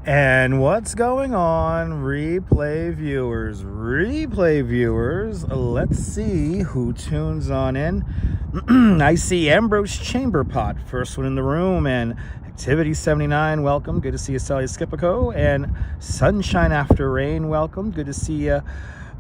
And what's going on, replay viewers? Let's see who tunes on in. I see Ambrose Chamberpot, first one in the room, and Activity 79, welcome. Good to see you, Sally Skipico. And Sunshine After Rain, welcome. Good to see you,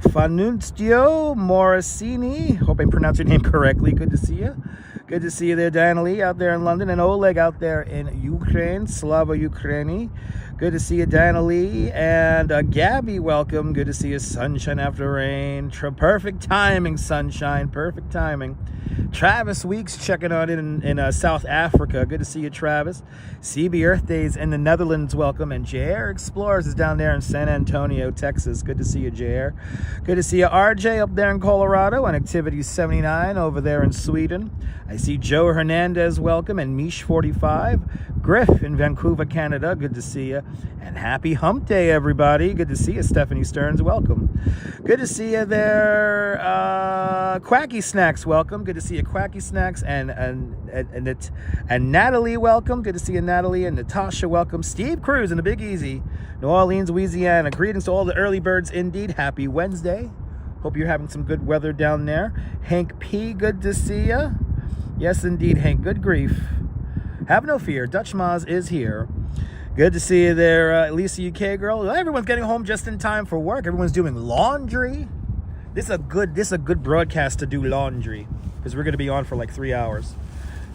Fanunzio Morosini. Hope I pronounced your name correctly. Good to see you. Good to see you there, Diana Lee, out there in London, and Oleg out there in Ukraine. Slava Ukraini. Good to see you, Diana Lee. And Gabby, welcome. Good to see you, Sunshine After Rain. Perfect timing, Sunshine. Perfect timing. Travis Weeks checking on in South Africa. Good to see you, Travis. CB Earth Days in the Netherlands, welcome. And JR Explorers is down there in San Antonio, Texas. Good to see you, JR. Good to see you, RJ, up there in Colorado. And Activity 79 over there in Sweden. I see Joe Hernandez, welcome. And Mish45. Griff in Vancouver, Canada. Good to see you. And happy hump day, everybody. Good to see you, Stephanie Stearns. Welcome. Good to see you there. Quacky Snacks, welcome. Good to see you, Quacky Snacks. And Natalie, welcome. Good to see you, Natalie. And Natasha, welcome. Steve Cruz in the Big Easy, New Orleans, Louisiana. Greetings to all the early birds indeed. Happy Wednesday. Hope you're having some good weather down there. Hank P, good to see you. Yes, indeed, Hank. Good grief. Have no fear. Dutch Maz is here. Good to see you there, Lisa UK girl. Everyone's getting home just in time for work. Everyone's doing laundry. This is a good broadcast to do laundry, because we're going to be on for like 3 hours.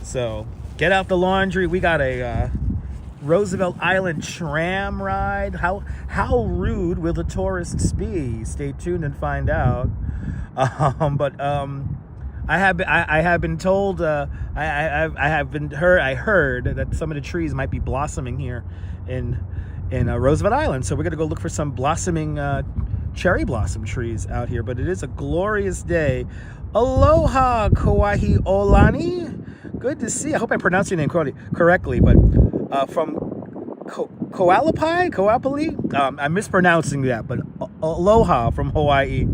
So get out the laundry. We got a Roosevelt Island tram ride. How rude will the tourists be? Stay tuned and find out. I have been told, I heard that some of the trees might be blossoming here in Roosevelt Island. So we're gonna go look for some blossoming cherry blossom trees out here. But it is a glorious day. Aloha, Kauai Olani. Good to see you. I hope I pronounced your name correctly. But from Koalapali? I'm mispronouncing that. But aloha from Hawaii.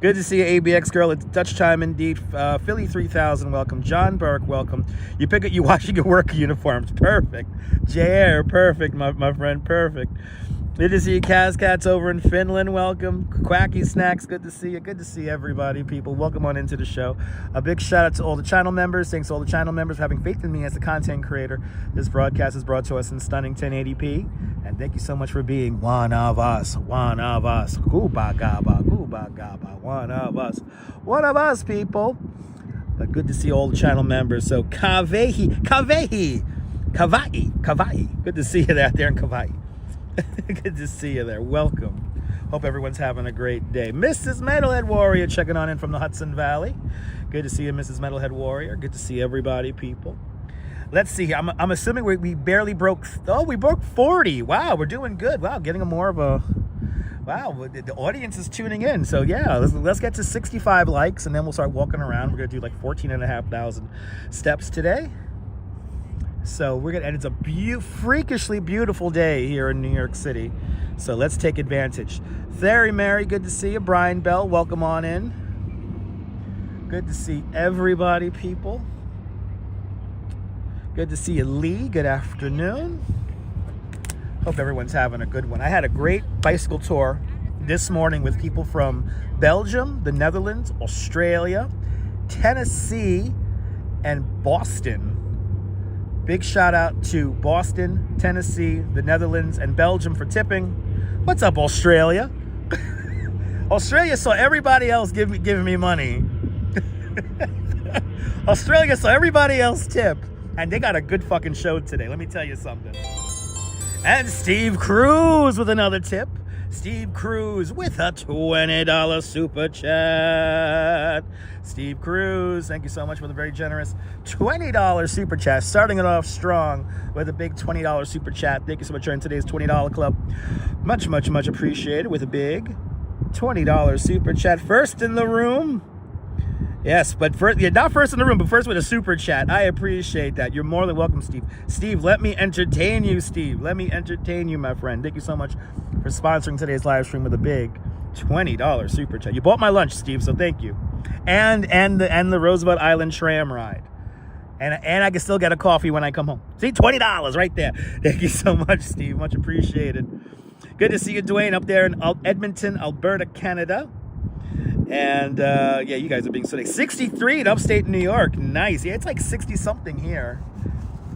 Good to see you, ABX girl. It's Dutch time indeed. Philly 3000, welcome. John Burke, welcome. You washing your work uniforms. Perfect. JR, perfect, my friend, perfect. Good to see you, Kaz Cats over in Finland, welcome. Quacky Snacks, good to see you. Good to see everybody, people. Welcome on into the show. A big shout out to all the channel members. Thanks to all the channel members for having faith in me as a content creator. This broadcast is brought to us in stunning 1080p. And thank you so much for being one of us. One of us. Kuba gaba, kuba gaba. One of us. One of us, people. But good to see all the channel members. So Kavai. Good to see you out there in Kavai. Good to see you there. Welcome. Hope everyone's having a great day. Mrs. Metalhead Warrior checking on in from the Hudson Valley. Good to see you, Mrs. Metalhead Warrior. Good to see everybody, people. Let's see. I'm assuming we barely broke. Oh, we broke 40. Wow, we're doing good. Wow, getting a more of a. Wow, the audience is tuning in. So yeah, let's get to 65 likes, and then we'll start walking around. We're gonna do like 14,500 steps today. So and it's a freakishly beautiful day here in New York City. So let's take advantage. Theory Mary, good to see you. Brian Bell, welcome on in. Good to see everybody, people. Good to see you, Lee. Good afternoon. Hope everyone's having a good one. I had a great bicycle tour this morning with people from Belgium, the Netherlands, Australia, Tennessee, and Boston. Big shout out to Boston, Tennessee, the Netherlands, and Belgium for tipping. What's up, Australia? Australia saw everybody else giving me money. Australia saw everybody else tip. And they got a good fucking show today. Let me tell you something. And Steve Cruz with another tip. Steve Cruz with a $20 super chat. Steve Cruz, thank you so much for the very generous $20 super chat. Starting it off strong with a big $20 super chat. Thank you so much for joining today's $20 club. Much, much, much appreciated with a big $20 super chat. First in the room Yes, but first, you're not first in the room, but first with a super chat. I appreciate that. You're more than welcome, Steve. Steve, let me entertain you, Steve. Let me entertain you, my friend. Thank you so much for sponsoring today's live stream with a big $20 super chat. You bought my lunch, Steve, so thank you. And the Roosevelt Island tram ride. And I can still get a coffee when I come home. See, $20 right there. Thank you so much, Steve. Much appreciated. Good to see you, Dwayne, up there in Edmonton, Alberta, Canada. And yeah, you guys are being so nice. 63 in upstate New York. Nice. Yeah, it's like 60 something here.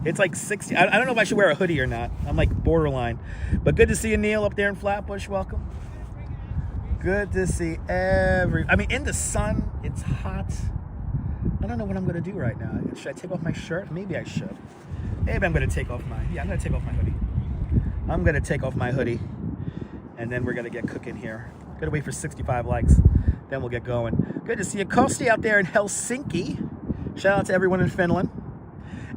It's like 60. I don't know if I should wear a hoodie or not. I'm like borderline. But good to see you, Neil, up there in Flatbush. Welcome. Good to see I mean, in the sun, it's hot. I don't know what I'm going to do right now. Should I take off my shirt? Maybe I should. Maybe I'm going to take off my... Yeah, I'm going to take off my hoodie. I'm going to take off my hoodie. And then we're going to get cooking here. Got to wait for 65 likes. Then we'll get going. Good to see you, Kosti, out there in Helsinki. Shout out to everyone in Finland.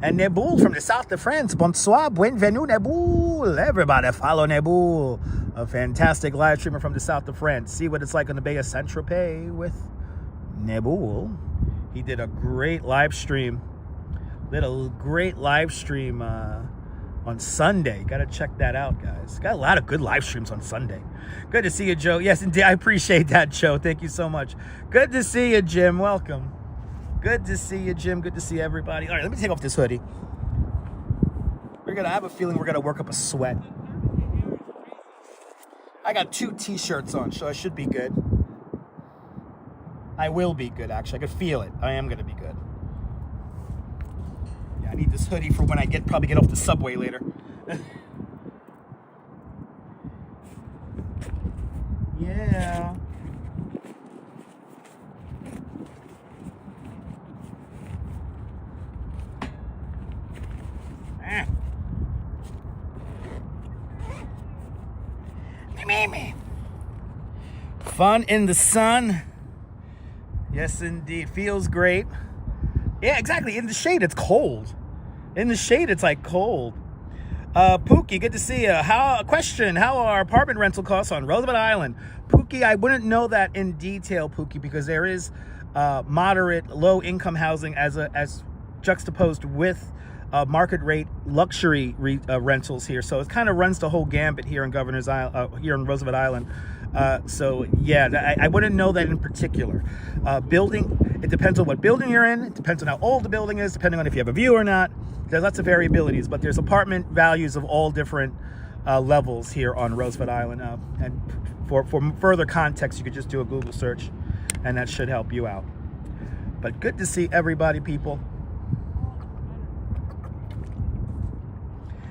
And Nebul from the south of France. Bonsoir, bienvenue, Nebul. Everybody follow Nebul. A fantastic live streamer from the south of France. See what it's like on the Bay of Saint-Tropez with Nebul. He did a great live stream. On Sunday. Got to check that out, guys. Got a lot of good live streams on Sunday. Good to see you, Joe. Yes, indeed. I appreciate that, Joe. Thank you so much. Good to see you, Jim. Welcome. Good to see you, Jim. Good to see everybody. All right, let me take off this hoodie. I have a feeling we're going to work up a sweat. I got 2 t-shirts on, so I should be good. I will be good, actually. I can feel it. I am going to be good. Yeah, I need this hoodie for when I probably get off the subway later. Yeah. Me. Fun in the sun. Yes, indeed. Feels great. Yeah, exactly. In the shade, it's cold. In the shade, it's like cold. Pookie, good to see you. How are apartment rental costs on Roosevelt Island? Pookie, I wouldn't know that in detail, Pookie, because there is moderate, low-income housing as juxtaposed with market rate luxury rentals here. So it kind of runs the whole gambit here in Governor's Island, here in Roosevelt Island. So yeah, I wouldn't know that in particular. Building, it depends on what building you're in. It depends on how old the building is, depending on if you have a view or not. There's lots of variabilities, but there's apartment values of all different levels here on Roosevelt Island. And for further context, you could just do a Google search, and that should help you out. But good to see everybody, people.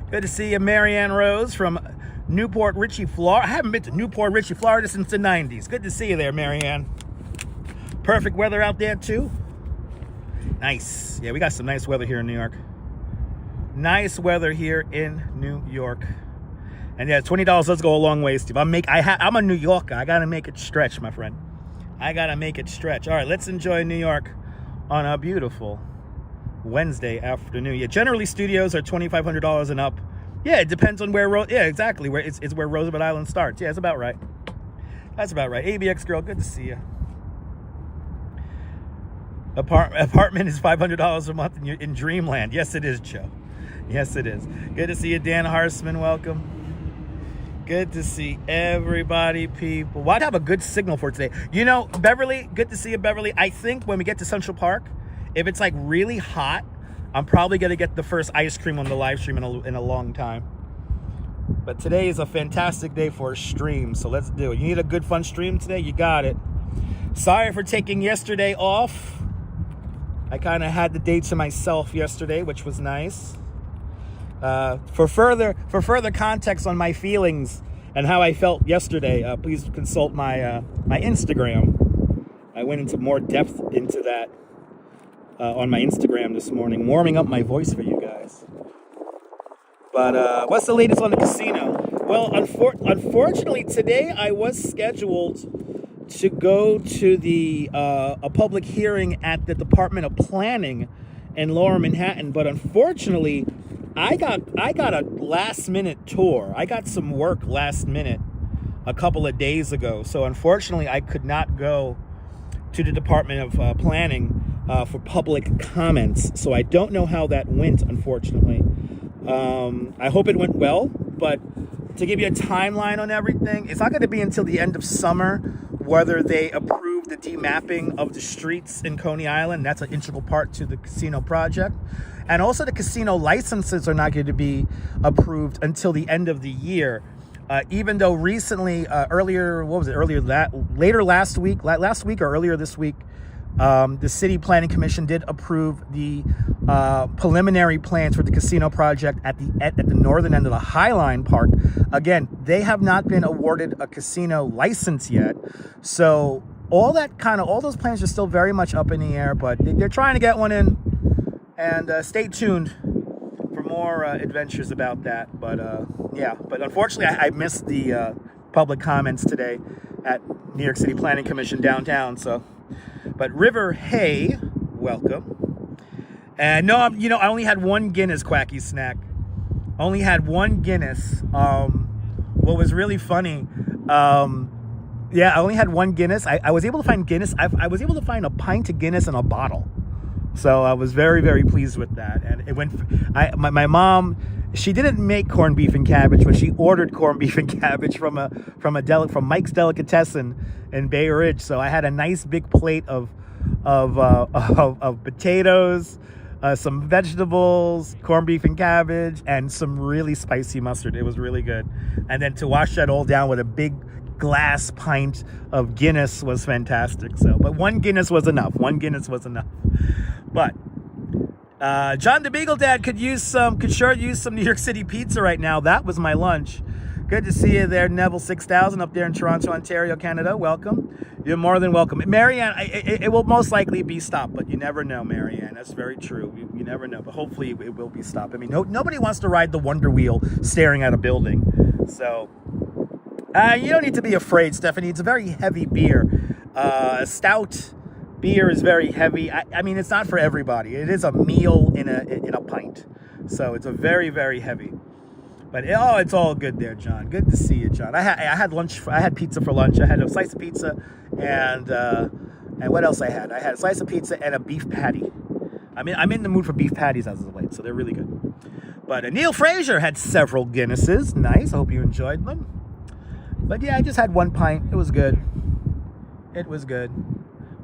Good to see you, Marianne Rose from Newport Richey, Florida. I haven't been to Newport Richey, Florida since the 90s. Good to see you there, Marianne. Perfect weather out there, too. Nice. Yeah, we got some nice weather here in New York. Nice weather here in New York. And yeah, $20 does go a long way, Steve. I'm a New Yorker. I got to make it stretch, my friend. I got to make it stretch. All right, let's enjoy New York on a beautiful Wednesday afternoon. Yeah, generally studios are $2,500 and up. Yeah, it depends on where. Yeah, exactly. Where it's where Roosevelt Island starts. Yeah, that's about right. That's about right. ABX girl, good to see you. Apartment is $500 a month in Dreamland. Yes, it is, Joe. Yes, it is. Good to see you, Dan Harsman. Welcome. Good to see everybody, people. Well, I'd have a good signal for today. You know, Beverly, good to see you, Beverly. I think when we get to Central Park, if it's like really hot, I'm probably going to get the first ice cream on the live stream in a long time. But today is a fantastic day for a stream, so let's do it. You need a good, fun stream today? You got it. Sorry for taking yesterday off. I kind of had the day to myself yesterday, which was nice. For further context on my feelings and how I felt yesterday, please consult my my Instagram. I went into more depth into that on my Instagram this morning, warming up my voice for you guys. But what's the latest on the casino? Well, unfortunately, today I was scheduled to go to the a public hearing at the Department of Planning in Lower Manhattan, but unfortunately, I got a last minute tour. I got some work last minute a couple of days ago, so unfortunately, I could not go to the Department of Planning for public comments. So I don't know how that went, unfortunately. I hope it went well, but to give you a timeline on everything, it's not going to be until the end of summer whether they approve the demapping of the streets in Coney Island. That's an integral part to the casino project. And also the casino licenses are not going to be approved until the end of the year. Even though recently, earlier last week or earlier this week, the City Planning Commission did approve the preliminary plans for the casino project at the northern end of the Highline Park. Again, they have not been awarded a casino license yet, so all those plans are still very much up in the air. But they're trying to get one in, and stay tuned for more adventures about that. But yeah, but unfortunately, I missed the public comments today at New York City Planning Commission downtown. So. But River Hay, welcome. And no, I only had one Guinness, Quacky Snack. Only had one Guinness. What was really funny, yeah, I only had one Guinness. I was able to find Guinness. I was able to find a pint of Guinness in a bottle. So I was very, very pleased with that. And it went. My mom, she didn't make corned beef and cabbage, but she ordered corned beef and cabbage from Mike's Delicatessen in Bay Ridge. So I had a nice big plate of potatoes, some vegetables, corned beef and cabbage, and some really spicy mustard. It was really good. And then to wash that all down with a big glass pint of Guinness was fantastic. So, but one Guinness was enough. But John the Beagle Dad could sure use some New York City pizza right now. That was my lunch. Good to see you there, Neville 6000 up there in Toronto, Ontario, Canada. Welcome. You're more than welcome. Marianne, it will most likely be stopped, but you never know, Marianne. That's very true. You never know, but hopefully it will be stopped. I mean, nobody wants to ride the Wonder Wheel staring at a building. So you don't need to be afraid, Stephanie. It's a very heavy beer. Stout beer is very heavy. I mean, it's not for everybody. It is a meal in a pint. So it's a very, very heavy. But it's all good there, John. Good to see you, John. I had lunch. I had pizza for lunch. I had a slice of pizza and what else I had? I had a slice of pizza and a beef patty. I mean, I'm in the mood for beef patties as of late, so they're really good. But Neil Fraser had several Guinnesses. Nice. I hope you enjoyed them. But yeah, I just had one pint. It was good.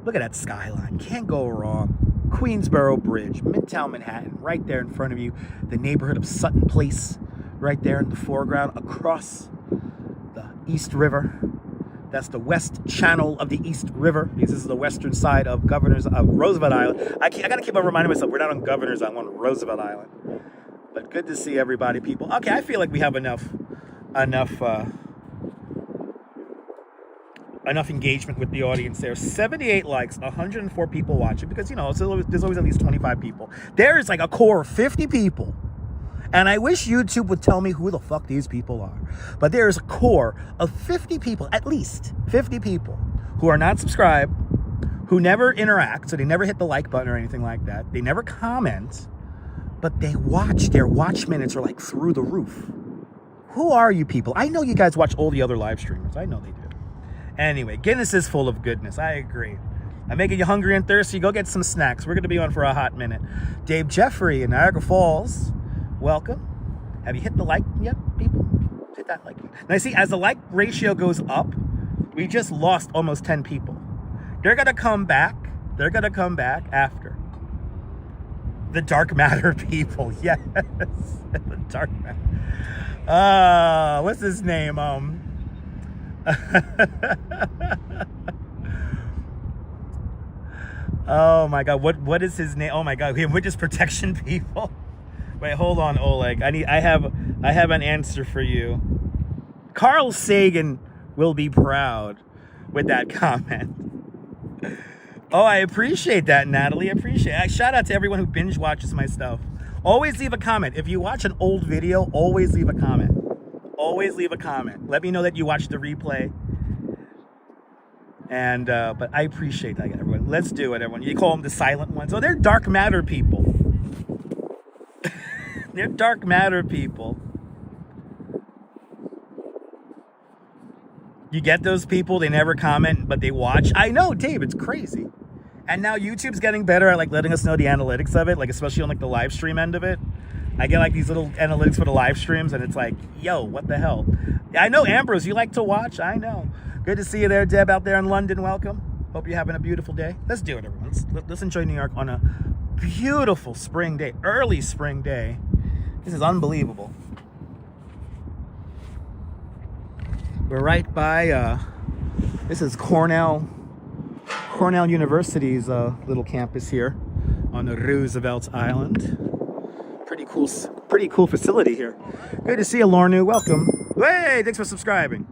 Look at that skyline. Can't go wrong. Queensboro Bridge, Midtown Manhattan, right there in front of you. The neighborhood of Sutton Place, right there in the foreground, across the East River. That's the west channel of the East River, because this is the western side of Roosevelt Island. I got to keep on reminding myself, we're not on Governors Island, we're on Roosevelt Island. But good to see everybody, people. Okay, I feel like we have enough engagement with the audience there. 78 likes, 104 people watching, because, there's always at least 25 people. There is like a core of 50 people. And I wish YouTube would tell me who the fuck these people are. But there is a core of 50 people, at least 50 people, who are not subscribed, who never interact, so they never hit the like button or anything like that. They never comment, but they watch. Their watch minutes are like through the roof. Who are you people? I know you guys watch all the other live streamers. I know they do. Anyway, Guinness is full of goodness. I agree. I'm making you hungry and thirsty. Go get some snacks. We're going to be on for a hot minute. Dave Jeffrey in Niagara Falls, welcome. Have you hit the like yet, people? Hit that like. Now, see, as the like ratio goes up, we just lost almost 10 people. They're going to come back. After. The dark matter people. Yes. The dark matter. What's his name? Oh my God, what is his name? Oh my God, witness protection people. Wait, hold on, Oleg. I have an answer for you. Carl Sagan will be proud with that comment. Oh, I appreciate that, Natalie. I appreciate it. Shout out to everyone who binge watches my stuff. Always leave a comment. If you watch an old video, always leave a comment. Always leave a comment. Let me know that you watched the replay. And but I appreciate that, everyone. Let's do it, everyone. You call them the silent ones. Oh, they're dark matter people. They're dark matter people. You get those people, they never comment, but they watch. I know, Dave, it's crazy. And now YouTube's getting better at like letting us know the analytics of it, like especially on like the live stream end of it. I get like these little analytics for the live streams, and it's like, yo, what the hell? I know, Ambrose, you like to watch. I know. Good to see you there, Deb, out there in London. Welcome. Hope you're having a beautiful day. Let's do it, everyone. Let's enjoy New York on a beautiful spring day, early spring day. This is unbelievable. We're right by, this is Cornell University's little campus here on the Roosevelt Island. Pretty cool facility here. Good to see you, Lornu. Welcome. Hey, thanks for subscribing.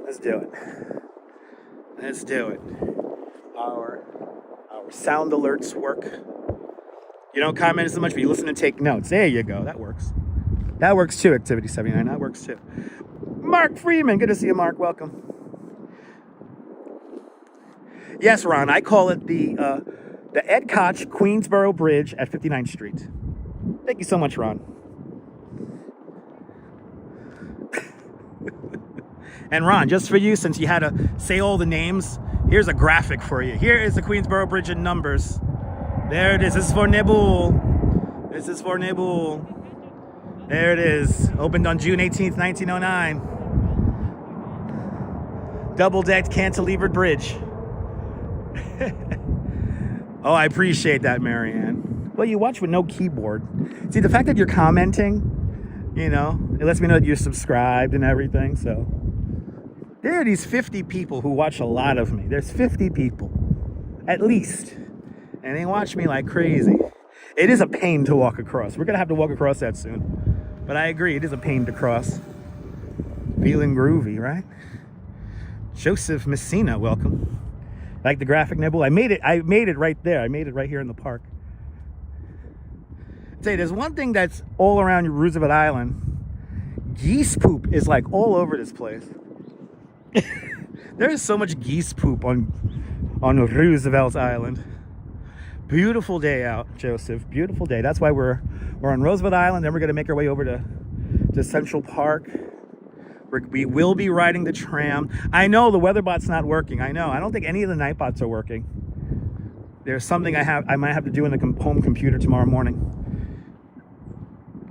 Let's do it. Let's do it. Our sound alerts work. You don't comment as much, but you listen and take notes. There you go. That works. That works too, Activity 79. That works too. Mark Freeman. Good to see you, Mark. Welcome. Yes, Ron. I call it the Ed Koch Queensboro Bridge at 59th Street. Thank you so much, Ron. And Ron, just for you, since you had to say all the names, here's a graphic for you. Here is the Queensboro Bridge in numbers. There it is. This is for Nibble. This is for Nibble. There it is. Opened on June 18th, 1909. Double-decked cantilevered bridge. Oh, I appreciate that, Marianne. Well, you watch with no keyboard. See, the fact that you're commenting, you know, it lets me know that you're subscribed and everything, so. There are these 50 people who watch a lot of me. There's 50 people, at least. And they watch me like crazy. It is a pain to walk across. We're going to have to walk across that soon. But I agree, it is a pain to cross. Feeling groovy, right? Joseph Messina, welcome. Like the graphic, Nibble? I made it right there. I made it right here in the park. Say, there's one thing that's all around Roosevelt Island. Geese poop is like all over this place. There is so much geese poop on Roosevelt Island. Beautiful day out, Joseph. Beautiful day. That's why we're on Roosevelt Island. Then we're gonna make our way over to Central Park. We will be riding the tram. I know the weather bot's not working. I know. I don't think any of the night bots are working. There's something I might have to do in the home computer tomorrow morning.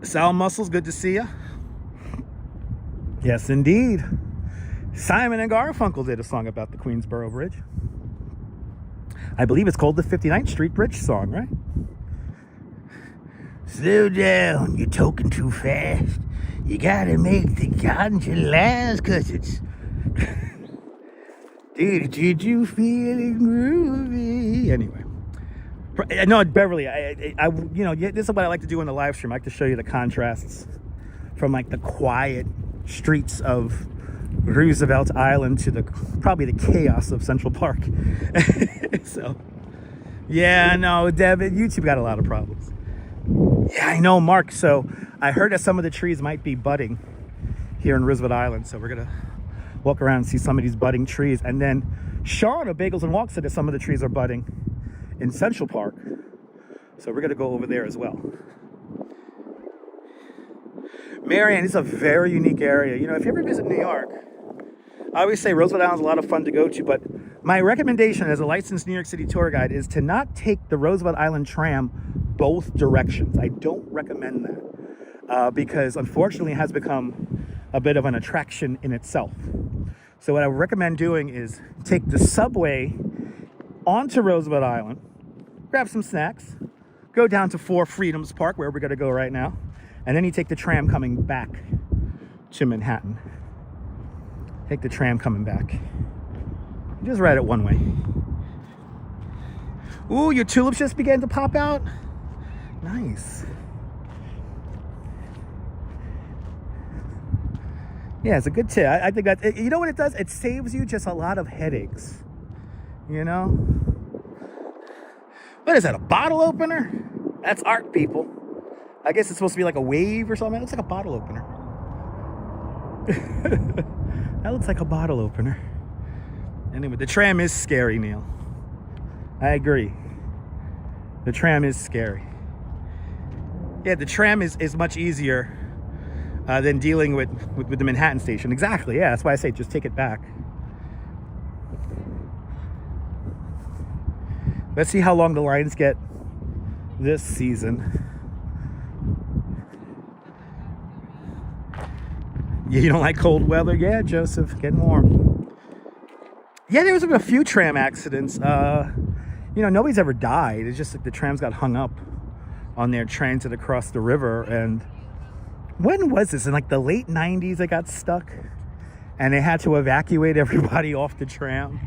Sal Muscles, good to see you. Yes, indeed. Simon and Garfunkel did a song about the Queensboro Bridge. I believe it's called the 59th Street Bridge song, right? Slow down, you're talking too fast. You gotta make the ganja last, cause it's... Did you feel it groovy? Anyway. No, Beverly, you know, this is what I like to do in the live stream. I like to show you the contrasts from like the quiet streets of Roosevelt Island to probably the chaos of Central Park. So, yeah, no, Deb, YouTube got a lot of problems. Yeah, I know, Mark. So I heard that some of the trees might be budding here in Roosevelt Island. So we're going to walk around and see some of these budding trees. And then Sean of Bagels and Walks said that some of the trees are budding in Central Park. So we're going to go over there as well. Marianne is a very unique area. You know, if you ever visit New York, I always say Roosevelt Island is a lot of fun to go to, but my recommendation as a licensed New York City tour guide is to not take the Roosevelt Island tram both directions. I don't recommend that because unfortunately it has become a bit of an attraction in itself. So what I would recommend doing is take the subway onto Roosevelt Island, grab some snacks, go down to 4 Freedoms Park, where we're going to go right now, and then you take the tram coming back to Manhattan. Take the tram coming back. Just ride it one way. Ooh, your tulips just began to pop out. Nice. Yeah, it's a good tip. I think that, you know what it does? It saves you just a lot of headaches. You know? What is that, a bottle opener? That's art, people. I guess it's supposed to be like a wave or something. It looks like a bottle opener. That looks like a bottle opener. Anyway, the tram is scary, Neil. I agree. The tram is scary. Yeah, the tram is much easier than dealing with the Manhattan station. Exactly, yeah, that's why I say just take it back. Let's see how long the lines get this season. Yeah, you don't like cold weather? Yeah, Joseph, getting warm. Yeah, there was a few tram accidents. You know, nobody's ever died. It's just like the trams got hung up on their transit across the river. And when was this? In like the late 90s, they got stuck and they had to evacuate everybody off the tram.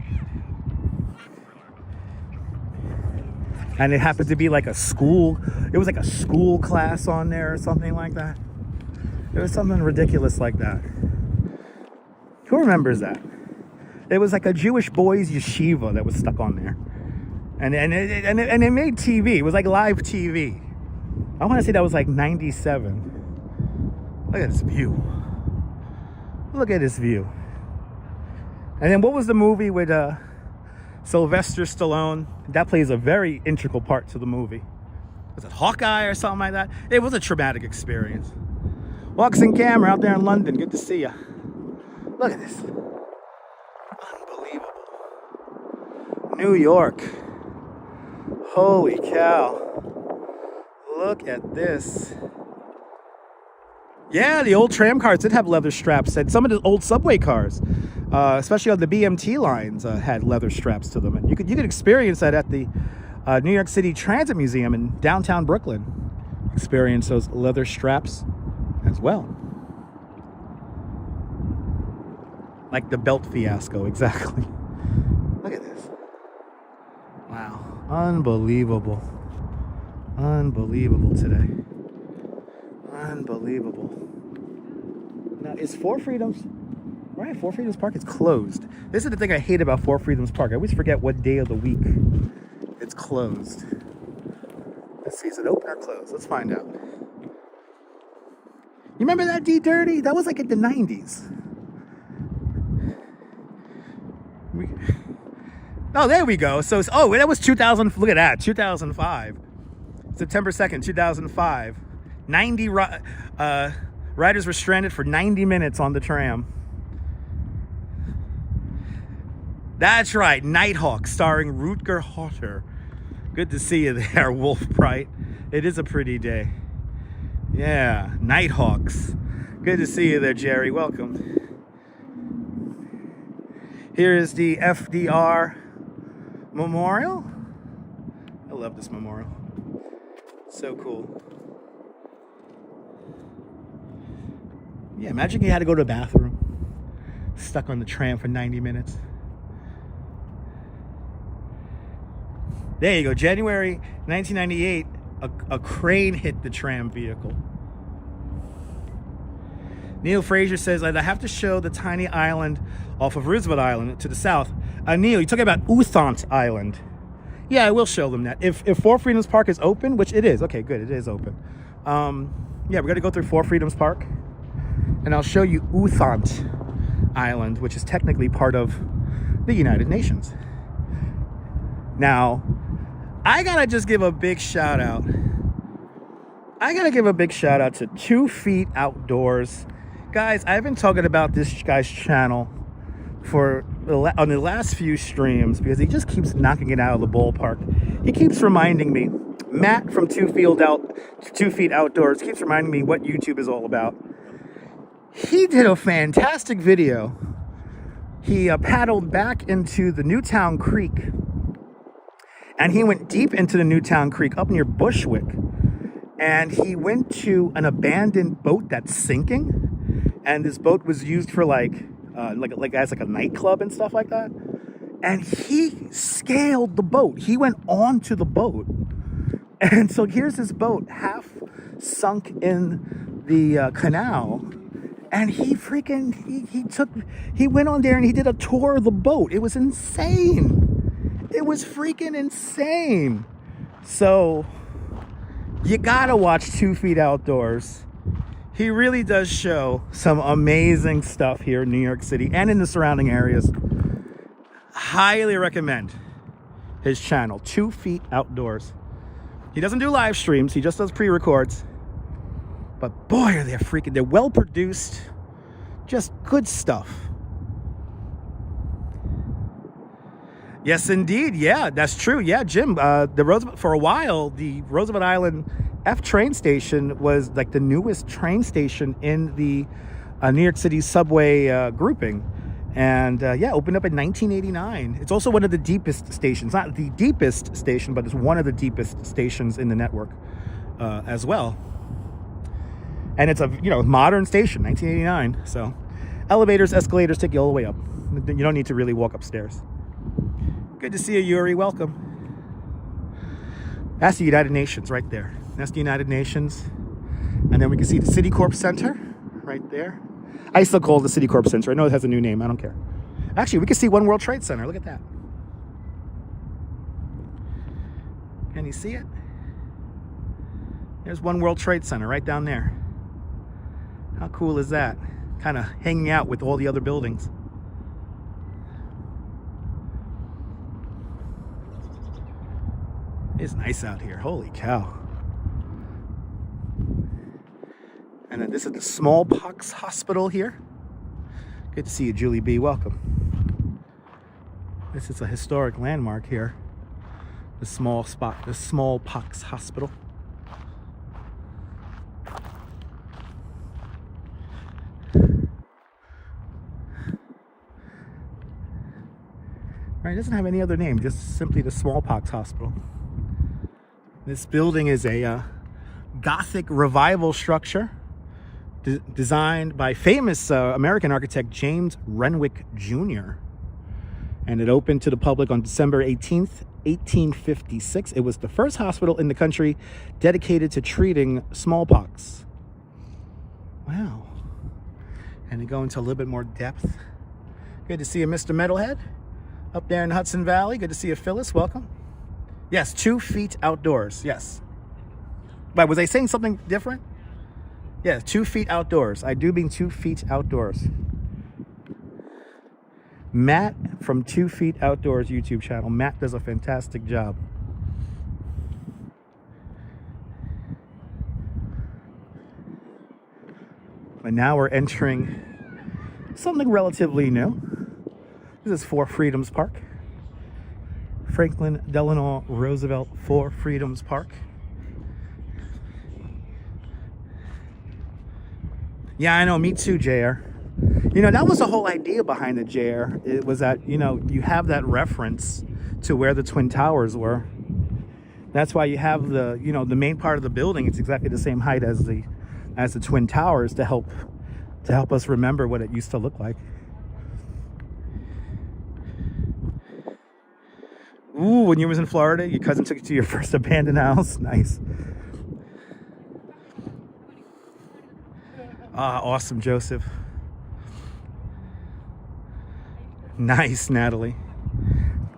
And it happened to be like a school. It was like a school class on there or something like that. It was something ridiculous like that. Who remembers that? It was like a Jewish boys' yeshiva that was stuck on there. And it made TV. It was like live TV. I want to say that was like 97. Look at this view. Look at this view. And then what was the movie with Sylvester Stallone? That plays a very integral part to the movie. Was it Hawkeye or something like that? It was a traumatic experience. Walks in camera out there in London. Good to see ya. Look at this. Unbelievable. New York. Holy cow. Look at this. Yeah, the old tram cars did have leather straps. And some of the old subway cars, especially on the BMT lines, had leather straps to them. And you could experience that at the New York City Transit Museum in downtown Brooklyn. Experience those leather straps as well. Like the belt fiasco, exactly. Look at this. Wow. Unbelievable. Unbelievable today. Unbelievable. Now, is Four Freedoms... Right, Four Freedoms Park is closed. This is the thing I hate about Four Freedoms Park. I always forget what day of the week it's closed. Let's see, is it open or closed? Let's find out. You remember that D Dirty? That was like in the 90s. Oh, there we go. So, that was 2000. Look at that, 2005. September 2nd, 2005. 90 riders were stranded for 90 minutes on the tram. That's right, Nighthawk, starring Rutger Hauer. Good to see you there, Wolf Bright. It is a pretty day. Yeah, Nighthawks. Good to see you there, Jerry. Welcome. Here is the FDR Memorial. I love this memorial. So cool. Yeah, imagine you had to go to the bathroom, stuck on the tram for 90 minutes. There you go, January 1998, a crane hit the tram vehicle. Neil Fraser says, I have to show the tiny island off of Roosevelt Island to the south. Neil, you're talking about Uthant Island. Yeah, I will show them that. If Four Freedoms Park is open, which it is. Okay, good, it is open. Yeah, we're going to go through Four Freedoms Park. And I'll show you Uthant Island, which is technically part of the United Nations. Now, I gotta just give a big shout out. I gotta give a big shout out to 2 Feet Outdoors. Guys, I've been talking about this guy's channel on the last few streams because he just keeps knocking it out of the ballpark. He keeps reminding me, Matt from 2 Feet Outdoors keeps reminding me what YouTube is all about. He did a fantastic video. He paddled back into the Newtown Creek. And he went deep into the Newtown Creek up near Bushwick. And he went to an abandoned boat that's sinking. And this boat was used for like as a nightclub and stuff like that. And he scaled the boat. He went onto the boat. And so here's this boat half sunk in the canal. And he went on there and he did a tour of the boat. It was insane. It was freaking insane. So you gotta watch 2 Feet Outdoors. He really does show some amazing stuff here in New York City and in the surrounding areas. Highly recommend his channel, 2 Feet Outdoors. He doesn't do live streams, he just does pre-records. But boy, are they freaking, they're well produced, just good stuff. Yes, indeed. Yeah, that's true. Yeah, Jim, for a while, the Roosevelt Island F train station was like the newest train station in the New York City subway grouping. And yeah, opened up in 1989. It's also one of the deepest stations. Not the deepest station, but it's one of the deepest stations in the network as well. And it's a modern station, 1989. So elevators, escalators take you all the way up. You don't need to really walk upstairs. Good to see you, Yuri. Welcome. That's the United Nations right there. That's the United Nations. And then we can see the Citicorp Center right there. I still call it the Citicorp Center. I know it has a new name. I don't care. Actually, we can see One World Trade Center. Look at that. Can you see it? There's One World Trade Center right down there. How cool is that? Kind of hanging out with all the other buildings. It's nice out here. Holy cow. And then this is the smallpox hospital here. Good to see you, Julie B. Welcome. This is a historic landmark here. The smallpox hospital. Right, it doesn't have any other name, just simply the smallpox hospital. This building is a Gothic revival structure designed by famous American architect James Renwick Jr. And it opened to the public on December 18th, 1856. It was the first hospital in the country dedicated to treating smallpox. Wow. And they go into a little bit more depth. Good to see you, Mr. Metalhead, up there in Hudson Valley. Good to see you, Phyllis. Welcome. Yes, 2 feet outdoors. Yes. But was I saying something different? Yeah, 2 feet outdoors. I do mean 2 feet outdoors. Matt from 2 Feet Outdoors YouTube channel. Matt does a fantastic job. And now we're entering something relatively new. This is FOR Freedoms Park. Franklin Delano Roosevelt FOR Freedoms Park. Yeah, I know, me too, JR. That was the whole idea behind the JR. It was that, you have that reference to where the Twin Towers were. That's why you have the, the main part of the building. It's exactly the same height as the Twin Towers to help us remember what it used to look like. Ooh, when you was in Florida, your cousin took you to your first abandoned house. Nice. Ah, awesome, Joseph. Nice, Natalie.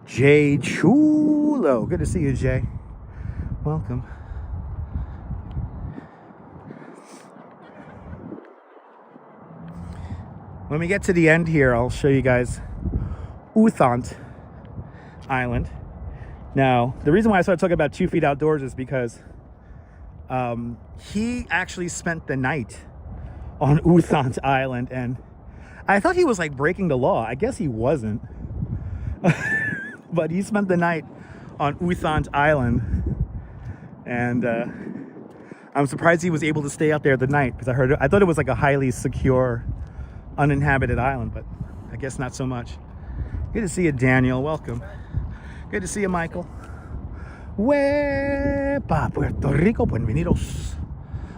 Jay Chulo. Good to see you, Jay. Welcome. When we get to the end here, I'll show you guys Roosevelt Island. Now, the reason why I started talking about 2 feet outdoors is because he actually spent the night on Roosevelt Island, and I thought he was like breaking the law. I guess he wasn't. But he spent the night on Roosevelt Island, and I'm surprised he was able to stay out there the night, because I thought it was like a highly secure, uninhabited island, but I guess not so much. Good to see you, Daniel. Welcome. Good to see you, Michael. Huepa, Puerto Rico, bienvenidos.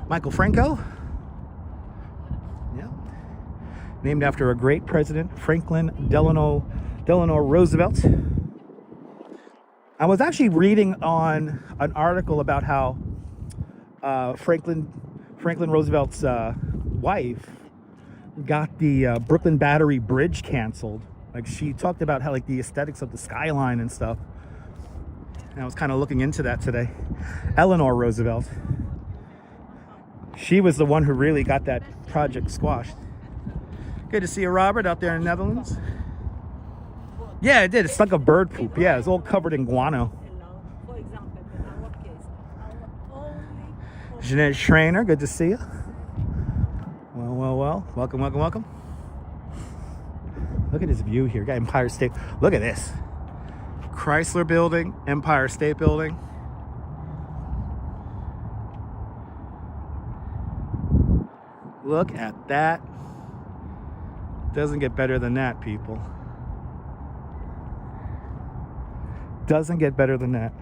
Michael Franco. Yeah. Named after a great president, Franklin Delano Roosevelt. I was actually reading on an article about how Franklin Roosevelt's wife got the Brooklyn Battery Bridge canceled. Like, she talked about how, like, the aesthetics of the skyline and stuff. And I was kind of looking into that today. Eleanor Roosevelt. She was the one who really got that project squashed. Good to see you, Robert, out there in the Netherlands. Yeah, it did. It's like a bird poop. Yeah, it's all covered in guano. Jeanette Schreiner, good to see you. Noel. Welcome, welcome, welcome. Look at this view here. Got Empire State. Look at this. Chrysler Building, Empire State Building. Look at that. Doesn't get better than that, people. Doesn't get better than that.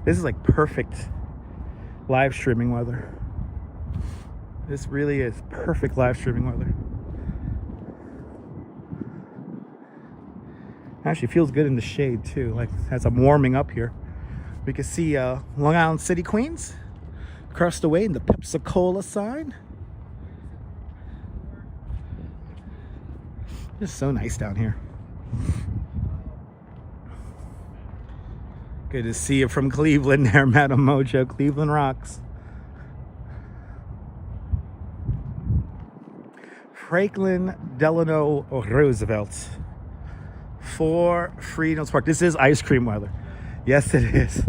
This is like perfect live streaming weather. This really is perfect live streaming weather. Actually feels good in the shade too, like as I'm warming up here. We can see Long Island City, Queens, across the way in the Pepsi-Cola sign. It's so nice down here. Good to see you from Cleveland there, Madam Mojo. Cleveland rocks. Franklin Delano Roosevelt. FOR Freedom's Park. This is ice cream weather. Yes, it is.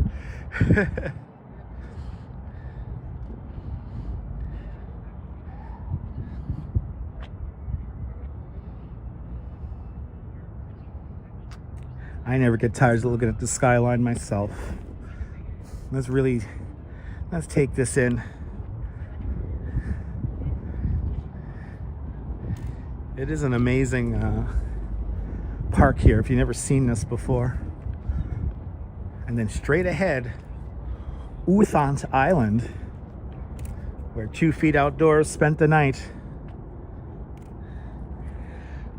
I never get tired of looking at the skyline myself. Let's take this in. It is an amazing park here if you've never seen this before. And then straight ahead, Roosevelt Island, where 2 feet outdoors spent the night.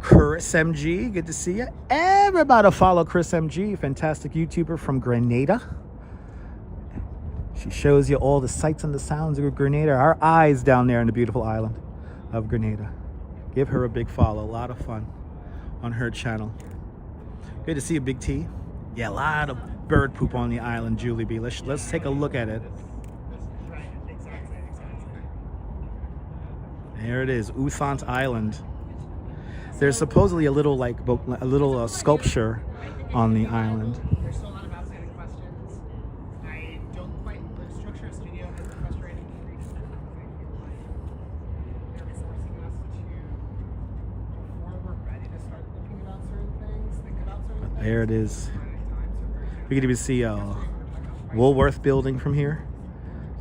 Chris MG, good to see you. Everybody follow Chris MG, fantastic YouTuber from Grenada. She shows you all the sights and the sounds of Grenada. Our eyes down there in the beautiful island of Grenada. Give her a big follow. A lot of fun on her channel. Good to see you, Big T. Yeah, a lot of bird poop on the island, Julie B. Let's take a look at it. There it is, Roosevelt Island. There's supposedly a little sculpture on the island. There's still a lot of outstanding questions. I don't quite. The structure of studio has been frustrating to read. They're forcing us to, before we're ready to start looking about certain things, think about certain things. There it is. We can even see Woolworth building from here.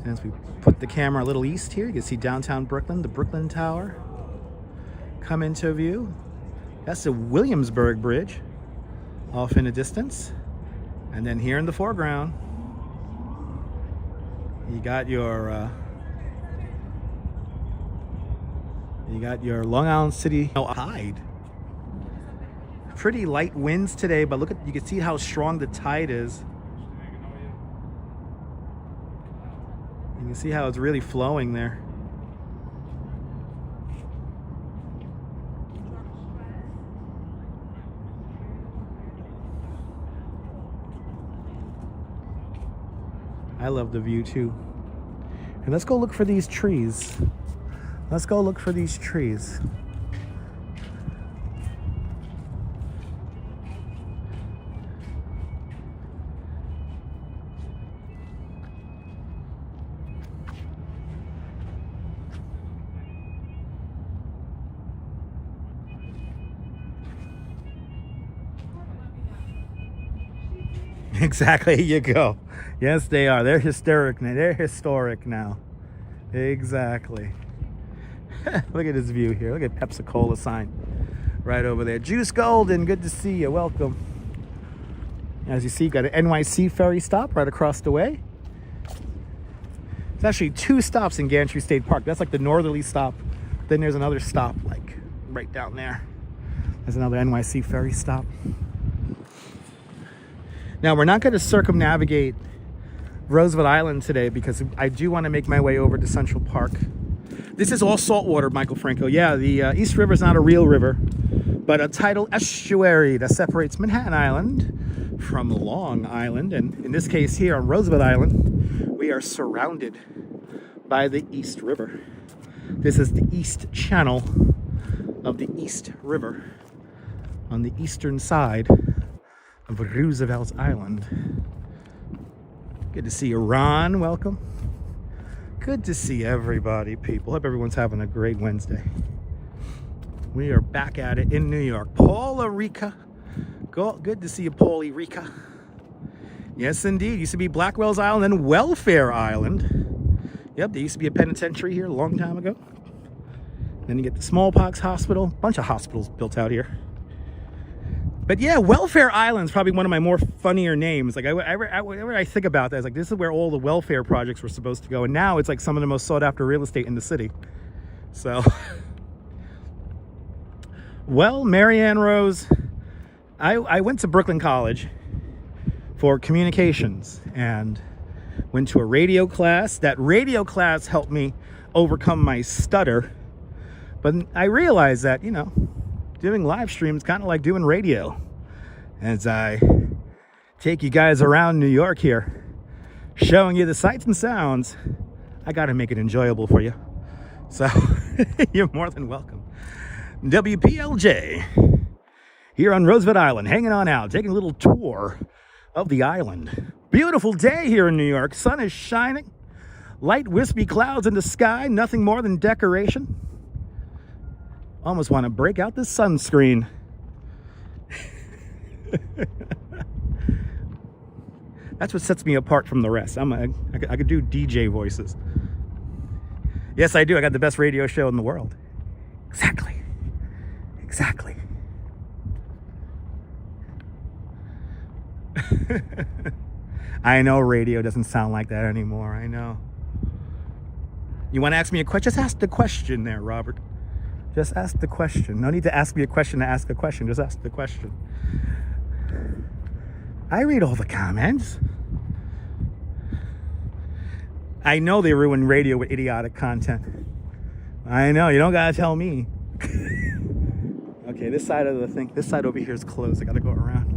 And as we put the camera a little east here, you can see downtown Brooklyn, the Brooklyn Tower come into view. That's the Williamsburg Bridge off in the distance. And then here in the foreground, you got your Long Island City tide. Pretty light winds today, but look at, you can see how strong the tide is. You can see how it's really flowing there. I love the view too. And let's go look for these trees. Let's go look for these trees. Exactly, you go. Yes, they are. They're hysteric now. They're historic now. Exactly. Look at this view here. Look at Pepsi-Cola sign right over there. Juice Golden, good to see you. Welcome. As you see, you got an NYC ferry stop right across the way. There's actually 2 stops in Gantry State Park. That's like the northerly stop. Then there's another stop like right down there. There's another NYC ferry stop. Now, we're not going to circumnavigate Roosevelt Island today because I do want to make my way over to Central Park. This is all saltwater, Michael Franco. Yeah, the East River is not a real river, but a tidal estuary that separates Manhattan Island from Long Island. And in this case here on Roosevelt Island, we are surrounded by the East River. This is the East Channel of the East River on the eastern side of Roosevelt Island. Good to see you, Ron. Welcome. Good to see everybody, people. Hope everyone's having a great Wednesday. We are back at it in New York. Paula Rica. Good to see you, Paulie Rica. Yes, indeed. Used to be Blackwell's Island and Welfare Island. Yep, there used to be a penitentiary here a long time ago. Then you get the smallpox hospital. Bunch of hospitals built out here. But yeah, Welfare Island's probably one of my more funnier names. Like, whenever I think about that, it's like, this is where all the welfare projects were supposed to go. And now it's like some of the most sought after real estate in the city. So, well, Marianne Rose, I went to Brooklyn College for communications and went to a radio class. That radio class helped me overcome my stutter. But I realized that, you know, doing live streams kind of like doing radio. As I take you guys around New York here, showing you the sights and sounds, I got to make it enjoyable for you. So you're more than welcome. WPLJ here on Roosevelt Island, hanging on out, taking a little tour of the island. Beautiful day here in New York. Sun is shining. Light wispy clouds in the sky. Nothing more than decoration. Almost want to break out the sunscreen. That's what sets me apart from the rest. I could do DJ voices. Yes, I do. I got the best radio show in the world. Exactly. Exactly. I know radio doesn't sound like that anymore. I know. You want to ask me a question? Just ask the question there, Robert. Just ask the question. No need to ask me a question to ask a question. Just ask the question. I read all the comments. I know they ruin radio with idiotic content. I know. You don't gotta tell me. Okay, this side of the thing, this side over here is closed. I gotta go around.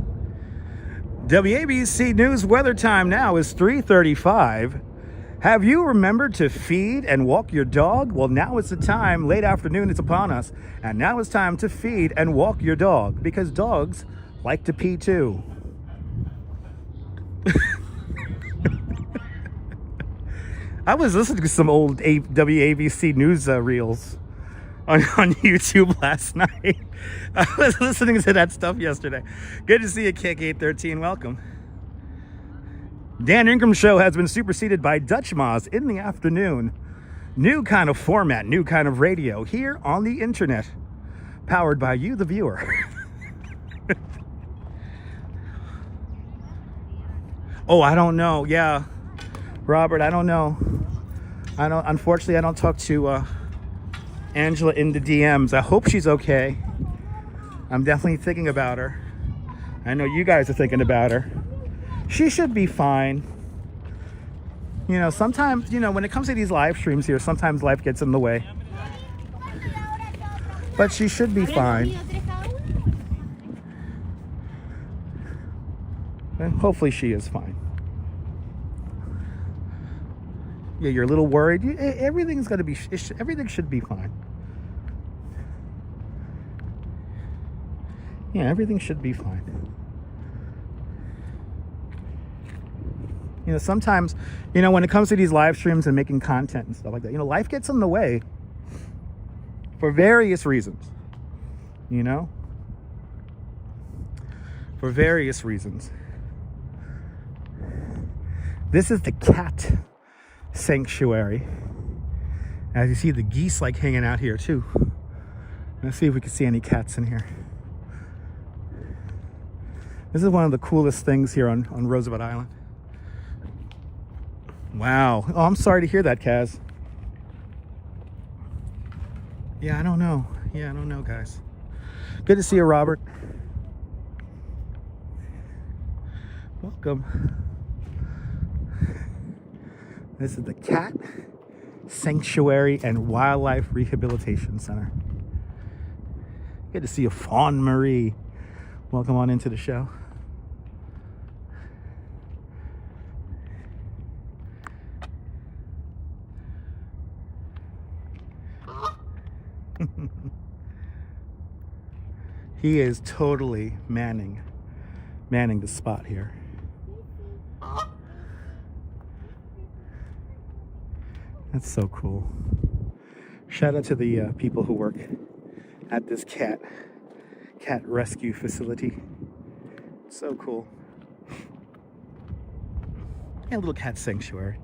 WABC News weather time now is 3:35. Have you remembered to feed and walk your dog? Well, now is the time. Late afternoon is upon us. And now it's time to feed and walk your dog. Because dogs like to pee too. I was listening to some old WABC News reels on YouTube last night. I was listening to that stuff yesterday. Good to see you, Kick813. Welcome. Dan Ingram Show has been superseded by Dutch Moz in the afternoon. New kind of format, new kind of radio here on the internet. Powered by you, the viewer. Oh, I don't know. Yeah, Robert, I don't know. Unfortunately, I don't talk to Angela in the DMs. I hope she's okay. I'm definitely thinking about her. I know you guys are thinking about her. She should be fine. You know, sometimes, you know, when it comes to these live streams here, sometimes life gets in the way. But she should be fine. And hopefully she is fine. Yeah, you're a little worried. Everything's gonna be, everything should be fine. Yeah, everything should be fine. You know, sometimes, you know, when it comes to these live streams and making content and stuff like that, you know, life gets in the way for various reasons, you know, for various reasons. This is the cat sanctuary. As you see, the geese like hanging out here too. Let's see if we can see any cats in here. This is one of the coolest things here on Roosevelt Island. Wow. Oh, I'm sorry to hear that, Kaz. Yeah, I don't know. Yeah, I don't know, guys. Good to see you, Robert. Welcome. This is the Cat Sanctuary and Wildlife Rehabilitation Center. Good to see you, Fawn Marie. Welcome on into the show. He is totally manning the spot here. That's so cool. Shout out to the people who work at this cat rescue facility. So cool. And a little cat sanctuary.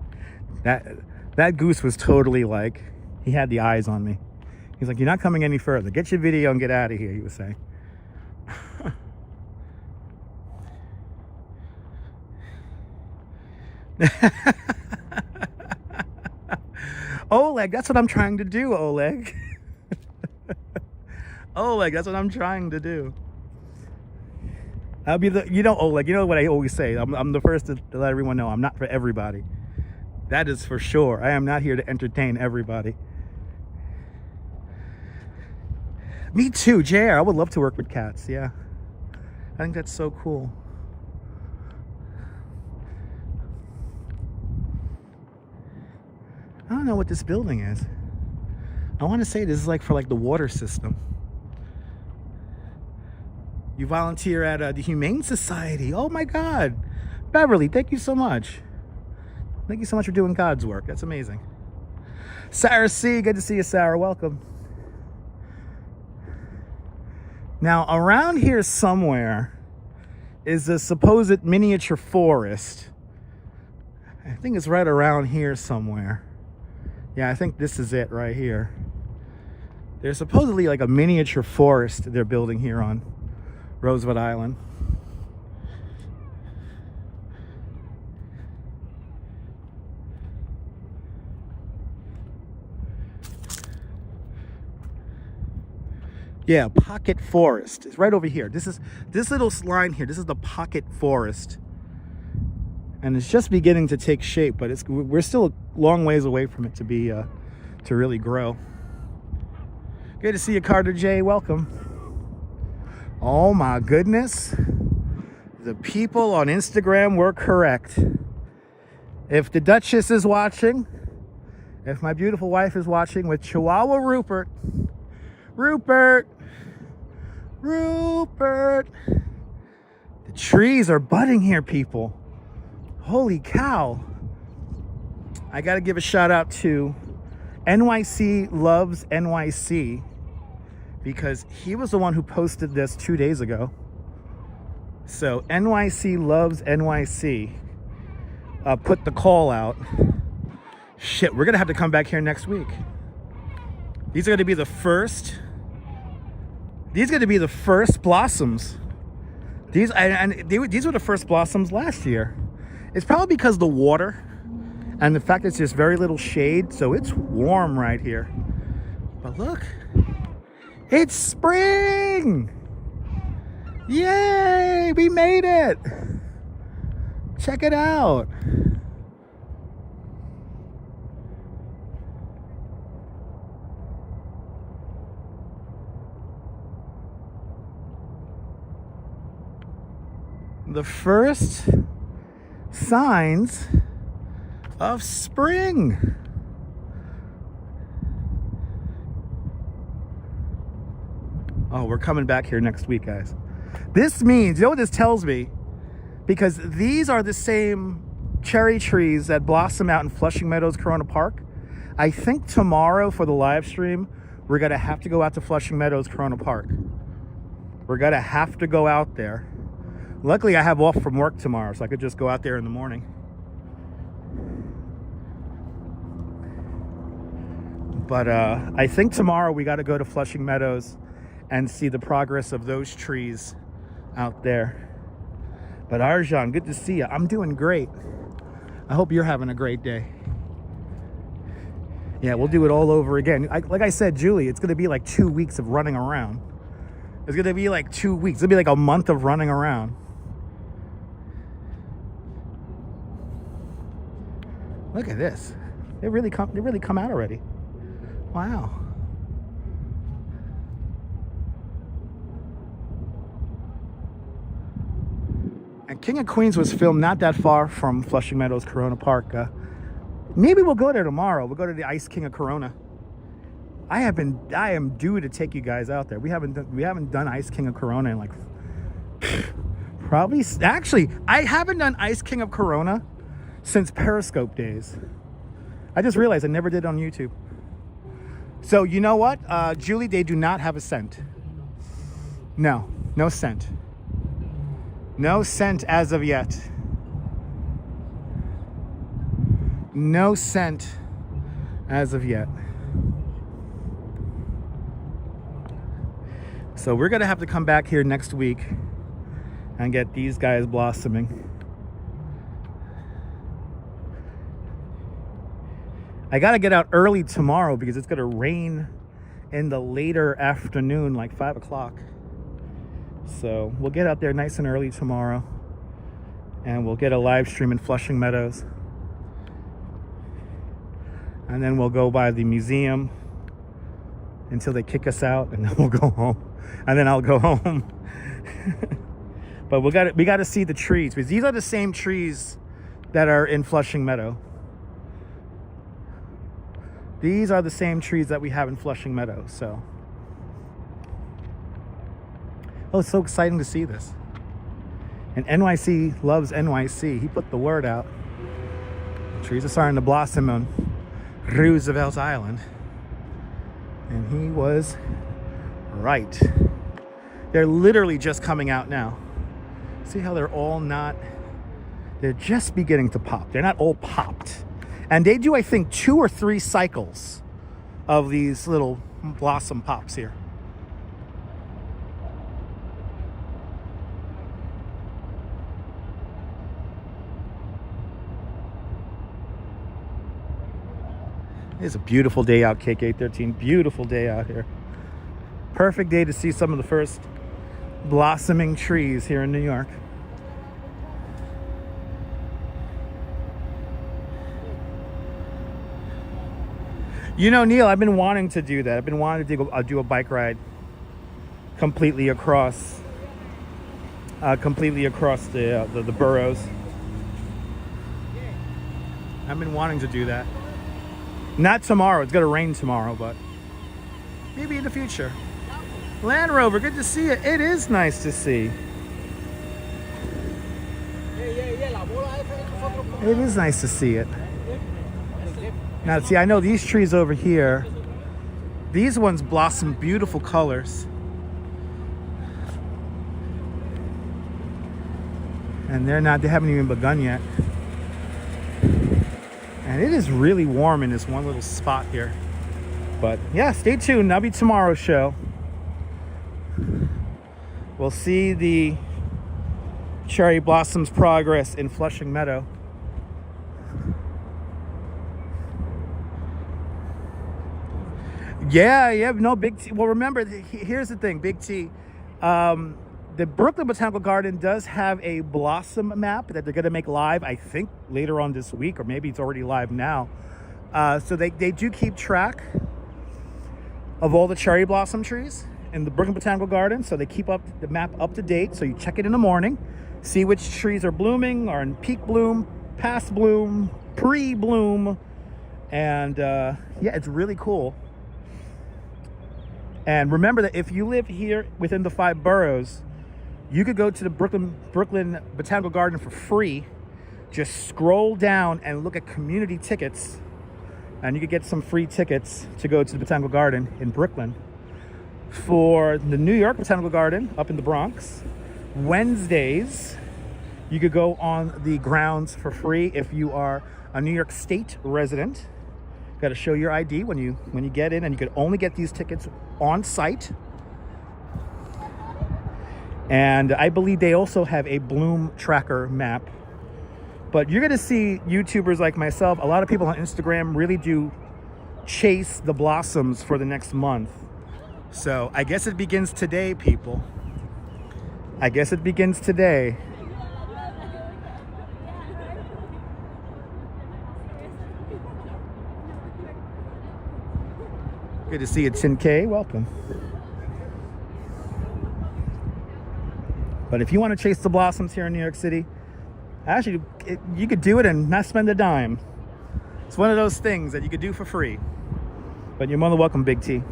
That goose was totally like, he had the eyes on me. He's like, you're not coming any further. Get your video and get out of here, he was saying. Oleg, that's what I'm trying to do, Oleg. Oleg, that's what I'm trying to do. I'll be the, Oleg, you know what I always say. I'm the first to let everyone know I'm not for everybody. That is for sure. I am not here to entertain everybody. Me too, JR. I would love to work with cats, yeah. I think that's so cool. I don't know what this building is. I want to say this is like for like the water system. You volunteer at the Humane Society. Oh my God. Beverly, thank you so much. Thank you so much for doing God's work. That's amazing. Sarah C, good to see you, Sarah. Welcome. Now, around here somewhere is a supposed miniature forest. I think it's right around here somewhere. Yeah, I think this is it right here. There's supposedly like a miniature forest they're building here on Roosevelt Island. Yeah, Pocket Forest. It's right over here. This little line here. This is the Pocket Forest. And it's just beginning to take shape, but we're still a long ways away from it to be to really grow. Good to see you, Carter J. Welcome. Oh my goodness. The people on Instagram were correct. If the Duchess is watching, if my beautiful wife is watching with Chihuahua Rupert, the trees are budding here, people. Holy cow. I gotta give a shout out to NYC Loves NYC, because he was the one who posted this 2 days ago. So NYC Loves NYC put the call out. Shit, we're gonna have to come back here next week. These are gonna be the first blossoms. These were the first blossoms last year. It's probably because the water and the fact it's just very little shade, so it's warm right here. But look, it's spring! Yay, we made it! Check it out. The first signs of spring. Oh, we're coming back here next week, guys. This means, you know what this tells me? Because these are the same cherry trees that blossom out in Flushing Meadows, Corona Park. I think tomorrow for the live stream, we're gonna have to go out to Flushing Meadows, Corona Park. We're gonna have to go out there. Luckily, I have off from work tomorrow, so I could just go out there in the morning. But I think tomorrow we got to go to Flushing Meadows and see the progress of those trees out there. But Arjan, good to see you. I'm doing great. I hope you're having a great day. Yeah, we'll do it all over again. Like I said, Julie, it's going to be like 2 weeks of running around. It's going to be like 2 weeks. It'll be like a month of running around. Look at this. They really come out already. Wow. And King of Queens was filmed not that far from Flushing Meadows, Corona Park. Maybe we'll go there tomorrow. We'll go to the Ice King of Corona. I am due to take you guys out there. We haven't done Ice King of Corona in like probably, actually, I haven't done Ice King of Corona since Periscope days. I just realized I never did it on YouTube. So you know what, Julie, they do not have a cent. No cent. No cent as of yet. No cent as of yet. So we're gonna have to come back here next week and get these guys blossoming. I gotta get out early tomorrow because it's gonna rain in the later afternoon, like 5 o'clock. So we'll get out there nice and early tomorrow and we'll get a live stream in Flushing Meadows. And then we'll go by the museum until they kick us out, and then we'll go home. And then I'll go home. But we got to see the trees, because these are the same trees that are in Flushing Meadow. These are the same trees that we have in Flushing Meadow. So, oh, it's so exciting to see this. And NYC loves NYC. He put the word out. The trees are starting to blossom on Roosevelt Island. And he was right. They're literally just coming out now. See how they're all not, they're just beginning to pop. They're not all popped. And they do, I think, 2 or 3 cycles of these little blossom pops here. It's a beautiful day out, KK13. Beautiful day out here. Perfect day to see some of the first blossoming trees here in New York. You know, Neil, I've been wanting to do that. I've been wanting to do a bike ride completely across the boroughs. I've been wanting to do that. Not tomorrow. It's going to rain tomorrow, but maybe in the future. Land Rover, good to see you. It is nice to see. It is nice to see it. Now, see, I know these trees over here, these ones blossom beautiful colors. And they haven't even begun yet. And it is really warm in this one little spot here. But yeah, stay tuned. That'll be tomorrow's show. We'll see the cherry blossoms progress in Flushing Meadow. Yeah, no, Big T. Well, remember, here's the thing, Big T. The Brooklyn Botanical Garden does have a blossom map that they're going to make live, I think, later on this week, or maybe it's already live now. So they do keep track of all the cherry blossom trees in the Brooklyn Botanical Garden. So they keep up the map up to date. So you check it in the morning, see which trees are blooming, are in peak bloom, past bloom, pre-bloom. And yeah, it's really cool. And remember that if you live here within the 5 boroughs, you could go to the Brooklyn Botanical Garden for free. Just scroll down and look at community tickets, and you could get some free tickets to go to the Botanical Garden in Brooklyn. For the New York Botanical Garden up in the Bronx, Wednesdays, you could go on the grounds for free if you are a New York State resident. Got to show your ID when you get in, and you could only get these tickets on site. And I believe they also have a bloom tracker map. But you're going to see YouTubers like myself, a lot of people on Instagram really do chase the blossoms for the next month. So I guess it begins today, people. I guess it begins today. Good to see you, 10K. Welcome. But if you want to chase the blossoms here in New York City, actually, you could do it and not spend a dime. It's one of those things that you could do for free. But you're more than welcome, Big T.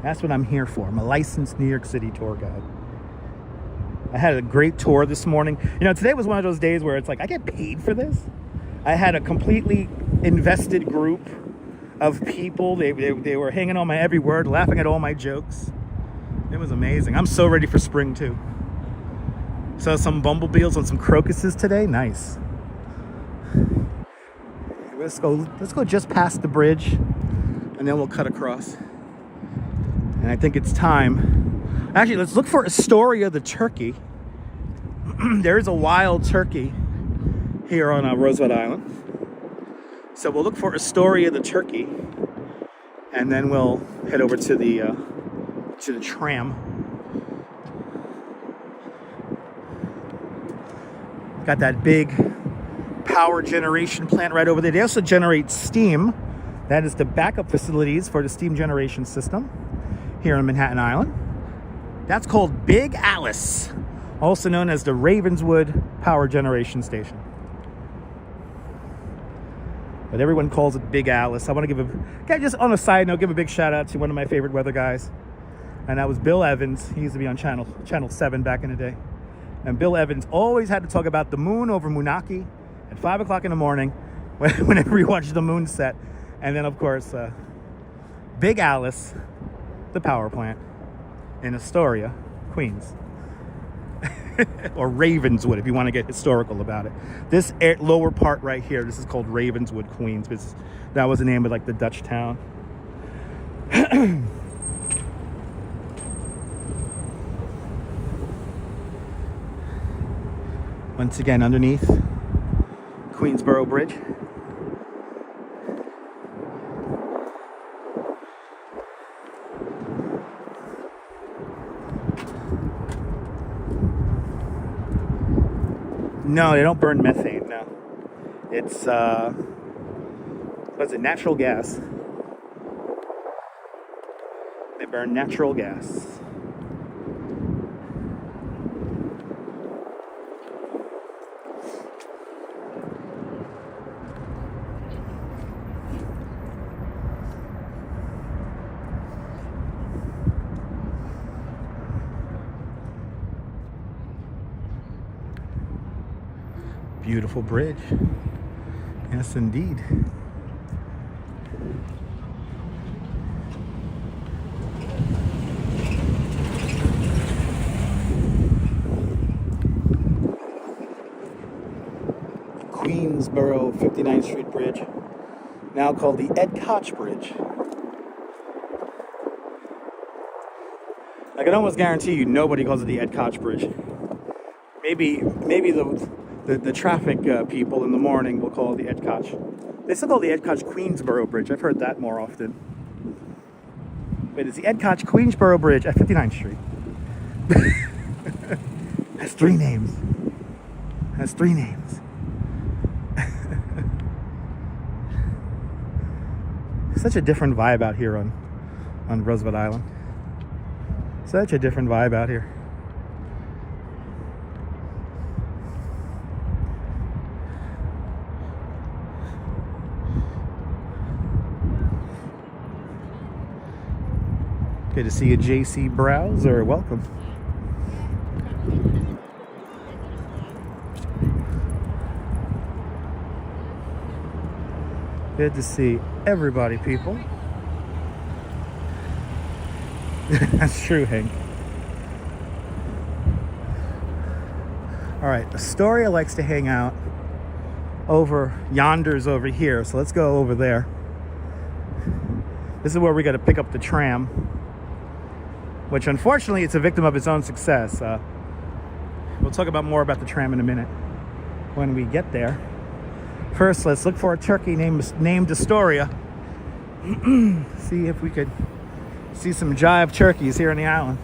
That's what I'm here for. I'm a licensed New York City tour guide. I had a great tour this morning. You know, today was one of those days where it's like, I get paid for this. I had a completely invested group of people. They were hanging on my every word, laughing at all my jokes. It was amazing. I'm so ready for spring too. So some bumblebees on some crocuses today. Nice. Let's go just past the bridge, and then we'll cut across. And I think it's time. Actually, let's look for Astoria the turkey. There is a wild turkey here on Roosevelt Island. So we'll look for Astoria the turkey, and then we'll head over to the tram. Got that big power generation plant right over there. They also generate steam. That is the backup facilities for the steam generation system here on Manhattan Island. That's called Big Alice, also known as the Ravenswood Power Generation Station. But everyone calls it Big Alice. I want to just on a side note, give a big shout out to one of my favorite weather guys. And that was Bill Evans. He used to be on Channel 7 back in the day. And Bill Evans always had to talk about the moon over Moonachie at 5 o'clock in the morning whenever you watch the moon set. And then, of course, Big Alice, the power plant in Astoria, Queens. Or Ravenswood, if you want to get historical about it. This lower part right here, this is called Ravenswood, Queens. That was the name of like the Dutch town. Once again, underneath Queensboro Bridge. No, they don't burn methane, no. It's, what is it, natural gas. They burn natural gas. Beautiful bridge. Yes, indeed. Queensboro 59th Street Bridge, now called the Ed Koch Bridge. I can almost guarantee you nobody calls it the Ed Koch Bridge. Maybe the traffic people in the morning will call it the Ed Koch. They still call it the Ed Koch Queensboro Bridge. I've heard that more often. But it's the Ed Koch Queensboro Bridge at 59th Street. Has three names. Has three names. Such a different vibe out here on Roosevelt Island. Such a different vibe out here. Good to see you, JC Browser. Welcome. Good to see everybody, people. That's true, Hank. All right, Astoria likes to hang out over yonder's over here, so let's go over there. This is where we got to pick up the tram, which unfortunately it's a victim of its own success. We'll talk about more about the tram in a minute when we get there. First, let's look for a turkey named Astoria. See if we could see some jive turkeys here on the island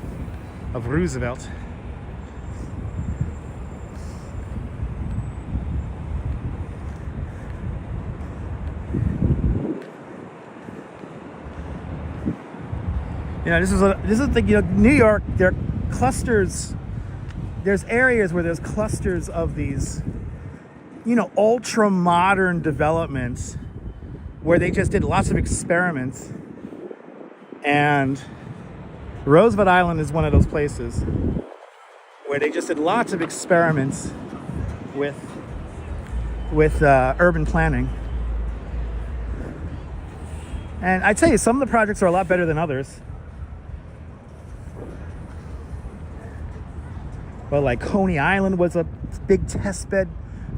of Roosevelt. You know, this is the, you know, New York, there are clusters. There's areas where there's clusters of these, you know, ultra modern developments where they just did lots of experiments. And Roosevelt Island is one of those places where they just did lots of experiments with with urban planning. And I tell you, some of the projects are a lot better than others. But like Coney Island was a big test bed.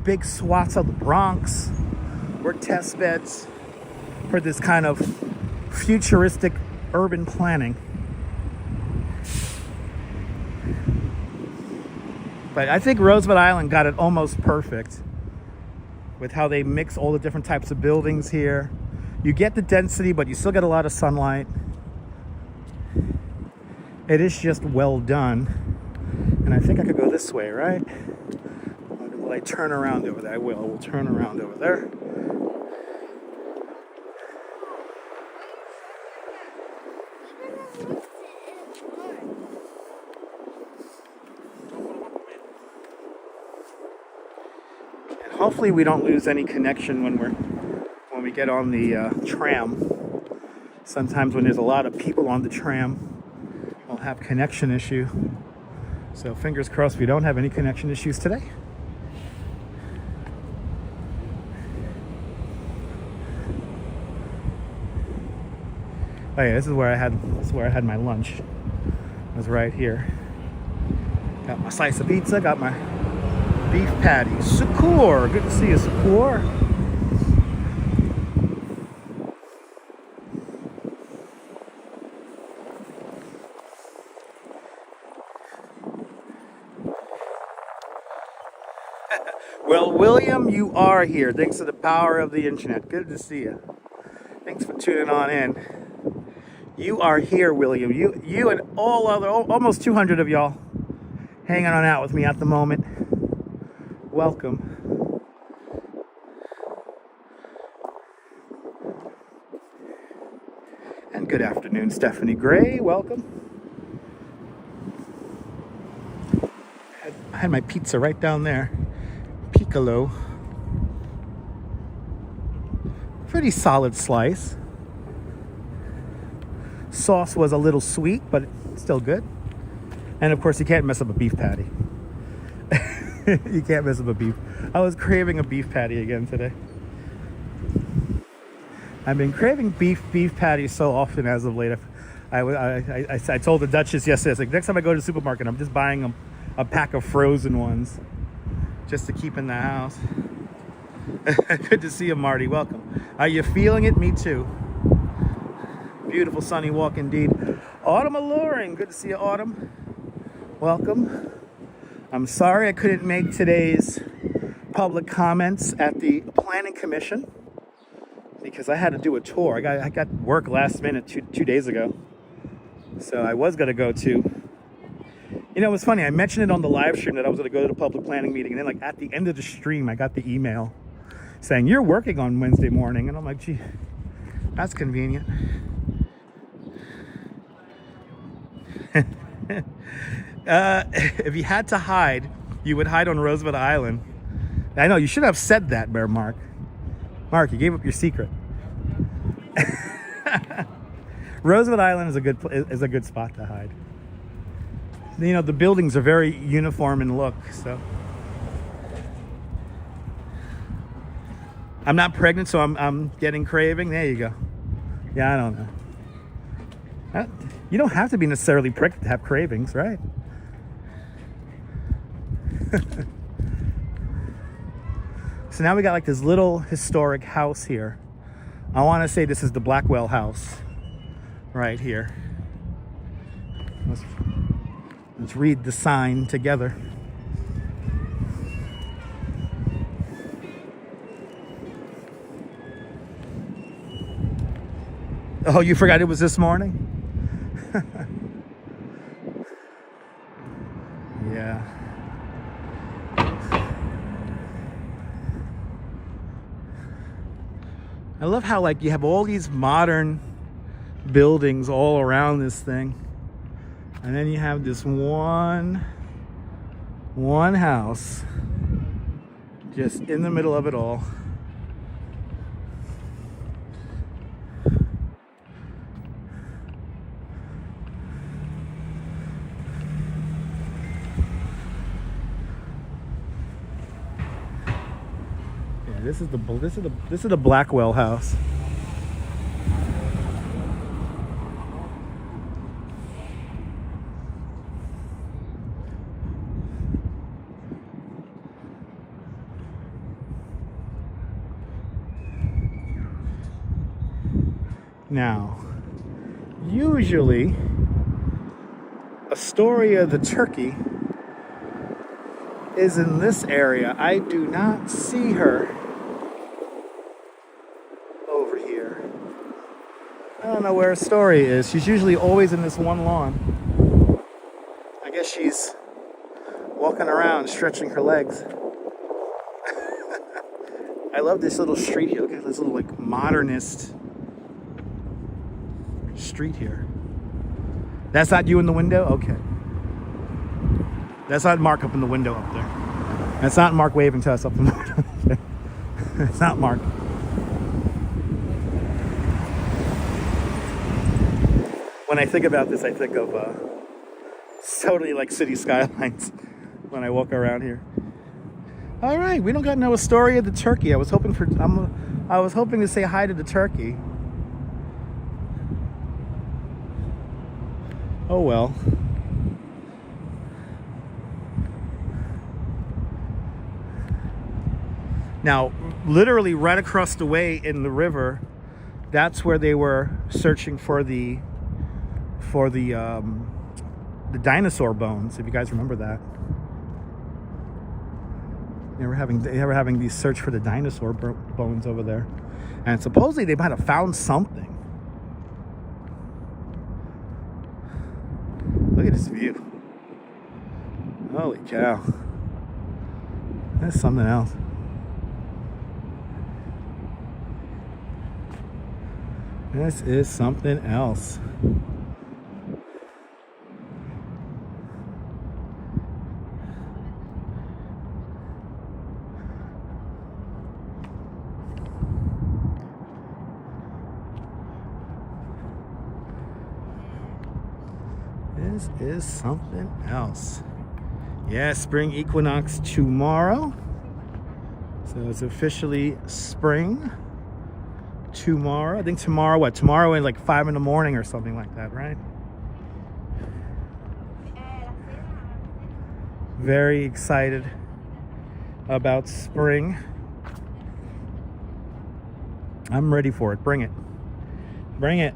Big swaths of the Bronx were test beds for this kind of futuristic urban planning. But I think Roosevelt Island got it almost perfect with how they mix all the different types of buildings here. You get the density, but you still get a lot of sunlight. It is just well done. And I think I could go this way, right? Will I turn around over there? I will. We'll turn around over there. And hopefully we don't lose any connection when we get on the tram. Sometimes when there's a lot of people on the tram, we'll have connection issue. So fingers crossed we don't have any connection issues today. Oh yeah, this is where I had my lunch. It was right here. Got my slice of pizza, got my beef patty. Sukur, good to see you, Sukur. Well, William, you are here. Thanks to the power of the internet. Good to see you. Thanks for tuning on in. You are here, William. You and all other, almost 200 of y'all hanging on out with me at the moment. Welcome. And good afternoon, Stephanie Gray. Welcome. I had my pizza right down there. Piccolo. Pretty solid slice. Sauce was a little sweet, but still good. And of course, you can't mess up a beef patty. You can't mess up a beef. I was craving a beef patty again today. I've been craving beef patties so often as of late. I told the Duchess yesterday, I was like, next time I go to the supermarket, I'm just buying a pack of frozen ones just to keep in the house. Good to see you, Marty. Welcome. Are you feeling it? Me too. Beautiful sunny walk indeed. Autumn Alluring. Good to see you, Autumn. Welcome. I'm sorry I couldn't make today's public comments at the Planning Commission because I had to do a tour. I got work last minute two days ago. So I was going to go to... You know, it was funny. I mentioned it on the live stream that I was going to go to the public planning meeting. And then, like, at the end of the stream, I got the email saying, you're working on Wednesday morning. And I'm like, gee, that's convenient. If you had to hide, you would hide on Roosevelt Island. I know, you should have said that, Bear Mark. Mark, you gave up your secret. Roosevelt Island is a good spot to hide. You know, the buildings are very uniform in look, so. I'm not pregnant, so I'm getting craving. There you go. Yeah, I don't know. You don't have to be necessarily pregnant to have cravings, right? So now we got like this little historic house here. I want to say this is the Blackwell House right here. Let's read the sign together. Oh, you forgot it was this morning? Yeah. I love how, like, you have all these modern buildings all around this thing. And then you have this one house just in the middle of it all. This is the Blackwell house. Now, usually Astoria the turkey is in this area. I do not see her over here. I don't know where Astoria is. She's usually always in this one lawn. I guess she's walking around stretching her legs. I love this little street here. Look at this little like modernist street here. That's not you in the window? Okay. That's not Mark up in the window up there. That's not Mark waving to us up in the window. It's not Mark. When I think about this, I think of totally like city skylines when I walk around here. All right, we don't got no Astoria the turkey. I was hoping to say hi to the turkey. Oh well. Now, literally right across the way in the river, that's where they were searching for the dinosaur bones. If you guys remember that, they were having these search for the dinosaur bones over there, and supposedly they might have found something. Look at this view. Holy cow. That's something else. This is something else. This is something else. Yeah, spring equinox tomorrow. So it's officially spring tomorrow. I think tomorrow, what? Tomorrow at like 5 in the morning or something like that, right? Very excited about spring. I'm ready for it. Bring it. Bring it.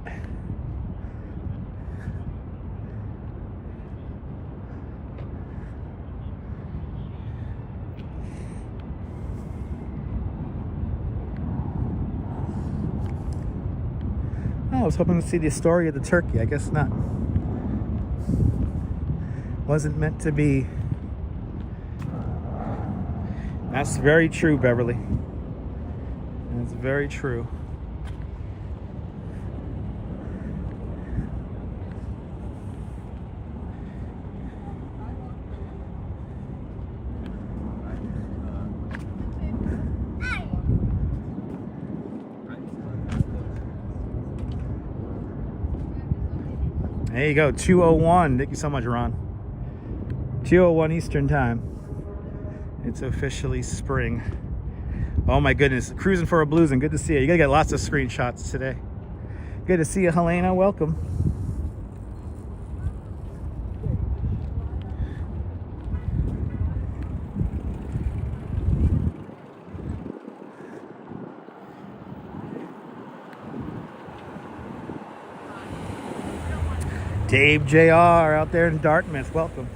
I was hoping to see the story of the turkey. I guess not. Wasn't meant to be. That's very true, Beverly. That's very true. There you go, 2:01. Thank you so much, Ron. 2:01 Eastern Time. It's officially spring. Oh my goodness, cruising for a blues, and good to see you. You gotta get lots of screenshots today. Good to see you, Helena. Welcome. Dave JR out there in Dartmouth, welcome.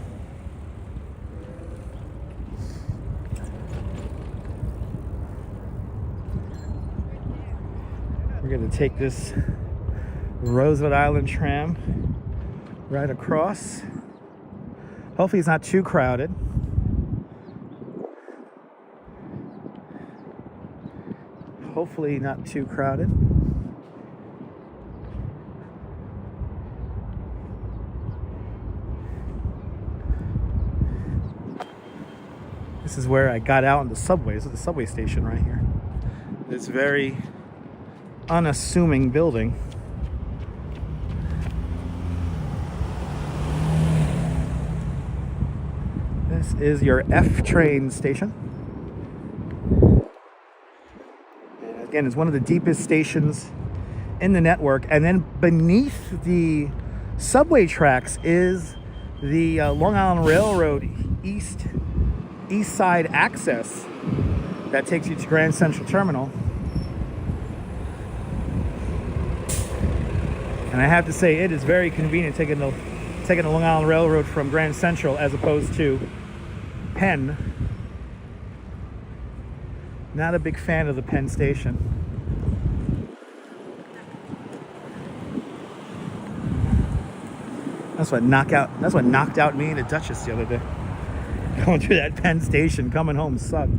We're going to take this Roosevelt Island tram right across. Hopefully it's not too crowded. Hopefully not too crowded. This is where I got out on the subway. This is the subway station right here. This very unassuming building. This is your F train station. Again, it's one of the deepest stations in the network. And then beneath the subway tracks is the Long Island Railroad East Side access that takes you to Grand Central Terminal. And I have to say, it is very convenient taking the Long Island Railroad from Grand Central as opposed to Penn. Not a big fan of the Penn station. That's what knocked out me and the Duchess the other day. Going through that Penn station, coming home sucked.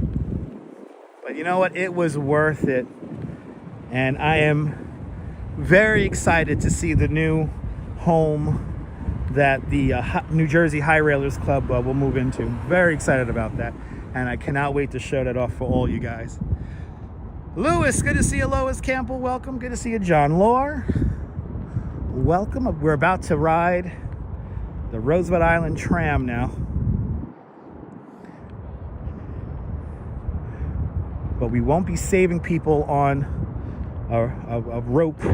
But you know what? It was worth it. And I am very excited to see the new home that the New Jersey High Railers Club will move into. Very excited about that. And I cannot wait to show that off for all you guys. Lewis, good to see you. Lois Campbell, welcome. Good to see you. John Lohr, welcome. We're about to ride the Roosevelt Island tram now. But we won't be saving people on a rope.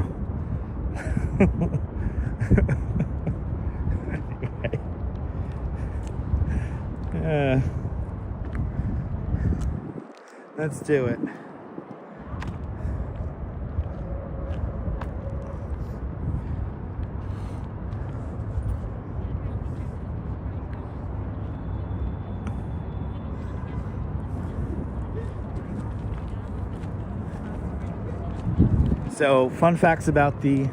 Anyway. Let's do it. So, fun facts about the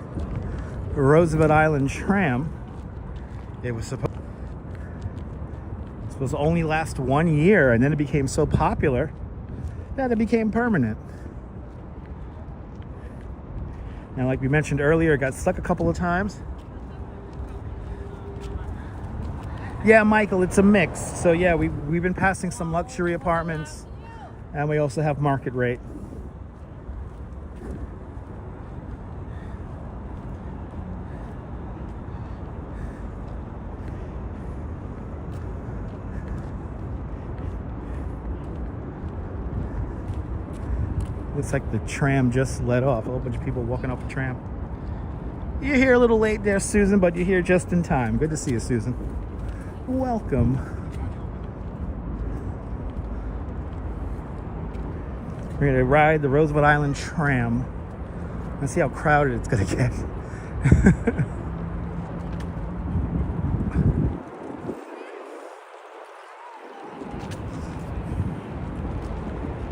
Roosevelt Island tram. It was supposed to only last 1 year, and then it became so popular that it became permanent. Now, like we mentioned earlier, it got stuck a couple of times. Yeah, Michael, it's a mix. So yeah, we've been passing some luxury apartments, and we also have market rate. Looks like the tram just let off. A whole bunch of people walking off the tram. You're here a little late there, Susan, but you're here just in time. Good to see you, Susan. Welcome. We're gonna ride the Roosevelt Island tram. Let's see how crowded it's gonna get.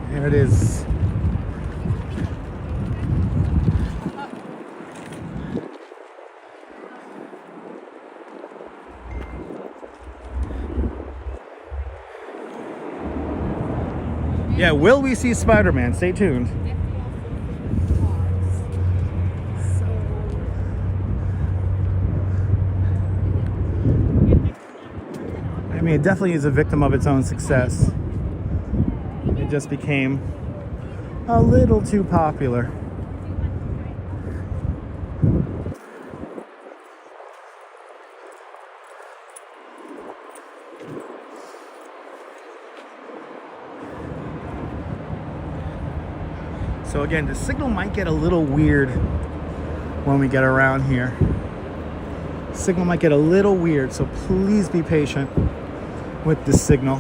There it is. Yeah, will we see Spider-Man? Stay tuned. I mean, it definitely is a victim of its own success. It just became a little too popular. So again, the signal might get a little weird when we get around here. Signal might get a little weird, so please be patient with the signal.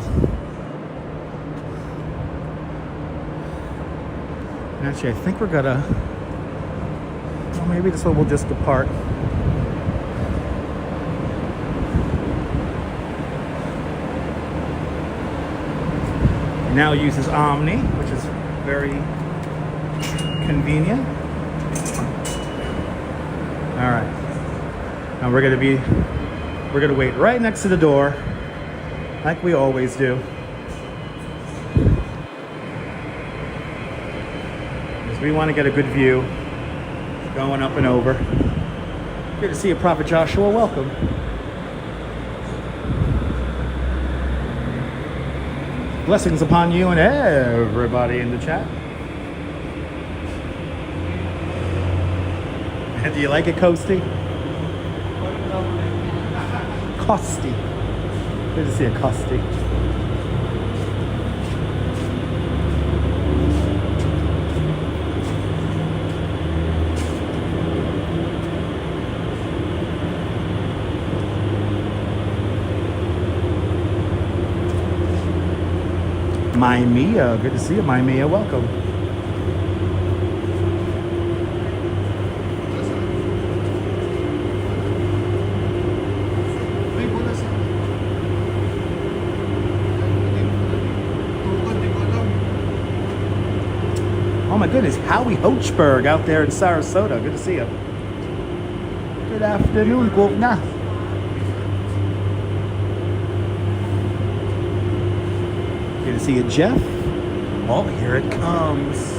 And actually, I think we're gonna, well, maybe this one will just depart. It now uses Omni, which is very convenient. All right, now we're gonna wait right next to the door, like we always do. Because we want to get a good view going up and over. Good to see you, Prophet Joshua. Welcome. Blessings upon you and everybody in the chat. Do you like it, Coasty? Costy. Good to see a Costy. My Mia, good to see you, My Mia. Welcome. Oh my goodness, Howie Hochberg out there in Sarasota. Good to see you. Good afternoon, Govna. Good to see you, Jeff. Oh, here it comes.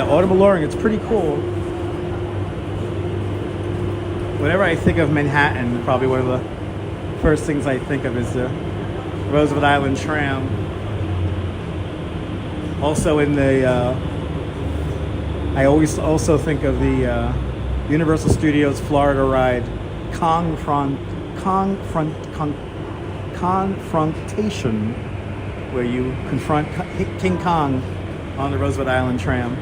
Audible Luring, it's pretty cool. Whenever I think of Manhattan, probably one of the first things I think of is the Roosevelt Island tram. Also in the, I always also think of the Universal Studios Florida ride, Confrontation, where you confront King Kong on the Roosevelt Island tram.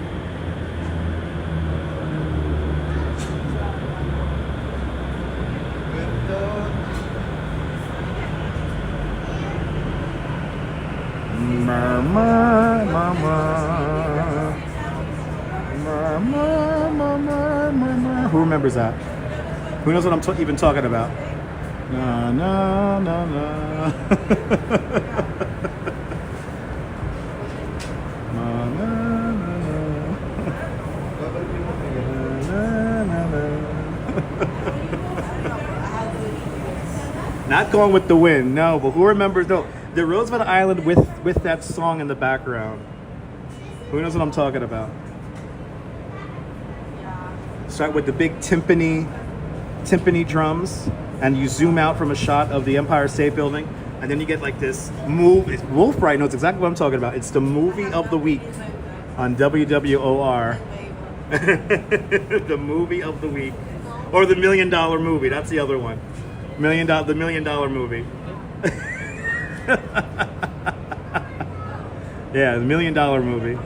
Who remembers that? Who knows what I'm even talking about? Na na na na. Not going with the wind, no. But who remembers? No, the Roosevelt Island with that song in the background. Who knows what I'm talking about? Start with the big timpani drums, and you zoom out from a shot of the Empire State Building, and then you get like this move. Wolf Bright knows exactly what I'm talking about. It's the movie of the week on WWOR. The movie of the week, or the $1 Million Movie. That's the other one. The $1 Million Movie. Yeah, the $1 Million Movie.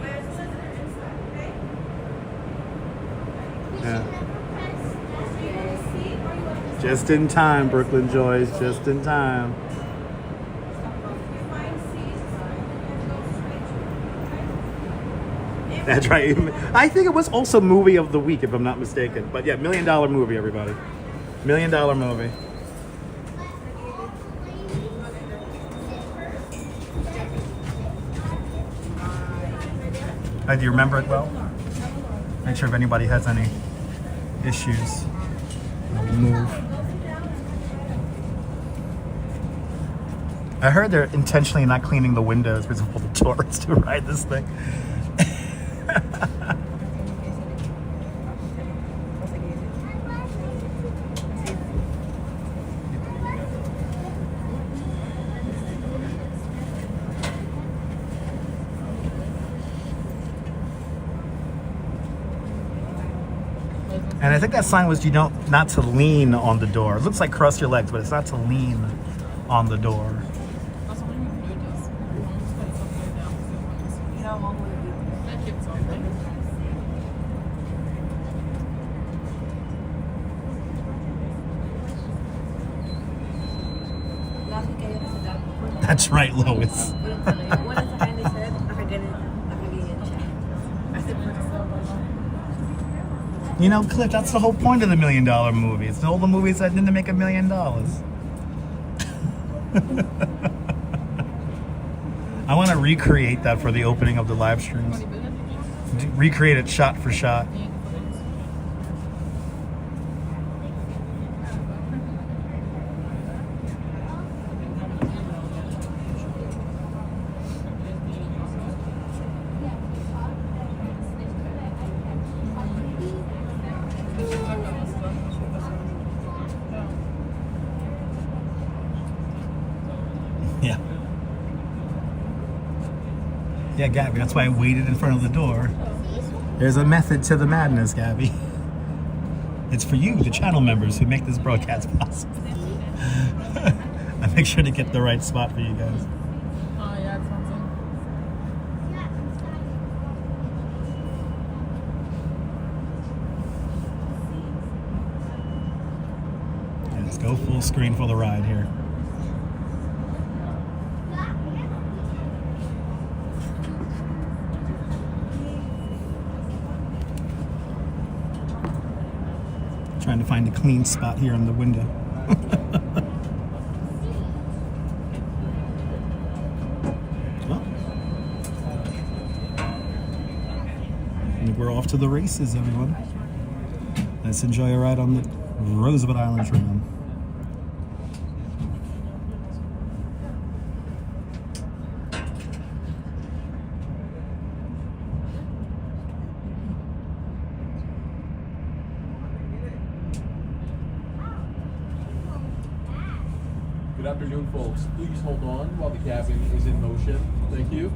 Yeah. Just in time, Brooklyn Joys. Just in time. That's right. I think it was also movie of the week, if I'm not mistaken. But yeah, $1 Million Movie, everybody. $1 Million Movie. Do you remember it well? Make sure if anybody has any issues, we'll move. I heard they're intentionally not cleaning the windows because of all the tourists who ride this thing. And I think that sign was not to lean on the door. It looks like cross your legs, but it's not to lean on the door. That's right, Lois. You know, Cliff, that's the whole point of the $1 million movies. All the movies that didn't make $1 million. I want to recreate that for the opening of the live streams. Recreate it shot for shot. Yeah. Yeah, Gabby, that's why I waited in front of the door. There's a method to the madness, Gabby. It's for you, the channel members who make this broadcast possible. I make sure to get the right spot for you guys. Oh, yeah, it's Yeah, let's go full screen for the ride here. Trying to find a clean spot here in the window. Well, and we're off to the races, everyone. Let's enjoy a ride on the Roosevelt Island tram. Good afternoon, folks. Please hold on while the cabin is in motion. Thank you.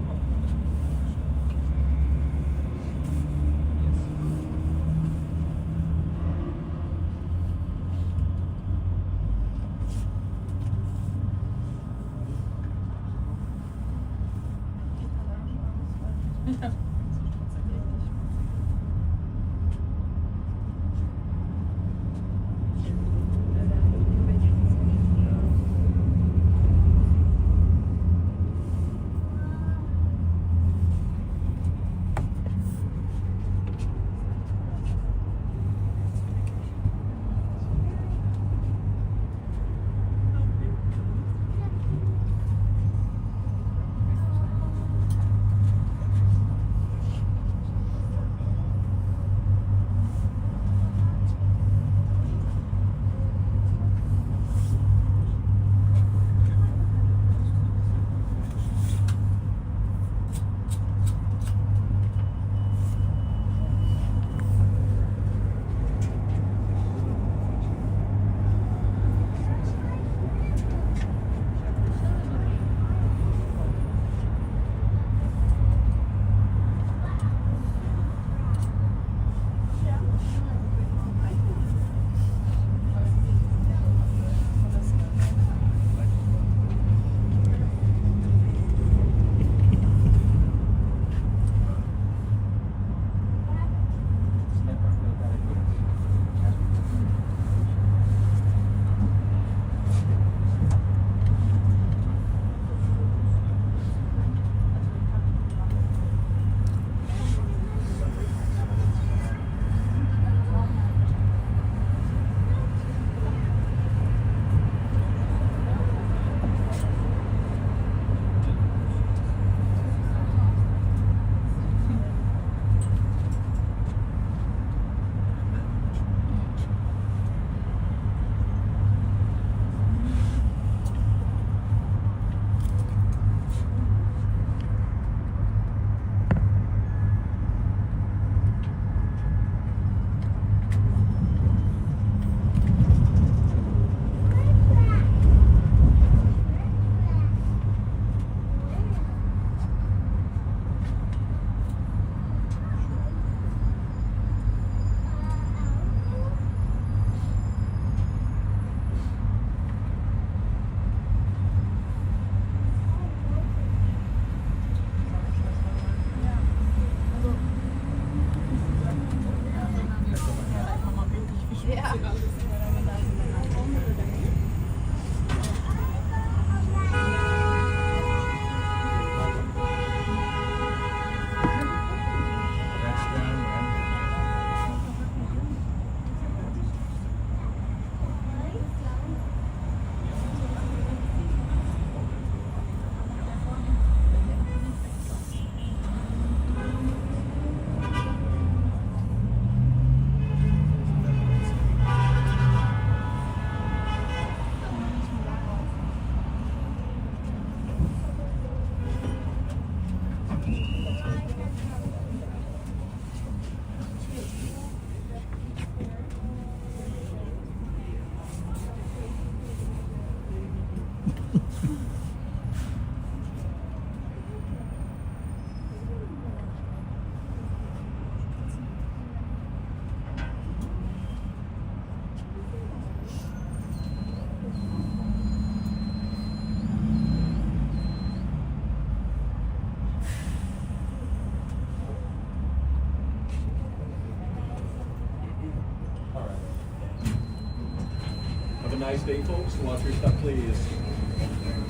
nice day, folks. Watch your step, please.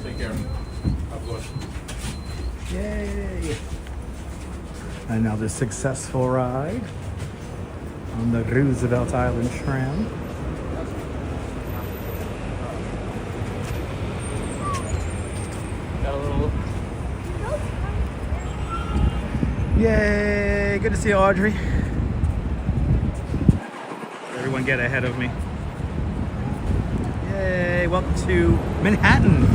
Take care. Have a good one. Yay! Another successful ride on the Roosevelt Island tram. Got a little. Yay! Good to see you, Audrey. Everyone get ahead of me. Yay! Welcome to Manhattan.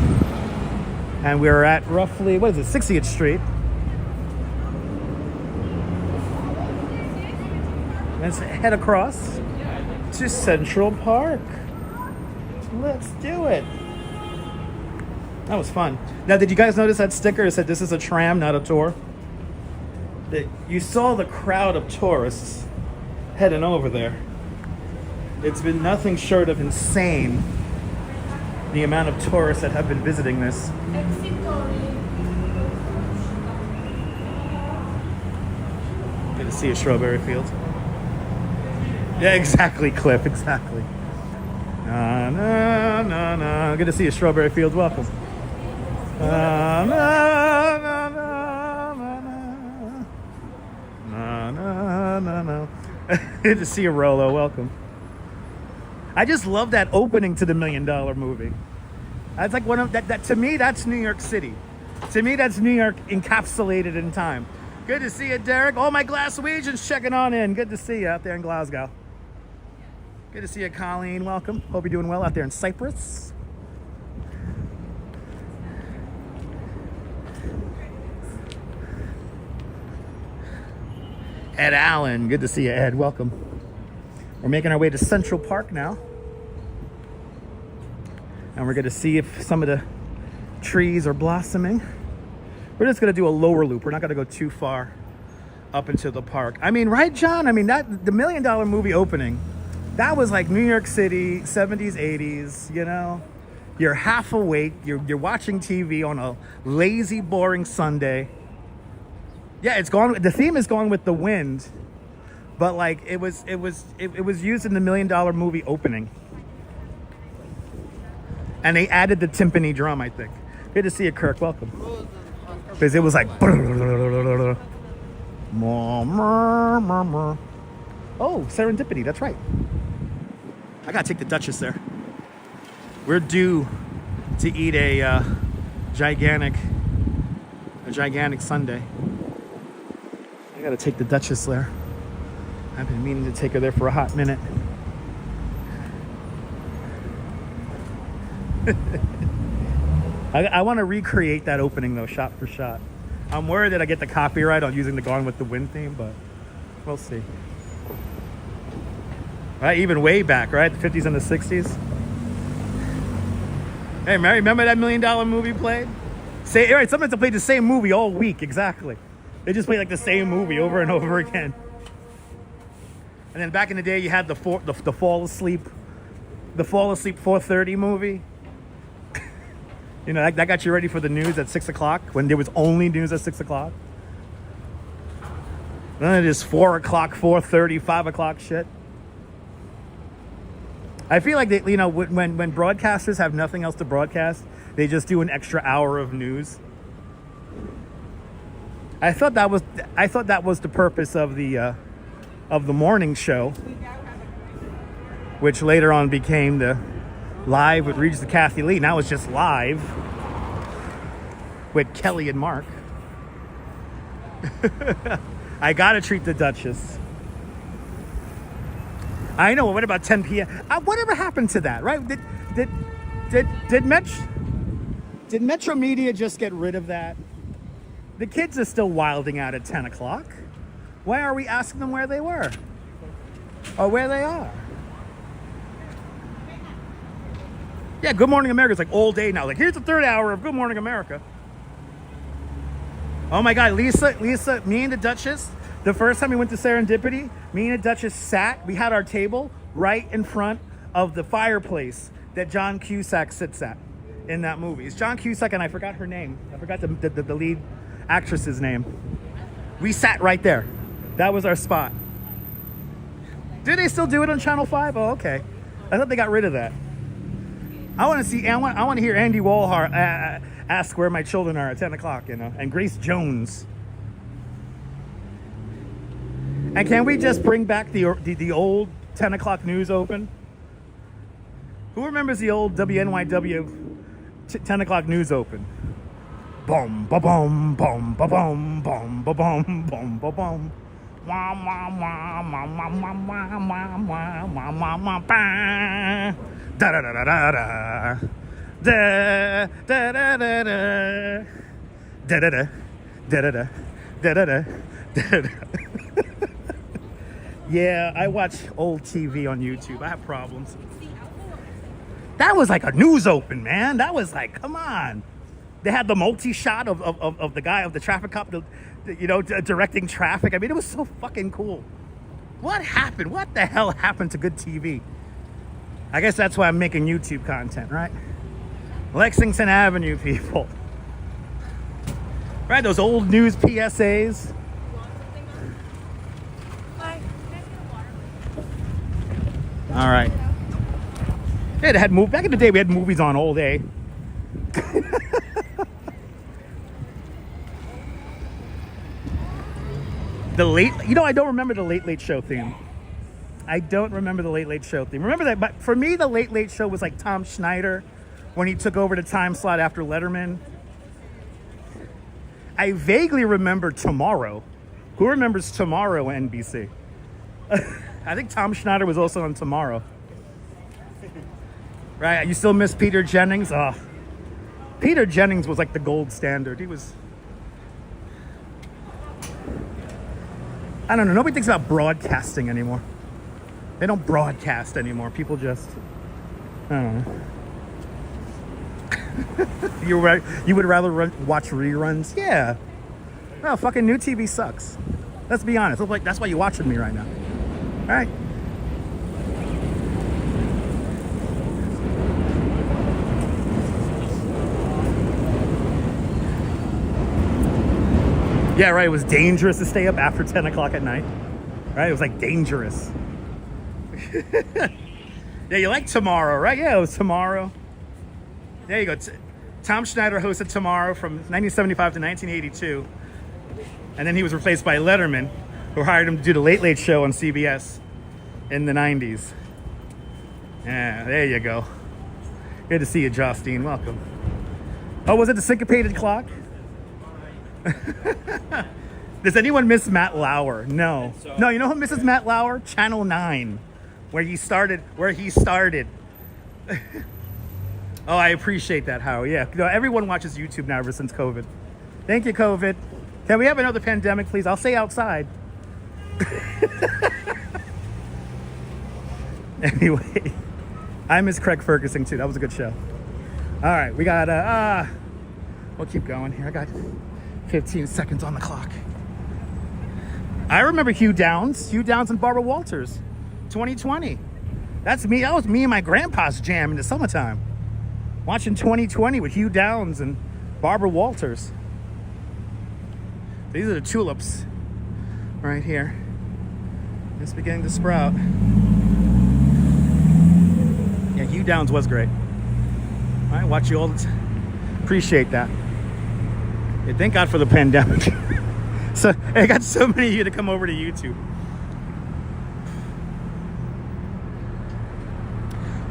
And we're at roughly, what is it, 60th Street. Let's head across to Central Park. Let's do it. That was fun. Now, did you guys notice that sticker? It said this is a tram, not a tour. You saw the crowd of tourists heading over there. It's been nothing short of insane, the amount of tourists that have been visiting this. Good to see a strawberry field. Yeah, exactly, Cliff, exactly. Na, na, na, na. Good to see a strawberry field. Welcome. Na, na, na, na, na, na. Na, na, na, na. Good to see you, Rolo. Welcome. I just love that opening to the $1 Million movie. That's like one of that. To me, that's New York City. To me, that's New York encapsulated in time. Good to see you, Derek. All my Glaswegians checking on in. Good to see you out there in Glasgow. Good to see you, Colleen. Welcome. Hope you're doing well out there in Cyprus. Ed Allen. Good to see you, Ed. Welcome. We're making our way to Central Park now. And we're going to see if some of the trees are blossoming. We're just going to do a lower loop. We're not going to go too far up into the park. I mean, right, John? I mean, that the $1 Million movie opening, that was like New York City, 70s, 80s, you know? You're half awake. You're watching TV on a lazy, boring Sunday. Yeah, it's gone. The theme is Gone with the Wind. But like it was used in the $1 Million movie opening. And they added the timpani drum, I think. Good to see you, Kirk. Welcome. Because it was like oh, serendipity, that's right. I gotta take the Duchess there. We're due to eat a gigantic sundae. I gotta take the Duchess there. I've been meaning to take her there for a hot minute. I want to recreate that opening though, shot for shot. I'm worried that I get the copyright on using the Gone with the Wind theme, but we'll see. Right, even way back, right? The 50s and the 60s. Hey, Mary, remember that $1 Million movie played? Right, sometimes they played the same movie all week, exactly. They just played like the same movie over and over again. And then back in the day, you had the fall asleep 4:30 movie. You know, that got you ready for the news at 6 o'clock when there was only news at 6 o'clock. Then it is 4 o'clock, 4:30, 5 o'clock shit. I feel like they, you know, when broadcasters have nothing else to broadcast, they just do an extra hour of news. I thought that was the purpose of the morning show, which later on became the Live with Regis and Kathy Lee. Now it's just Live with Kelly and Mark. I gotta treat the Duchess. I know. What about 10 p.m.? Whatever happened to that? Right? Did Metro Media just get rid of that? The kids are still wilding out at 10 o'clock. Why are we asking them where they were? Or where they are? Yeah, Good Morning America is like all day now. Like, here's the third hour of Good Morning America. Oh my God, Lisa, me and the Duchess, the first time we went to Serendipity, me and the Duchess sat, we had our table right in front of the fireplace that John Cusack sits at in that movie. It's John Cusack, and I forgot her name. I forgot the lead actress's name. We sat right there. That was our spot. Do they still do it on Channel 5? Oh, okay. I thought they got rid of that. I want to see. I want to hear Andy Warhol ask where my children are at 10 o'clock. You know, and Grace Jones. And can we just bring back the old 10 o'clock news open? Who remembers the old WNYW 10 o'clock news open? Boom, ba boom, boom, ba boom, boom, ba boom, boom, ba boom. Wah wah wah wah wah wah wah wah wah wah wah wah ba. Da da da da da da. Da da da da da. Da da da da da da da da da da. Yeah, I watch old TV on YouTube. I have problems. That was like a news open, man. That was like, come on. They had the multi-shot of the guy, of the traffic cop, you know, directing traffic. I mean, it was so fucking cool. What happened? What the hell happened to good TV? I guess that's why I'm making YouTube content, right? Lexington Avenue, people. Right, those old news PSAs. All right. Yeah, they had back in the day, we had movies on all day. I don't remember the Late Late Show theme. I don't remember the Late Late Show theme. Remember that, but for me, the Late Late Show was like Tom Schneider when he took over the time slot after Letterman. I vaguely remember Tomorrow. Who remembers Tomorrow, NBC? I think Tom Schneider was also on Tomorrow. Right, you still miss Peter Jennings? Oh, Peter Jennings was like the gold standard. He was... I don't know, nobody thinks about broadcasting anymore. They don't broadcast anymore. People just... I don't know. You would rather watch reruns? Yeah. No, fucking new TV sucks. Let's be honest. Like, that's why you're watching me right now. All right. Yeah, right. It was dangerous to stay up after 10 o'clock at night. Right? It was like dangerous. Yeah, you like Tomorrow, right? Yeah, it was Tomorrow. There you go. Tom Schneider hosted Tomorrow from 1975 to 1982. And then he was replaced by Letterman, who hired him to do the Late Late Show on CBS in the 90s. Yeah, there you go. Good to see you, Justine. Welcome. Oh, was it the syncopated clock? Does anyone miss Matt Lauer? No. No, you know who misses Matt Lauer? Channel 9, where he started. Oh, I appreciate that, Howard. Yeah, you know, everyone watches YouTube now ever since COVID. Thank you, COVID. Can we have another pandemic, please? I'll stay outside. Anyway, I miss Craig Ferguson too. That was a good show. All right, we got we'll keep going here. I got 15 seconds on the clock. I remember Hugh Downs and Barbara Walters, 2020. That's me. That was me and my grandpa's jam in the summertime. Watching 2020 with Hugh Downs and Barbara Walters. These are the tulips right here. Just beginning to sprout. Yeah, Hugh Downs was great. All right, watch you all the time. Appreciate that. Yeah, thank God for the pandemic. So I got so many of you to come over to YouTube.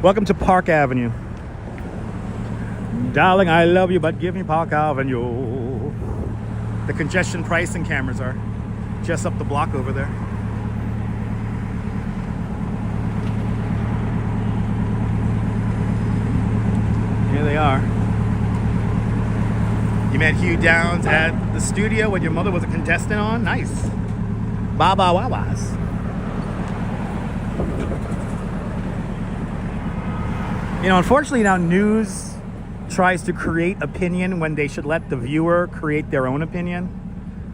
Welcome to Park Avenue. Darling, I love you, but give me Park Avenue. The congestion pricing cameras are just up the block over there. Here they are. You met Hugh Downs at the studio when your mother was a contestant on? Nice. Baba Wawas. You know, unfortunately now news tries to create opinion when they should let the viewer create their own opinion.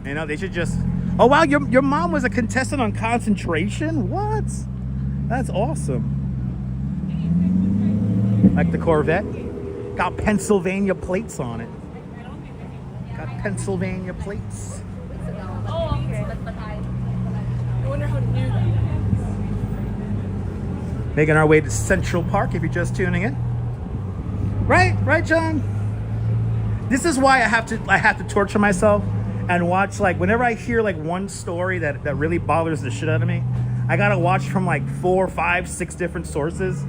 You know, they should just... Oh, wow, your mom was a contestant on Concentration? What? That's awesome. Like the Corvette? Got Pennsylvania plates on it. Got Pennsylvania plates. Oh, okay. I wonder how new that is. Making our way to Central Park if you're just tuning in. Right, John? This is why I have to torture myself and watch, like, whenever I hear like one story that really bothers the shit out of me, I gotta watch from like 4, 5, 6 different sources,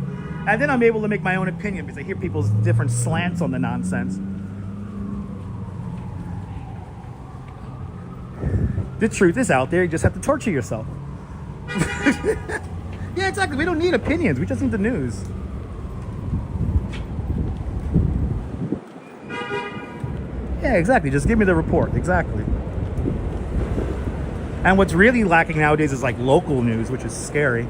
and then I'm able to make my own opinion because I hear people's different slants on the nonsense. The truth is out there. You just have to torture yourself. Yeah, exactly. We don't need opinions. We just need the news. Yeah, exactly. Just give me the report. Exactly. And what's really lacking nowadays is like local news, which is scary.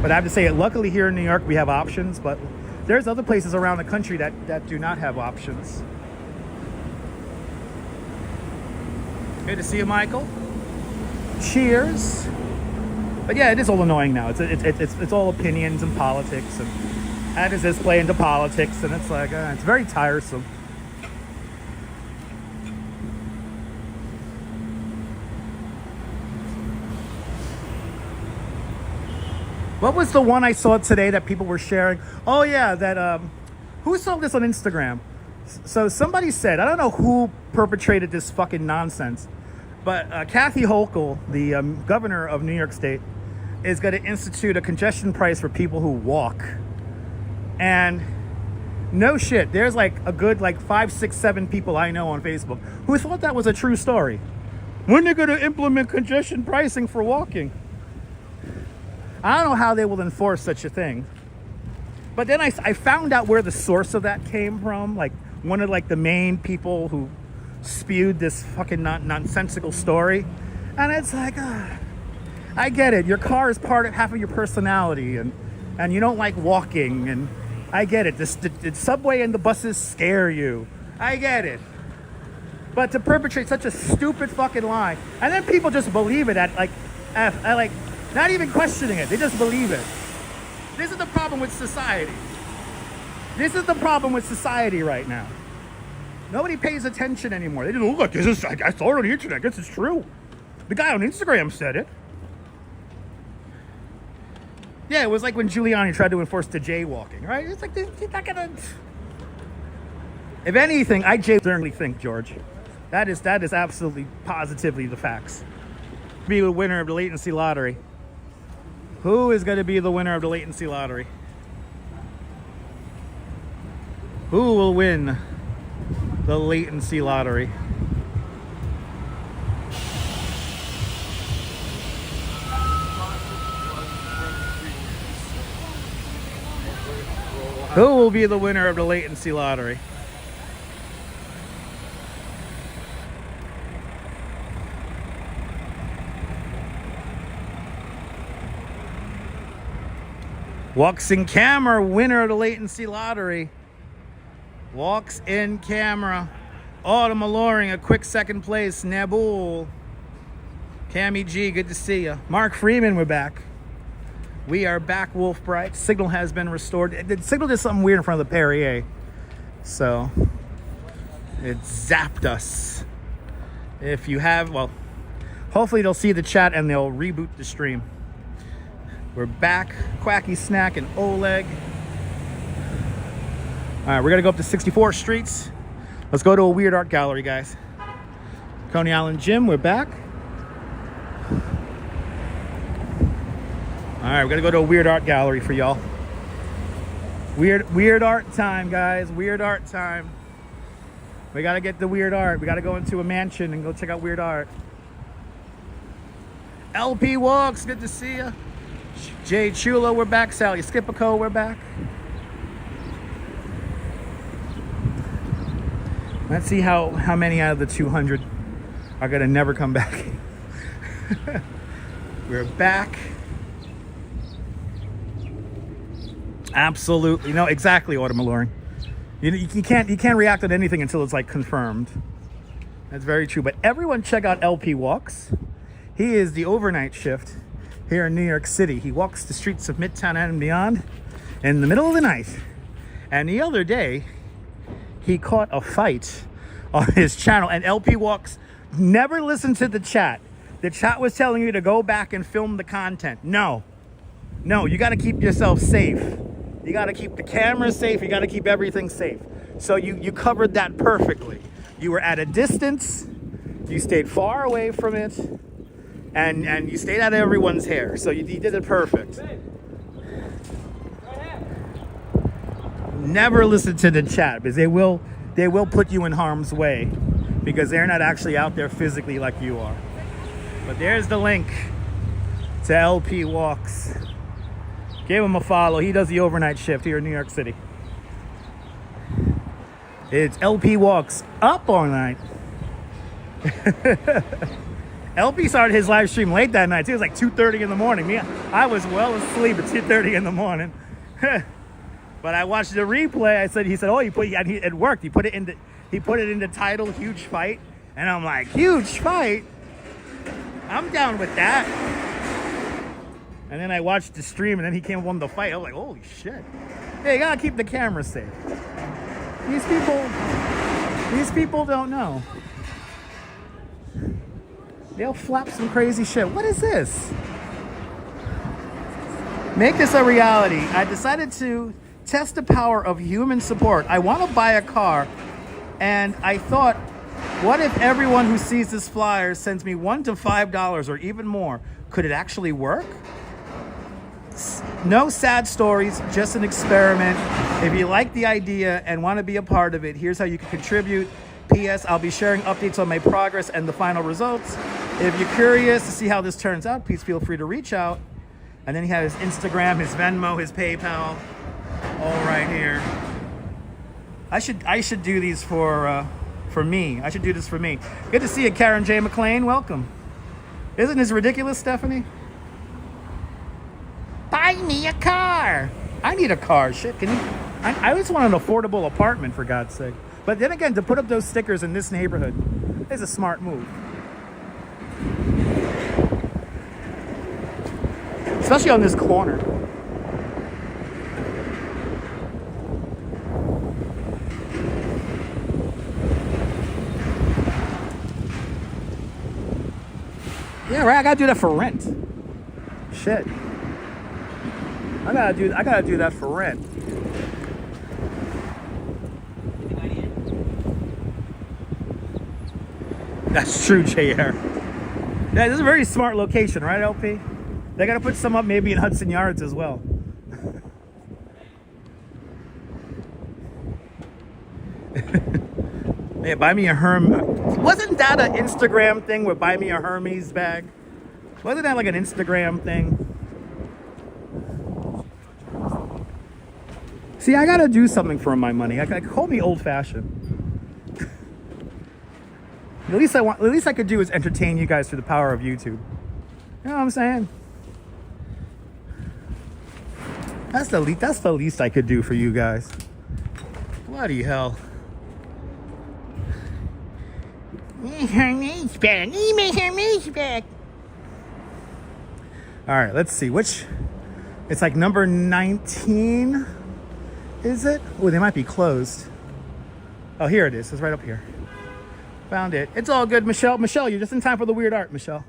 But I have to say, luckily here in New York, we have options. But there's other places around the country that do not have options. Good to see you, Michael. Cheers. But yeah, it is all annoying now. It's all opinions and politics, and how does this play into politics? And it's like it's very tiresome. What was the one I saw today that people were sharing? Oh yeah, that who saw this on Instagram? So somebody said, I don't know who perpetrated this fucking nonsense, but Kathy Hochul, the governor of New York State, is going to institute a congestion price for people who walk. And no shit, there's like a good like 5, 6, 7 people I know on Facebook who thought that was a true story. When they're going to implement congestion pricing for walking? I don't know how they will enforce such a thing. But then I found out where the source of that came from. Like one of like the main people who spewed this fucking nonsensical story. And it's like, I get it. Your car is half of your personality, and you don't like walking, and I get it. The subway and the buses scare you. I get it. But to perpetrate such a stupid fucking lie, and then people just believe it at like not even questioning it. They just believe it. This is the problem with society. This is the problem with society right now. Nobody pays attention anymore. They just look. I saw it on the internet. I guess it's true. The guy on Instagram said it. Yeah, it was like when Giuliani tried to enforce the jaywalking, right? It's like they're not gonna. If anything, I genuinely think, George, that is absolutely positively the facts. Be the winner of the latency lottery. Who is going to be the winner of the latency lottery? Who will win the latency lottery? Who will be the winner of the latency lottery? Walks in camera, winner of the latency lottery. Walks in camera. Autumn Alluring, a quick second place. Nabul. Cammy G, good to see you. Mark Freeman, we're back. We are back, Wolf Bright. Signal has been restored. The signal did something weird in front of the Perrier. So, it zapped us. If you have, well, hopefully they'll see the chat and they'll reboot the stream. We're back. Quacky Snack and Oleg. All right, we're going to go up to 64th Streets. Let's go to a weird art gallery, guys. Coney Island Gym, we're back. All right, we're going to go to a weird art gallery for y'all. Weird art time, guys. Weird art time. We got to get the weird art. We got to go into a mansion and go check out weird art. LP Walks, good to see you. Jay Chulo, we're back. Sally Skipico, we're back. Let's see how many out of the 200 are going to never come back. We're back. Absolutely. No, exactly, Autumn Alluring. You can't react on anything until it's like confirmed. That's very true. But everyone check out LP Walks. He is the overnight shift here in New York City. He walks the streets of Midtown and beyond in the middle of the night. And the other day, he caught a fight on his channel. And LP Walks never listened to the chat. The chat was telling you to go back and film the content. No, you got to keep yourself safe. You got to keep the camera safe. You got to keep everything safe. So you covered that perfectly. You were at a distance. You stayed far away from it. And you stayed out of everyone's hair. So you did it perfect. Never listen to the chat because they will put you in harm's way because they're not actually out there physically like you are. But there's the link to LP Walks. Give him a follow. He does the overnight shift here in New York City. It's LP Walks up all night. LP started his live stream late that night. It was like 2:30 in the morning. Me, I was well asleep at 2:30 in the morning. But I watched the replay. He said, oh, it worked. He put it in the title, huge fight. And I'm like, huge fight? I'm down with that. And then I watched the stream, and then he came and won the fight. I was like, holy shit. Hey, you gotta keep the camera safe. These people don't know. They'll flap some crazy shit. What is this? Make this a reality. I decided to test the power of human support. I want to buy a car, and I thought, what if everyone who sees this flyer sends me $1 to $5 or even more? Could it actually work? No sad stories, just an experiment. If you like the idea and want to be a part of it, here's how you can contribute. P.S. I'll be sharing updates on my progress and the final results. If you're curious to see how this turns out, please feel free to reach out. And then he has his Instagram, his Venmo, his PayPal, all right here. I should do these for me. I should do this for me. Good to see you, Karen J. McLean. Welcome. Isn't this ridiculous, Stephanie? Buy me a car. I need a car. Shit, can you? I just want an affordable apartment, for God's sake. But then again, to put up those stickers in this neighborhood is a smart move. Especially on this corner. Yeah, right. I gotta do that for rent. Shit. I gotta do that for rent. That's true, JR. Yeah, this is a very smart location, right, LP? They gotta put some up maybe in Hudson Yards as well. Yeah, buy me a Hermes. Wasn't that an Instagram thing with buy me a Hermes bag? Wasn't that like an Instagram thing? See, I gotta do something for my money. Call me old-fashioned. The least I could do is entertain you guys through the power of YouTube. You know what I'm saying? That's the least I could do for you guys. Bloody hell. Hermes bag. Hermes bag. All right, let's see which. It's like number 19. Is it? Oh, they might be closed. Oh, here it is. It's right up here. Found it. It's all good, Michelle. Michelle, you're just in time for the weird art, Michelle.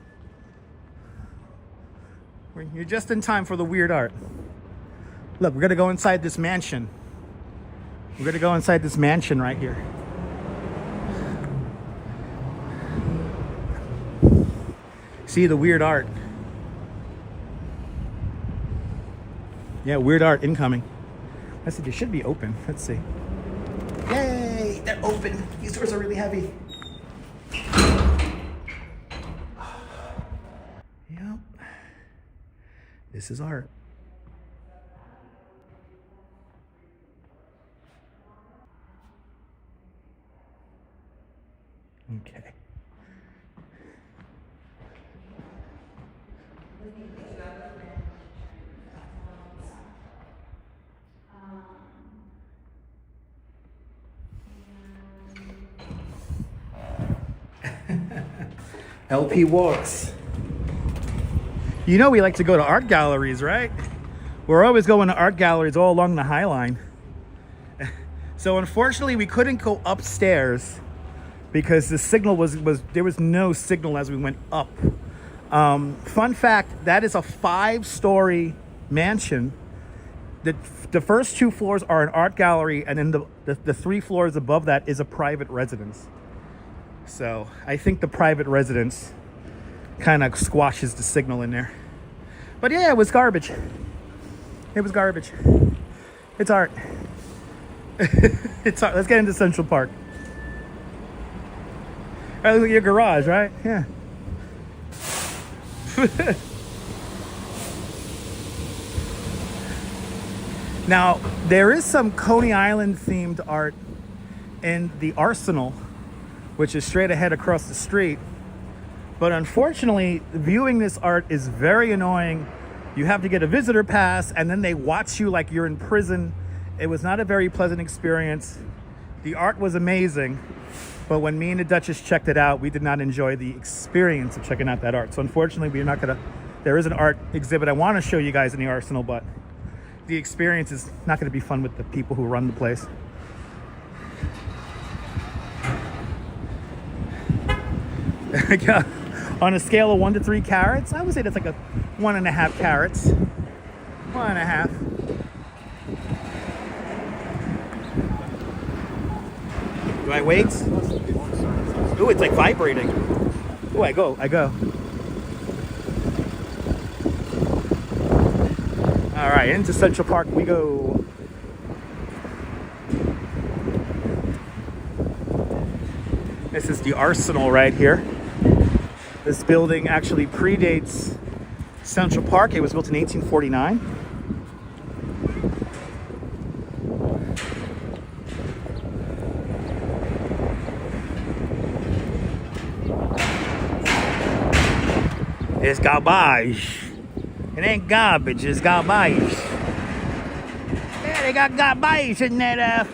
You're just in time for the weird art. Look, we're gonna go inside this mansion. We're gonna go inside this mansion right here. See the weird art. Yeah, weird art incoming. I said they should be open. Let's see. Yay, they're open. These doors are really heavy. Yep. This is art. Okay. LP Walks. You know we like to go to art galleries, right? We're always going to art galleries all along the High Line. So unfortunately we couldn't go upstairs because the signal there was no signal as we went up. Fun fact, that is a 5-story mansion. the first 2 floors are an art gallery, and then the 3 floors above that is a private residence. So I think the private residence kind of squashes the signal in there. But yeah, it was garbage. It was garbage. It's art. It's art. Let's get into Central Park. All right, look at your garage, right? Yeah. Now, there is some Coney Island themed art in the Arsenal, which is straight ahead across the street. But unfortunately, viewing this art is very annoying. You have to get a visitor pass, and then they watch you like you're in prison. It was not a very pleasant experience. The art was amazing, but when me and the Duchess checked it out, we did not enjoy the experience of checking out that art. So unfortunately, we're not gonna, there is an art exhibit I wanna show you guys in the Arsenal, but the experience is not gonna be fun with the people who run the place. On a scale of 1 to 3 carats, I would say that's like a 1.5 carats. 1.5. Do I wait? Ooh, it's like vibrating. Ooh, I go. All right, into Central Park we go. This is the Arsenal right here. This building actually predates Central Park. It was built in 1849. It's garbage. It ain't garbage, it's garbage. Yeah, they got garbage in that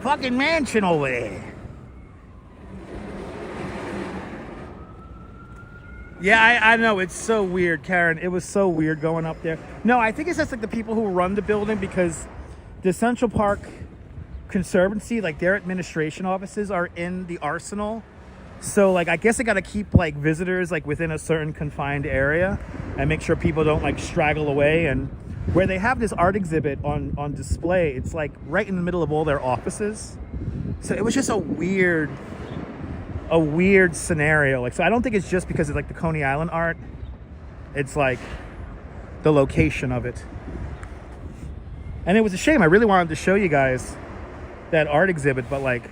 fucking mansion over there. Yeah, I know, it's so weird, Karen. It was so weird going up there. No, I think it's just like the people who run the building, because the Central Park Conservancy, like their administration offices are in the Arsenal. So like, I guess they got to keep like visitors like within a certain confined area and make sure people don't like straggle away. And where they have this art exhibit on display, it's like right in the middle of all their offices. So it was just a weird scenario. Like, so I don't think it's just because it's like the Coney Island art. It's like the location of it. And it was a shame. I really wanted to show you guys that art exhibit, but like,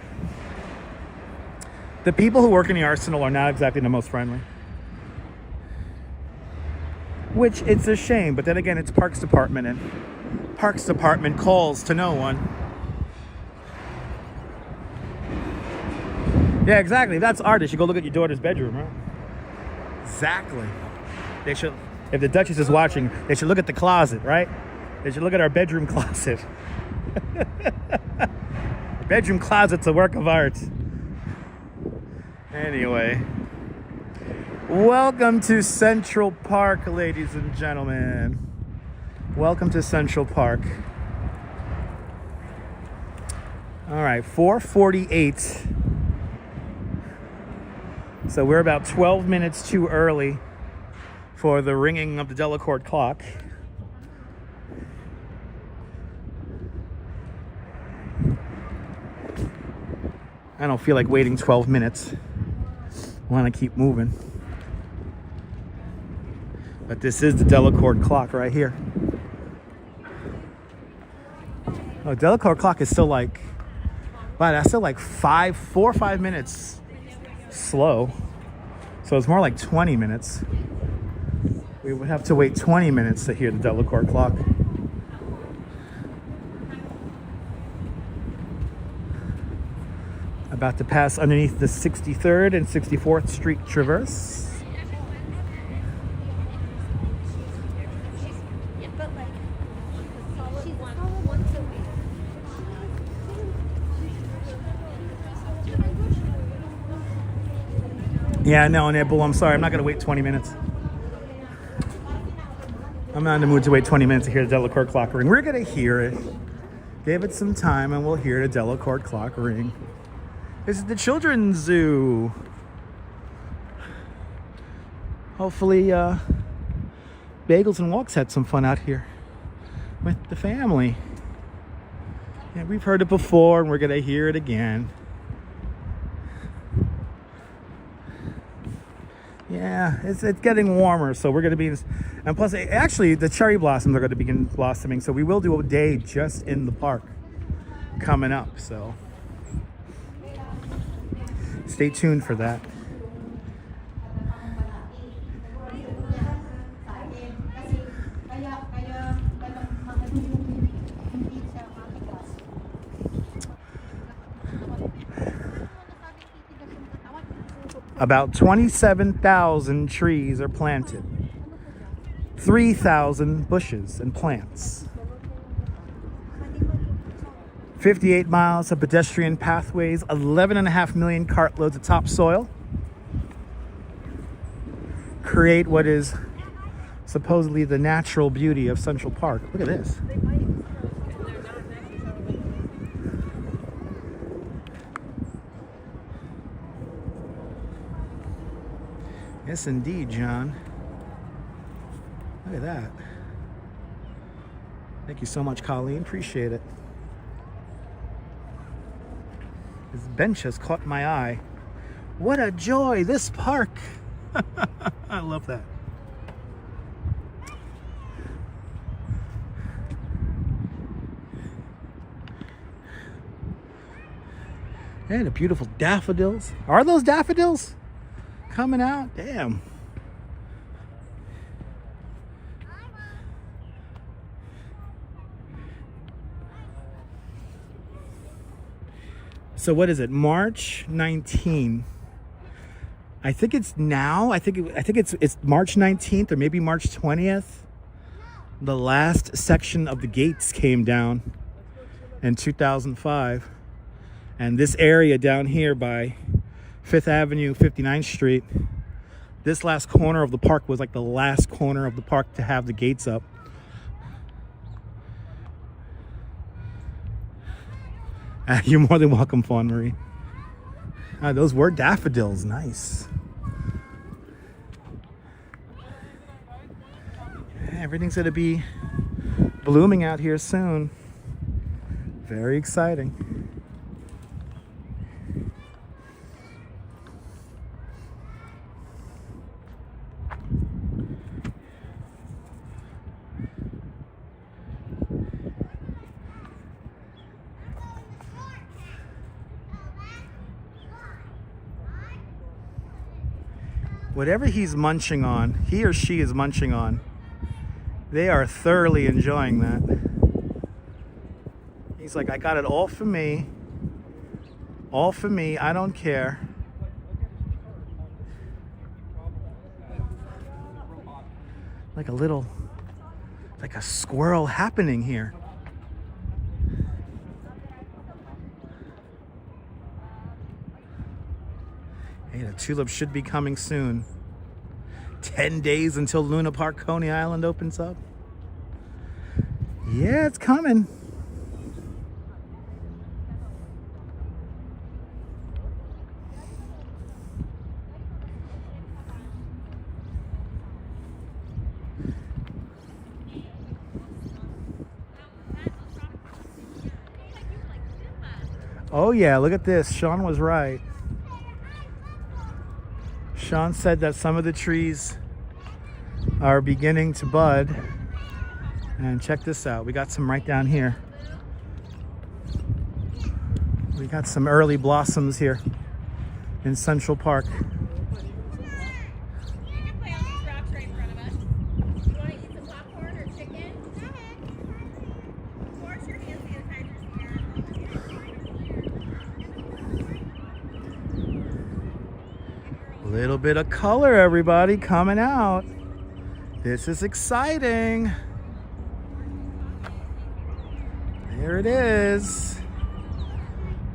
the people who work in the Arsenal are not exactly the most friendly. Which, it's a shame, but then again, it's Parks Department, and Parks Department calls to no one. Yeah, exactly. That's art. They should go look at your daughter's bedroom, right? Exactly. They should, if the Duchess is watching, they should look at the closet, right? They should look at our bedroom closet. Bedroom closet's a work of art. Anyway, welcome to Central Park, ladies and gentlemen. Welcome to Central Park. All right, 4:48. So we're about 12 minutes too early for the ringing of the Delacorte clock. I don't feel like waiting 12 minutes. I want to keep moving. But this is the Delacorte clock right here. Oh, Delacorte clock is still like, wow, that's still like 4 or 5 minutes slow. So it's more like 20 minutes. We would have to wait 20 minutes to hear the Delacorte clock. About to pass underneath the 63rd and 64th Street Traverse. Yeah, no, Nibble, I'm sorry. I'm not going to wait 20 minutes. I'm not in the mood to wait 20 minutes to hear the Delacorte clock ring. We're going to hear it. Give it some time and we'll hear the Delacorte clock ring. This is the Children's Zoo. Hopefully, Bagels and Walks had some fun out here. with the family. Yeah, we've heard it before and we're gonna hear it again. Yeah, it's getting warmer, so we're gonna be, and plus actually the cherry blossoms are gonna begin blossoming, so we will do a day just in the park coming up, so stay tuned for that. About 27,000 trees are planted, 3,000 bushes and plants, 58 miles of pedestrian pathways, 11.5 million cartloads of topsoil create what is supposedly the natural beauty of Central Park. Look at this. Yes, indeed, John. Look at that. Thank you so much, Colleen. Appreciate it. This bench has caught my eye. What a joy, this park. I love that. And the beautiful daffodils. Are those daffodils coming out? Damn. So what is it? March 19. I think it's now. I think it's March 19th or maybe March 20th. The last section of the gates came down in 2005. And this area down here by 5th Avenue, 59th Street, this last corner of the park was like the last corner of the park to have the gates up. You're more than welcome, Fawn Marie. Those were daffodils. Nice. Everything's going to be blooming out here soon. Very exciting. Whatever he's munching on, he or she is munching on, they are thoroughly enjoying that. He's like, I got it all for me. All for me. I don't care. Like a squirrel happening here. Hey, the tulips should be coming soon. 10 days until Luna Park, Coney Island opens up. Yeah, it's coming. Oh yeah, look at this. Sean was right. Sean said that some of the trees are beginning to bud. And check this out. We got some right down here. We got some early blossoms here in Central Park. You can play on these rocks right in front of us. You want to eat some popcorn or chicken? Go ahead. Wash your hand sanitizers here. A little bit of color, everybody, coming out. This is exciting. There it is.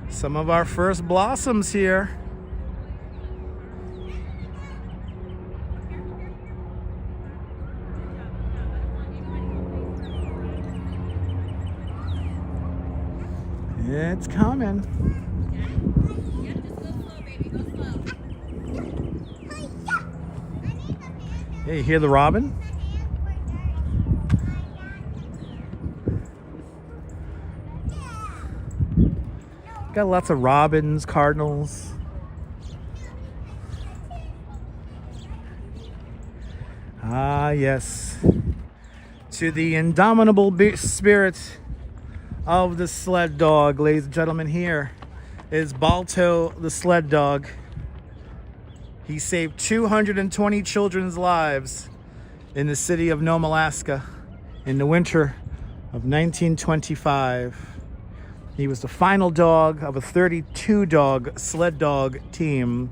Some of our first blossoms here. It's coming. Yeah, just go slow, baby. Go slow. Hey, you hear the robin? Got lots of robins, cardinals. Ah, yes. To the indomitable spirit of the sled dog, ladies and gentlemen, here is Balto the sled dog. He saved 220 children's lives in the city of Nome, Alaska in the winter of 1925. He was the final dog of a 32-dog sled dog team.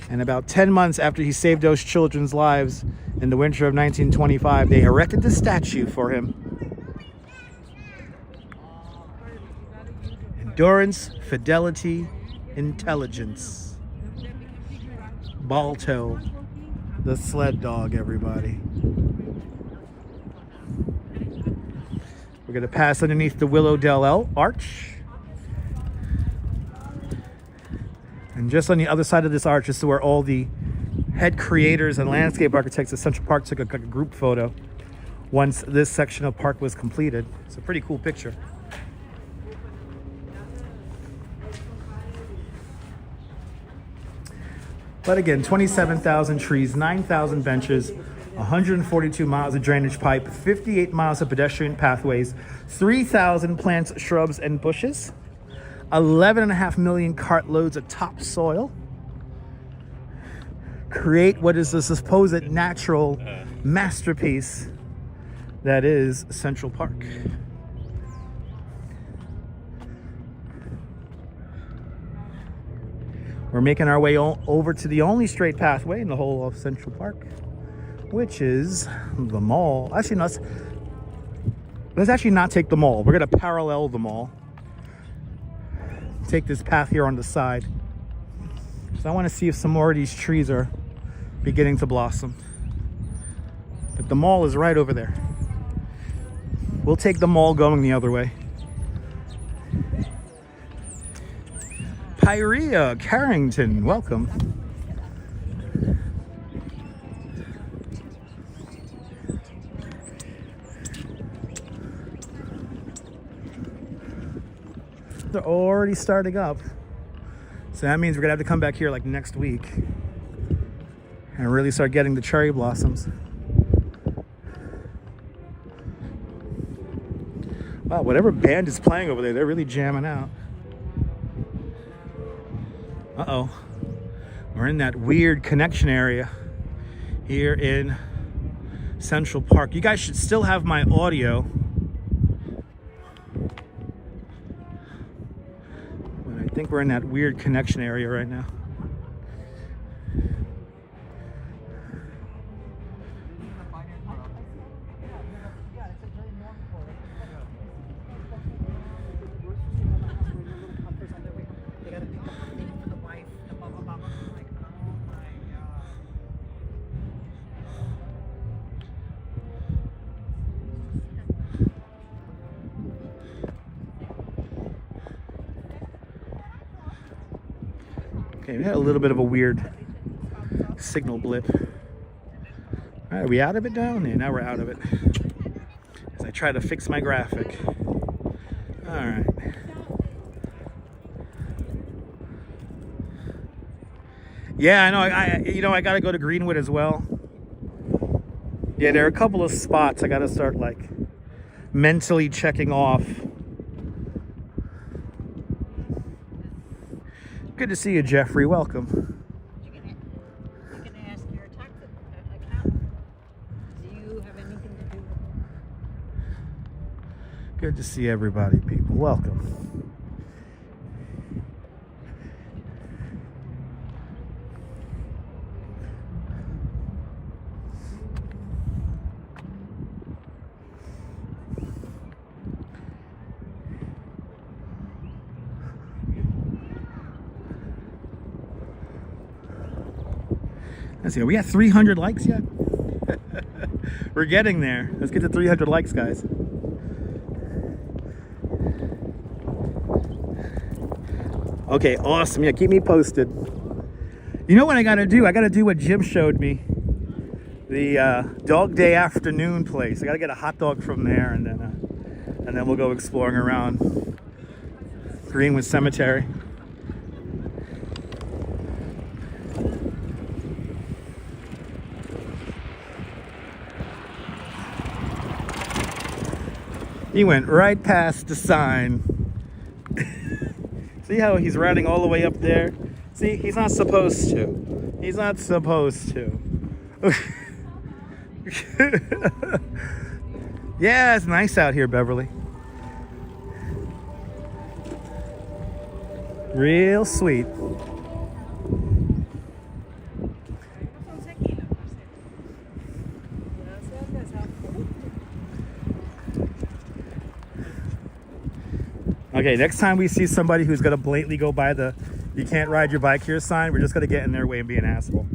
And about 10 months after he saved those children's lives in the winter of 1925, they erected the statue for him. Endurance, fidelity, intelligence. Balto, the sled dog, everybody. We're going to pass underneath the Willowdale Arch. And just on the other side of this arch is where all the head creators and landscape architects of Central Park took a group photo once this section of park was completed. It's a pretty cool picture. But again, 27,000 trees, 9,000 benches, 142 miles of drainage pipe, 58 miles of pedestrian pathways, 3,000 plants, shrubs, and bushes, 11.5 million cartloads of topsoil. Create what is the supposed natural masterpiece that is Central Park. We're making our way over to the only straight pathway in the whole of Central Park, which is the mall. Actually, no, let's actually not take the mall. We're going to parallel the mall. Take this path here on the side. So I want to see if some more of these trees are beginning to blossom. But the mall is right over there. We'll take the mall going the other way. Pyrea Carrington, welcome. They're already starting up. So that means we're gonna have to come back here like next week and really start getting the cherry blossoms. Wow, whatever band is playing over there, they're really jamming out. Uh-oh. We're in that weird connection area here in Central Park. You guys should still have my audio. But I think we're in that weird connection area right now. Okay, we had a little bit of a weird signal blip. All right, are we out of it now? Yeah, now we're out of it. As I try to fix my graphic. All right. Yeah, I know. I got to go to Greenwood as well. Yeah, there are a couple of spots I got to start like mentally checking off. Good to see you, Jeffrey. Welcome. You can ask your tax accountant. Do you have anything to do with it? Good to see everybody, people. Welcome. Let's see, are we at 300 likes yet? We're getting there. Let's get to 300 likes, guys. Okay, awesome. Yeah, keep me posted. You know what I gotta do? I gotta do what Jim showed me. The Dog Day Afternoon place. I gotta get a hot dog from there, and then we'll go exploring around. Greenwood Cemetery. He went right past the sign. See how he's riding all the way up there? See, he's not supposed to. He's not supposed to. Yeah, it's nice out here, Beverly. Real sweet. Okay, next time we see somebody who's gonna blatantly go by the "you can't ride your bike here" sign, we're just gonna get in their way and be an asshole.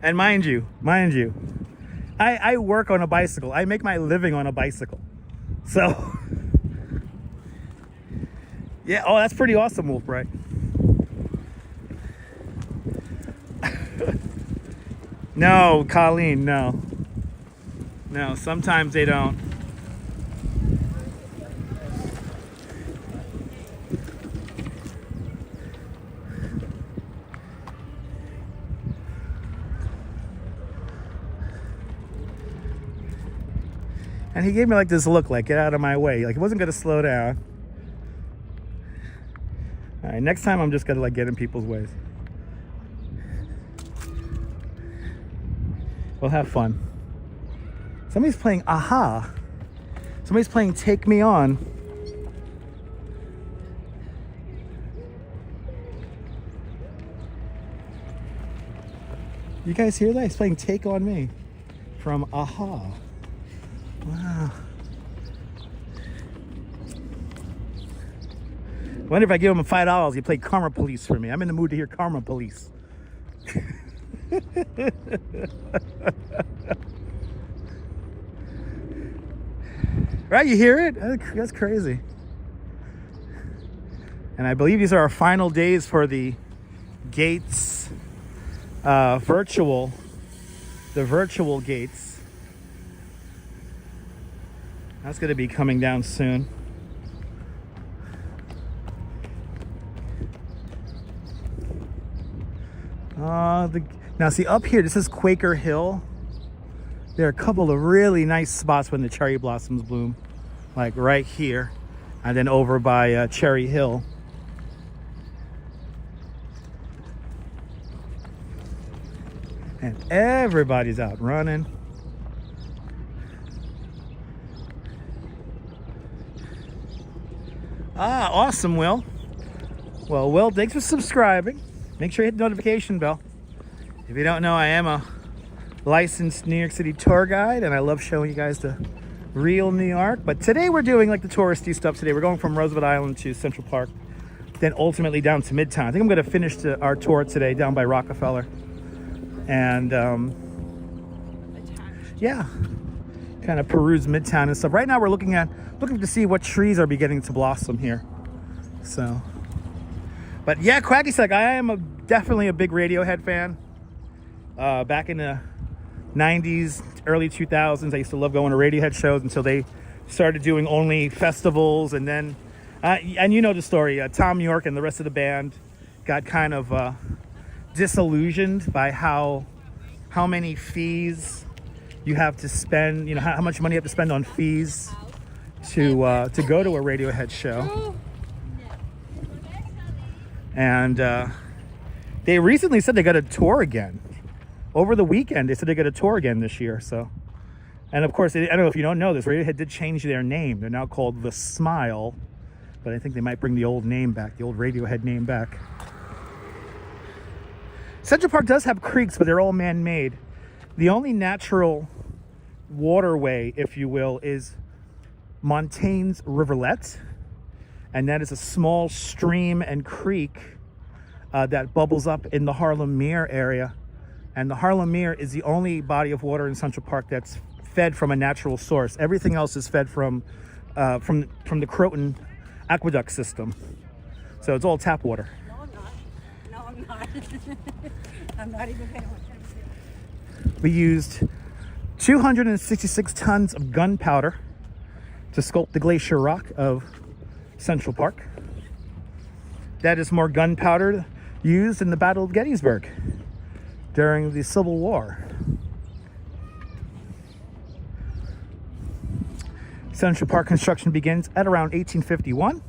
And mind you, I work on a bicycle. I make my living on a bicycle. So, yeah, oh, that's pretty awesome, Wolf, right? No, Colleen, no. No, sometimes they don't. And he gave me like this look, like, get out of my way. Like, he wasn't gonna slow down. All right, next time I'm just gonna like get in people's ways. We'll have fun. Somebody's playing Aha. Somebody's playing Take Me On. You guys hear that? He's playing Take On Me from Aha. Wow. Wonder if I give him $5, he'd play Karma Police for me. I'm in the mood to hear Karma Police. Right, you hear it? That's crazy. And I believe these are our final days for the gates, the virtual gates. That's going to be coming down soon. Now see up here, this is Quaker Hill. There are a couple of really nice spots when the cherry blossoms bloom, like right here, and then over by Cherry Hill. And everybody's out running. Ah, awesome, Will. Well, Will, thanks for subscribing. Make sure you hit the notification bell. If you don't know, I am a licensed New York City tour guide, and I love showing you guys the real New York. But today we're doing like the touristy stuff today. We're going from Roosevelt Island to Central Park, then ultimately down to Midtown. I think I'm going to finish our tour today down by Rockefeller. And yeah, kind of peruse Midtown and stuff. Right now we're looking to see what trees are beginning to blossom here. So, but yeah, Quaggy said, I am definitely a big Radiohead fan. Back in the 90s, early 2000s, I used to love going to Radiohead shows until they started doing only festivals. And then, and you know the story, Tom York and the rest of the band got kind of disillusioned by how many fees you have to spend, you know, how much money you have to spend on fees to go to a Radiohead show. And they recently said they got a tour again. Over the weekend, they said they got a tour again this year. So, and of course, I don't know if you don't know this, Radiohead did change their name. They're now called The Smile, but I think they might bring the old name back, the old Radiohead name back. Central Park does have creeks, but they're all man-made. The only natural waterway, if you will, is Montaigne's Rivulet, and that is a small stream and creek that bubbles up in the Harlem Mere area. And the Harlem Mere is the only body of water in Central Park that's fed from a natural source. Everything else is fed from the Croton aqueduct system. So it's all tap water. No, I'm not. No, I'm not. I'm not even paying attention. We used 266 tons of gunpowder to sculpt the glacier rock of Central Park. That is more gunpowder used in the Battle of Gettysburg during the Civil War. Central Park construction begins at around 1851.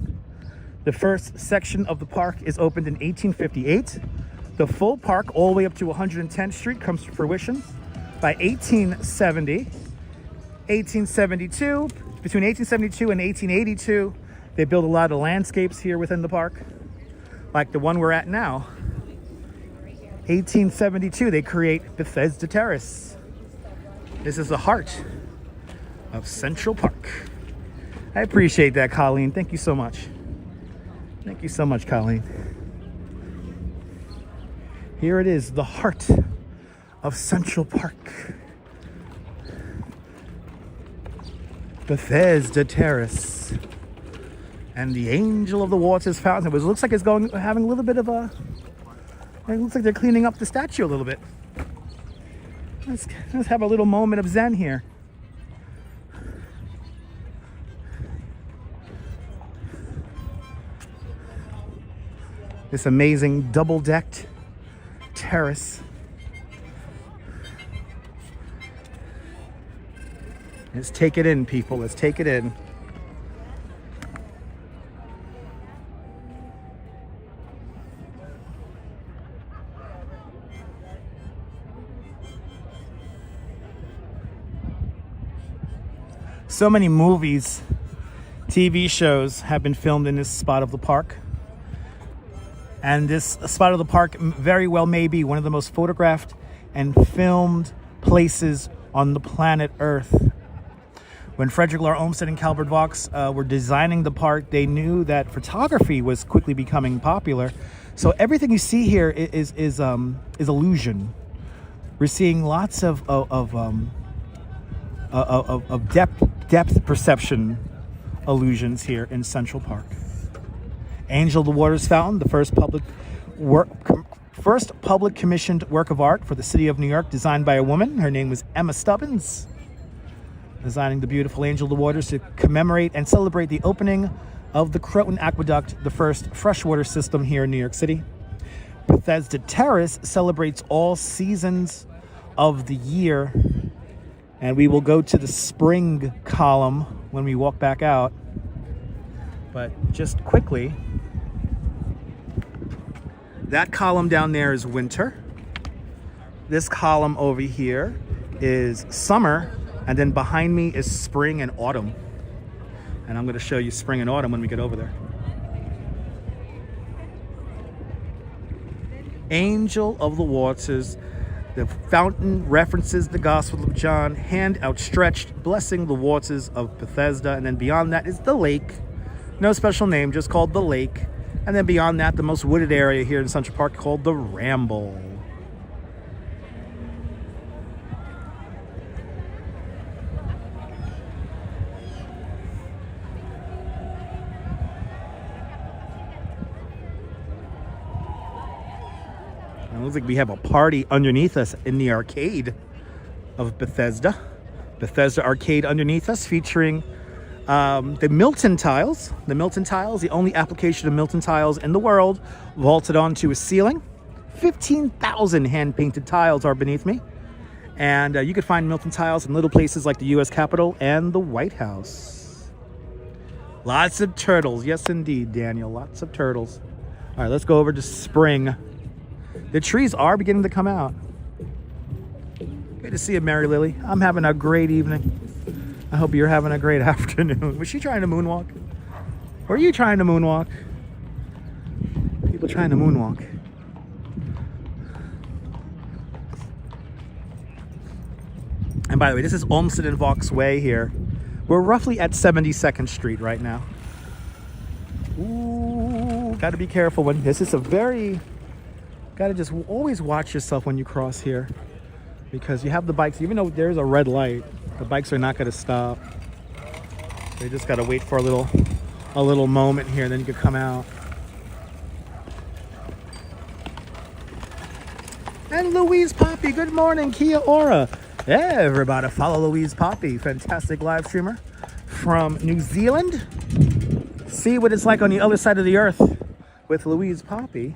The first section of the park is opened in 1858. The full park, all the way up to 110th Street, comes to fruition by 1870. 1872, between 1872 and 1882, they built a lot of landscapes here within the park, like the one we're at now. 1872, they create Bethesda Terrace. This is the heart of Central Park. I appreciate that, Colleen. Thank you so much. Thank you so much, Colleen. Here it is, the heart of Central Park. Bethesda Terrace. And the Angel of the Waters Fountain. It looks like it's having a little bit of a... It looks like they're cleaning up the statue a little bit. Let's have a little moment of zen here. This amazing double-decked terrace. Let's take it in, people. Let's take it in. So many movies, TV shows have been filmed in this spot of the park. And this spot of the park very well may be one of the most photographed and filmed places on the planet Earth. When Frederick Law Olmsted and Calvert Vaux were designing the park, they knew that photography was quickly becoming popular. So everything you see here is illusion. We're seeing lots of depth perception illusions here in Central Park. Angel of the Waters Fountain, the first public commissioned work of art for the city of New York, designed by a woman. Her name was Emma Stubbins, designing the beautiful Angel of the Waters to commemorate and celebrate the opening of the Croton Aqueduct, the first freshwater system here in New York City. Bethesda Terrace celebrates all seasons of the year, and we will go to the spring column when we walk back out. But just quickly, that column down there is winter. This column over here is summer, and then behind me is spring and autumn. And I'm going to show you spring and autumn when we get over there. Angel of the Waters. The fountain references the Gospel of John, hand outstretched, blessing the waters of Bethesda. And then beyond that is the lake. No special name, just called the lake. And then beyond that, the most wooded area here in Central Park called the Ramble. It looks like we have a party underneath us in the arcade of Bethesda. Bethesda Arcade underneath us, featuring the Milton tiles. The Milton tiles, the only application of Milton tiles in the world, vaulted onto a ceiling. 15,000 hand-painted tiles are beneath me. And you could find Milton tiles in little places like the U.S. Capitol and the White House. Lots of turtles. Yes, indeed, Daniel. Lots of turtles. All right, let's go over to spring. The trees are beginning to come out. Good to see you, Mary Lily. I'm having a great evening. I hope you're having a great afternoon. Was she trying to moonwalk? Were you trying to moonwalk? People trying to moonwalk. And by the way, this is Olmsted and Vaux Way here. We're roughly at 72nd Street right now. Ooh, gotta be careful when this is a very... Gotta just always watch yourself when you cross here, because you have the bikes, even though there's a red light, the bikes are not gonna stop. They just gotta wait for a little moment here, then you can come out. And Louise Poppy, good morning, Kia Ora. Yeah, everybody follow Louise Poppy, fantastic live streamer from New Zealand. see what it's like on the other side of the earth with Louise Poppy.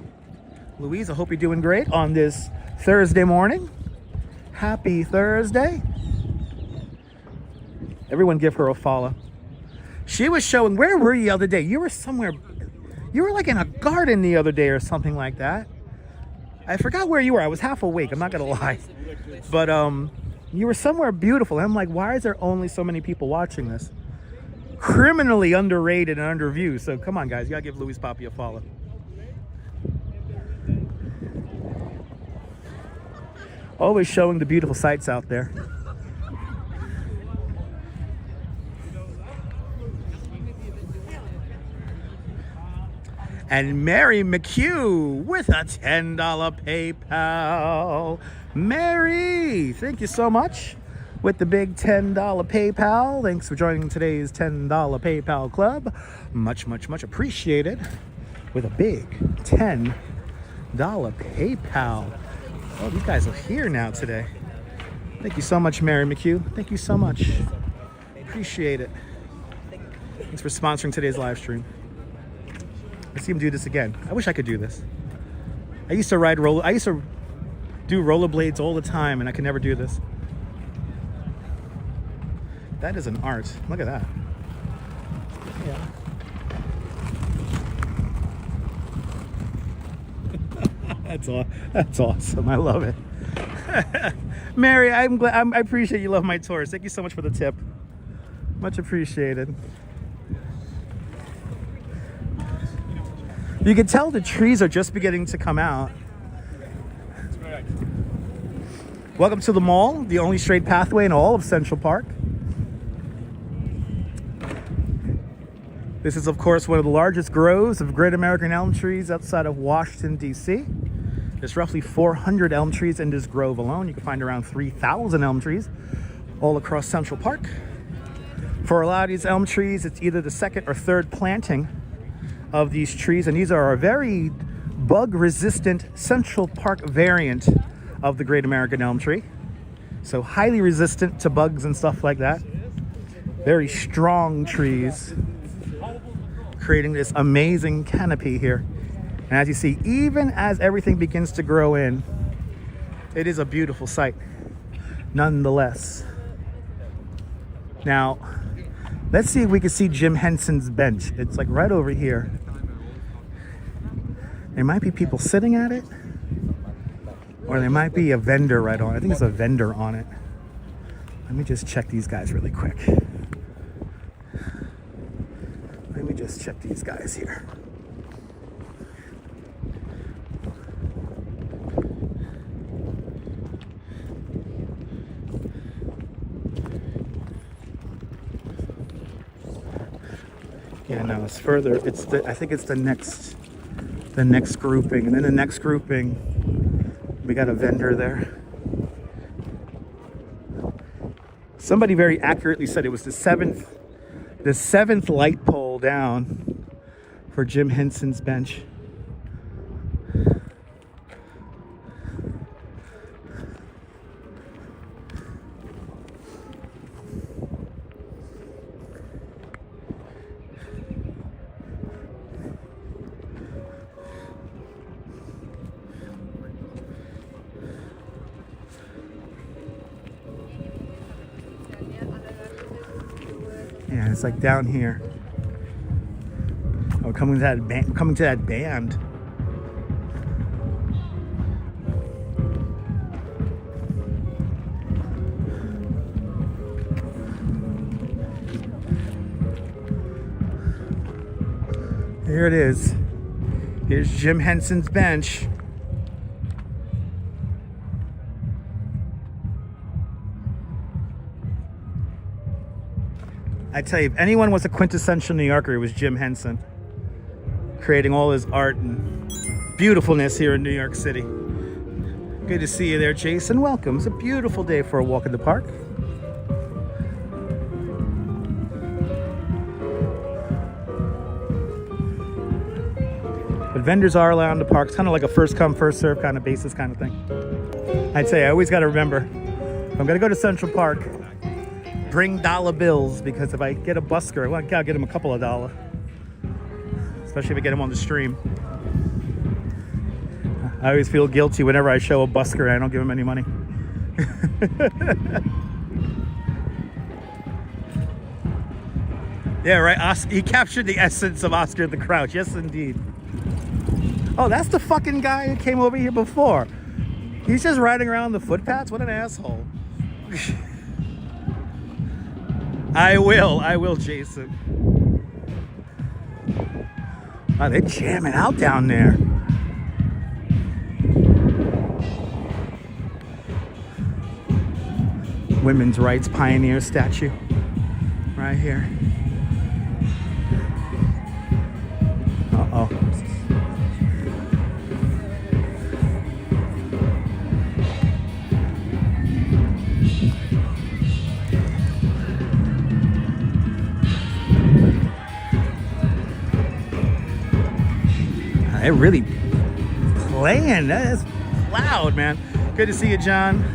Louise, I hope you're doing great on this Thursday morning. Happy Thursday. Everyone give her a follow. She was showing, where were you the other day? You were somewhere, you were like in a garden the other day or something like that. I forgot where you were. I was half awake, I'm not gonna lie. But you were somewhere beautiful. And I'm like, why is there only so many people watching this? Criminally underrated and underviewed. So come on, guys, you gotta give Louise Poppy a follow. Always showing the beautiful sights out there. And Mary McHugh with a $10 PayPal. Mary, thank you so much with the big $10 PayPal. Thanks for joining today's $10 PayPal club. Much, much, much appreciated with a big $10 PayPal. Oh, these guys are here now today. Thank you so much, Mary McHugh. Thank you so much. Appreciate it. Thanks for sponsoring today's live stream. Let's see him do this again. I wish I could do this. I used to do rollerblades all the time, and I could never do this. That is an art. Look at that. Yeah. That's awesome. I love it. Mary, I'm glad. I appreciate you love my tours. Thank you so much for the tip. Much appreciated. You can tell the trees are just beginning to come out. Welcome to the mall, the only straight pathway in all of Central Park. This is, of course, one of the largest groves of great American elm trees outside of Washington, D.C. There's roughly 400 elm trees in this grove alone. You can find around 3,000 elm trees all across Central Park. For a lot of these elm trees, it's either the second or third planting of these trees, and these are a very bug-resistant Central Park variant of the great American elm tree. So highly resistant to bugs and stuff like that. Very strong trees, creating this amazing canopy here. And as you see, even as everything begins to grow in, it is a beautiful sight nonetheless. Now, let's see if we can see Jim Henson's bench. It's like right over here. There might be people sitting at it, or there might be a vendor right on it. I think there's a vendor on it. Let me just check these guys really quick. Let me just check these guys here. Yeah, no, it's further. I think it's the next grouping, and then the next grouping, we got a vendor there. Somebody very accurately said it was the seventh light pole down for Jim Henson's bench. Yeah, it's like down here. Oh, coming to that band. Here it is. Here's Jim Henson's bench. I tell you, if anyone was a quintessential New Yorker, it was Jim Henson, creating all his art and beautifulness here in New York City. Good to see you there, Jason. Welcome. It's a beautiful day for a walk in the park. But vendors are allowed in the park. It's kind of like a first come, first serve kind of basis kind of thing. I'd say I always got to remember, if I'm going to go to Central Park, bring dollar bills, because if I get a busker, I gotta get him a couple of dollars. especially if I get them on the stream. I always feel guilty whenever I show a busker and I don't give him any money. Yeah, right. He captured the essence of Oscar the Grouch. Yes, indeed. Oh, that's the fucking guy who came over here before. He's just riding around the footpaths. What an asshole. I will, Jason. Oh, they're jamming out down there. Women's rights pioneer statue right here. Uh-oh. They're really playing. That's loud, man. Good to see you, John.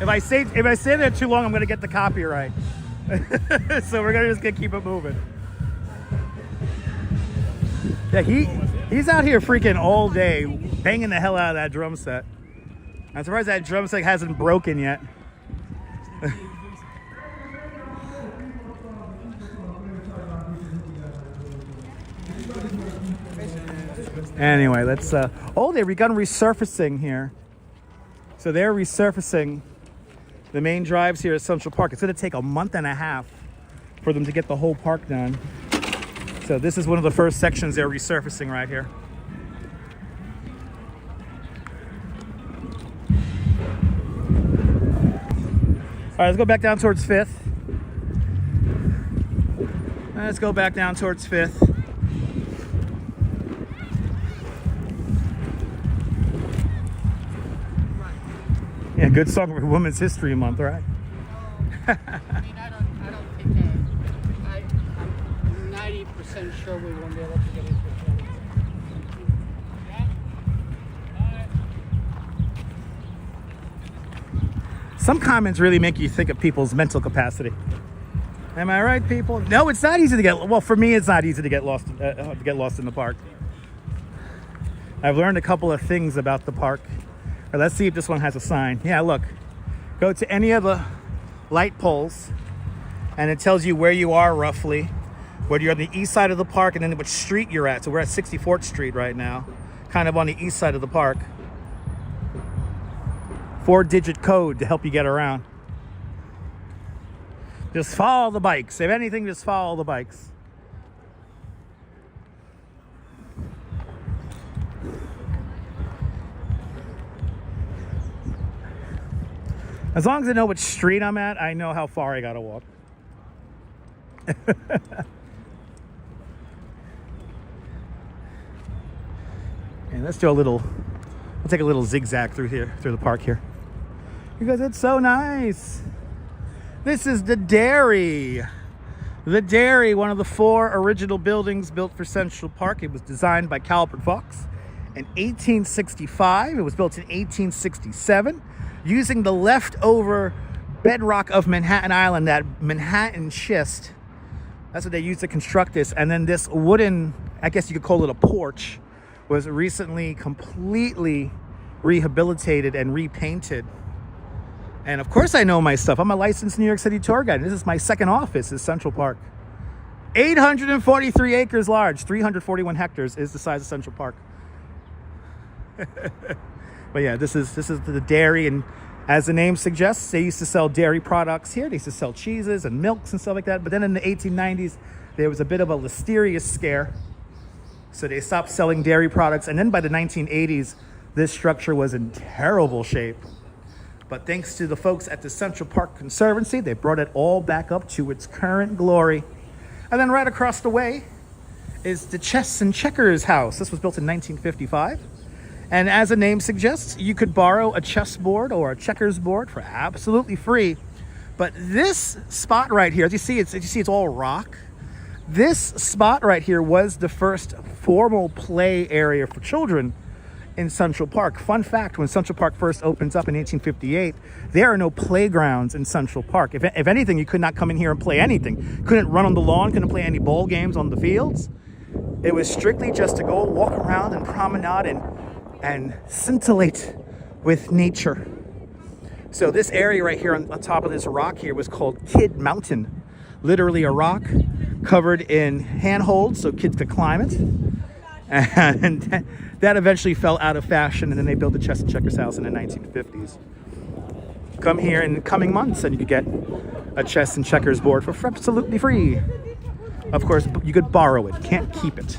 If I stay there too long, I'm gonna get the copyright. So we're gonna just keep it moving. Yeah, he's out here freaking all day, banging the hell out of that drum set. I'm surprised that drum set hasn't broken yet. Anyway, let's. Oh, they've begun resurfacing here. So they're resurfacing the main drives here at Central Park. It's going to take a month and a half for them to get the whole park done. So this is one of the first sections they're resurfacing right here. All right, let's go back down towards 5th. Let's go back down towards 5th. Yeah, good song for Women's History Month, right? I mean, I don't think I'm 90% sure we won't be able to get into it. Some comments really make you think of people's mental capacity. Am I right, people? No, it's not easy to get. Well, for me, it's not easy to get lost in the park. I've learned a couple of things about the park. Right, let's see if this one has a sign. Yeah, look. Go to any of the light poles, and it tells you where you are roughly, whether you're on the east side of the park and then which street you're at. So we're at 64th Street right now, kind of on the east side of the park. 4-digit code to help you get around. Just follow the bikes. If anything, just follow the bikes. As long as I know which street I'm at, I know how far I gotta walk. And let's do we'll take a little zigzag through the park here. Because it's so nice. This is the Dairy. The Dairy, one of the 4 original buildings built for Central Park. It was designed by Calvert Vaux in 1865. It was built in 1867. Using the leftover bedrock of Manhattan Island, that Manhattan schist. That's what they used to construct this. And then this wooden, I guess you could call it a porch, was recently completely rehabilitated and repainted. And of course I know my stuff. I'm a licensed New York City tour guide. This is my second office, is Central Park. 843 acres large, 341 hectares is the size of Central Park. But yeah, this is the dairy, and as the name suggests, they used to sell dairy products here. They used to sell cheeses and milks and stuff like that. But then in the 1890s, there was a bit of a listeria scare. So they stopped selling dairy products. And then by the 1980s, this structure was in terrible shape. But thanks to the folks at the Central Park Conservancy, they brought it all back up to its current glory. And then right across the way is the Chess and Checkers house. This was built in 1955. And as the name suggests, you could borrow a chessboard or a checkers board for absolutely free. But this spot right here, as you see, it's all rock. This spot right here was the first formal play area for children in Central Park. Fun fact, when Central Park first opens up in 1858, there are no playgrounds in Central Park. If anything, you could not come in here and play anything. Couldn't run on the lawn, couldn't play any ball games on the fields. It was strictly just to go walk around and promenade and scintillate with nature. So this area right here on top of this rock here was called Kid Mountain. Literally a rock covered in handholds so kids could climb it. And that eventually fell out of fashion, and then they built the Chess and Checkers house in the 1950s. Come here in the coming months and you could get a Chess and Checkers board for absolutely free. Of course, you could borrow it, can't keep it.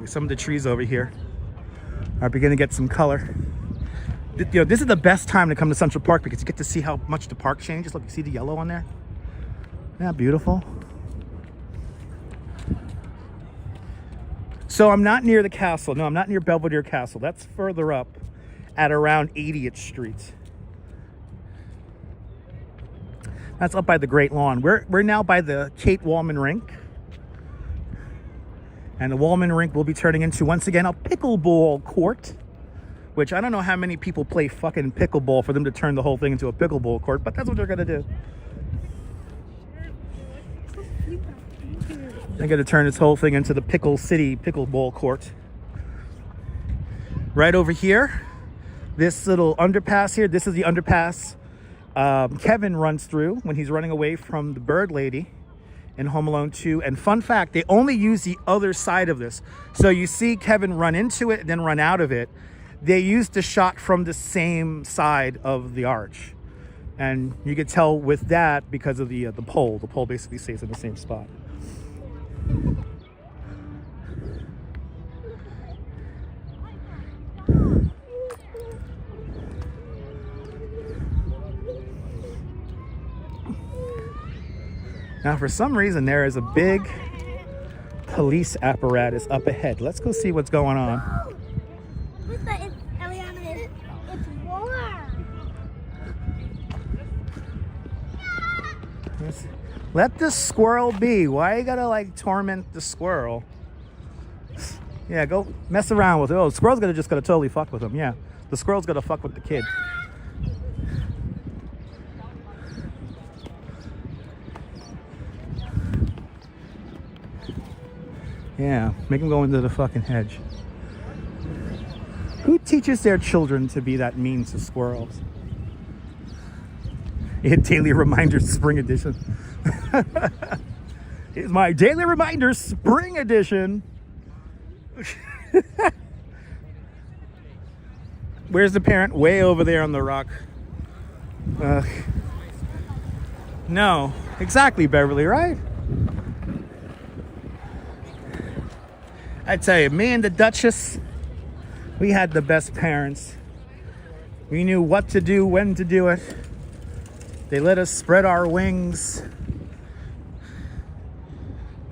Some of the trees over here are beginning to get some color. You know, this is the best time to come to Central Park because you get to see how much the park changes. Look, you see the yellow on there? Yeah, beautiful. So I'm not near the castle. No, I'm not near Belvedere Castle. That's further up at around 80th Street. That's up by the Great Lawn. We're now by the Kate Wallman Rink. And the Wallman Rink will be turning into, once again, a pickleball court. Which I don't know how many people play fucking pickleball for them to turn the whole thing into a pickleball court, but that's what they're gonna do. They're gonna turn this whole thing into the Pickle City pickleball court. Right over here, this little underpass here, this is the underpass Kevin runs through when he's running away from the bird lady in Home Alone 2. And fun fact, they only use the other side of this. So you see Kevin run into it and then run out of it. They used the shot from the same side of the arch. And you could tell with that because of the pole. The pole basically stays in the same spot. Now, for some reason, there is a big police apparatus up ahead. Let's go see what's going on. It's warm. Let the squirrel be. Why you gotta like torment the squirrel? Yeah, go mess around with it. Oh, the squirrel's gonna totally fuck with him. Yeah, the squirrel's gonna fuck with the kid. Yeah, make him go into the fucking hedge. Who teaches their children to be that mean to squirrels? Yeah, daily reminders, spring edition. Here's my daily reminders, spring edition. Where's the parent? Way over there on the rock. No, exactly, Beverly, right? I tell you, me and the Duchess, we had the best parents. We knew what to do, when to do it. They let us spread our wings.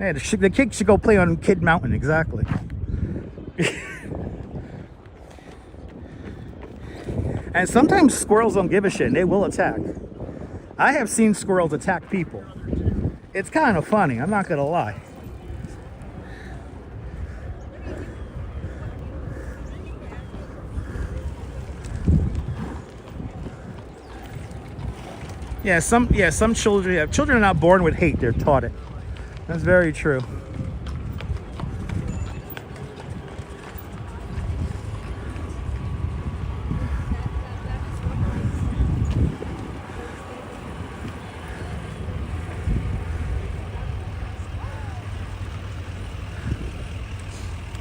Hey, the kid should go play on Kid Mountain, exactly. And sometimes squirrels don't give a shit, and they will attack. I have seen squirrels attack people. It's kind of funny, I'm not gonna lie. Yeah, some children, children are not born with hate, they're taught it. That's very true.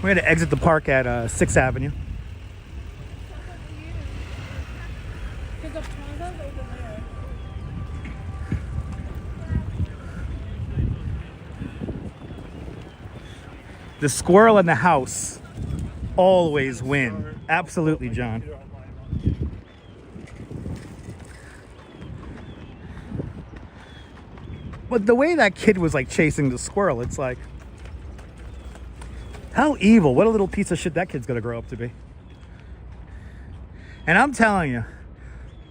We're gonna exit the park at 6th Avenue. The squirrel and the house always win. Absolutely, John. But the way that kid was like chasing the squirrel, it's like, how evil. What a little piece of shit that kid's gonna grow up to be. And I'm telling you,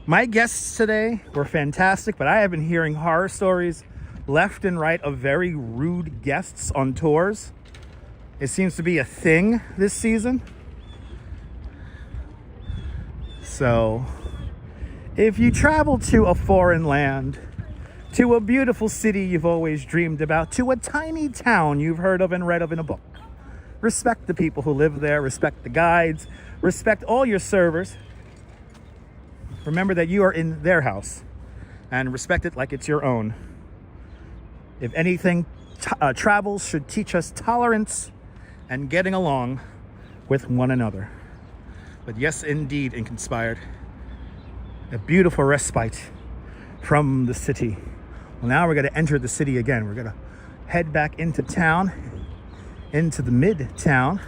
my guests today were fantastic, but I have been hearing horror stories left and right of very rude guests on tours. It seems to be a thing this season. So, if you travel to a foreign land, to a beautiful city you've always dreamed about, to a tiny town you've heard of and read of in a book, respect the people who live there, respect the guides, respect all your servers. Remember that you are in their house and respect it like it's your own. If anything, travels should teach us tolerance and getting along with one another. But yes, indeed, Inconspired, a beautiful respite from the city. Well, now we're going to enter the city again. We're going to head back into town, into the Midtown,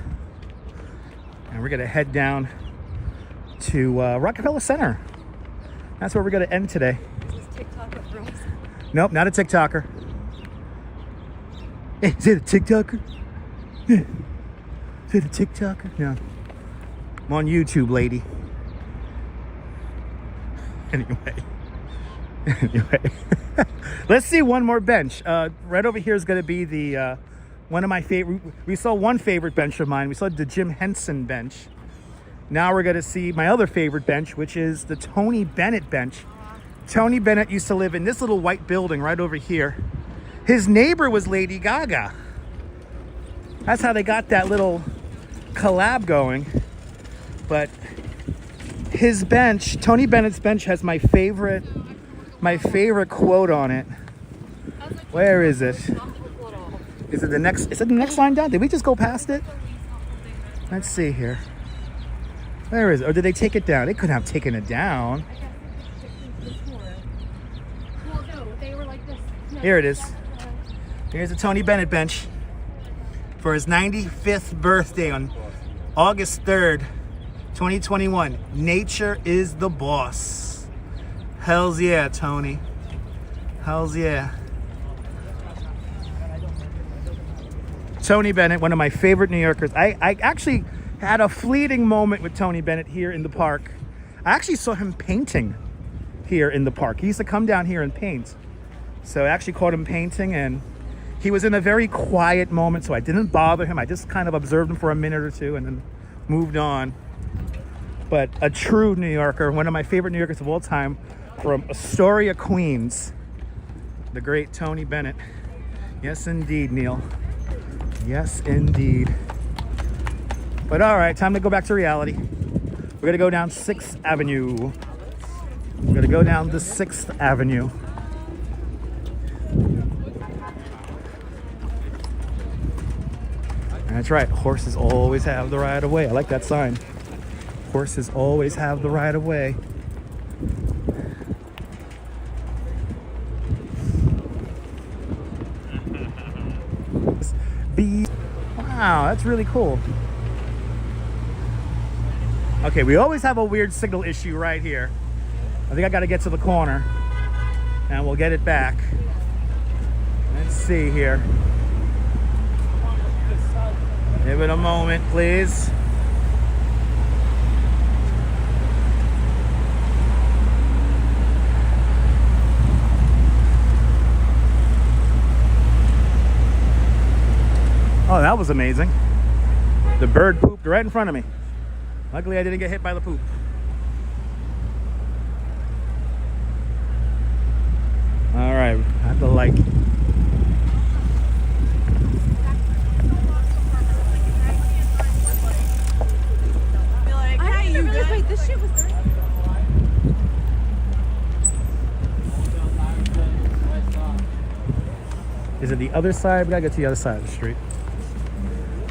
and we're going to head down to Rockefeller Center. That's where we're going to end today. Is TikTok with Rose? Nope, not a TikToker. Is it a TikToker? Is it a TikToker? No. I'm on YouTube, lady. Anyway. Let's see one more bench. Right over here is going to be the one of my favorite. We saw one favorite bench of mine. We saw the Jim Henson bench. Now we're going to see my other favorite bench, which is the Tony Bennett bench. Tony Bennett used to live in this little white building right over here. His neighbor was Lady Gaga. That's how they got that little collab going. But his bench, Tony Bennett's bench, has my favorite quote on it. Where is it? Is it the next line down? Did we just go past it? Let's see here. Where is it? Or did they take it down? They couldn't have taken it down. Here it is. Here's the Tony Bennett bench for his 95th birthday on August 3rd, 2021. Nature is the boss. Hells yeah, Tony. Hells yeah. Tony Bennett, one of my favorite New Yorkers. I actually had a fleeting moment with Tony Bennett here in the park. I actually saw him painting here in the park. He used to come down here and paint. So I actually caught him painting, and he was in a very quiet moment, so I didn't bother him. I just kind of observed him for a minute or two and then moved on. But a true New Yorker, one of my favorite New Yorkers of all time, from Astoria, Queens, the great Tony Bennett. Yes, indeed, Neil. Yes, indeed. But all right, time to go back to reality. We're going to go down 6th Avenue. We're going to go down the 6th Avenue. That's right. Horses always have the right of way. I like that sign. Horses always have the right of way. Wow, that's really cool. Okay, we always have a weird signal issue right here. I think I got to get to the corner and we'll get it back. Let's see here. Give it a moment, please. Oh, that was amazing. The bird pooped right in front of me. Luckily, I didn't get hit by the poop. Is it the other side? We gotta get to the other side of the street.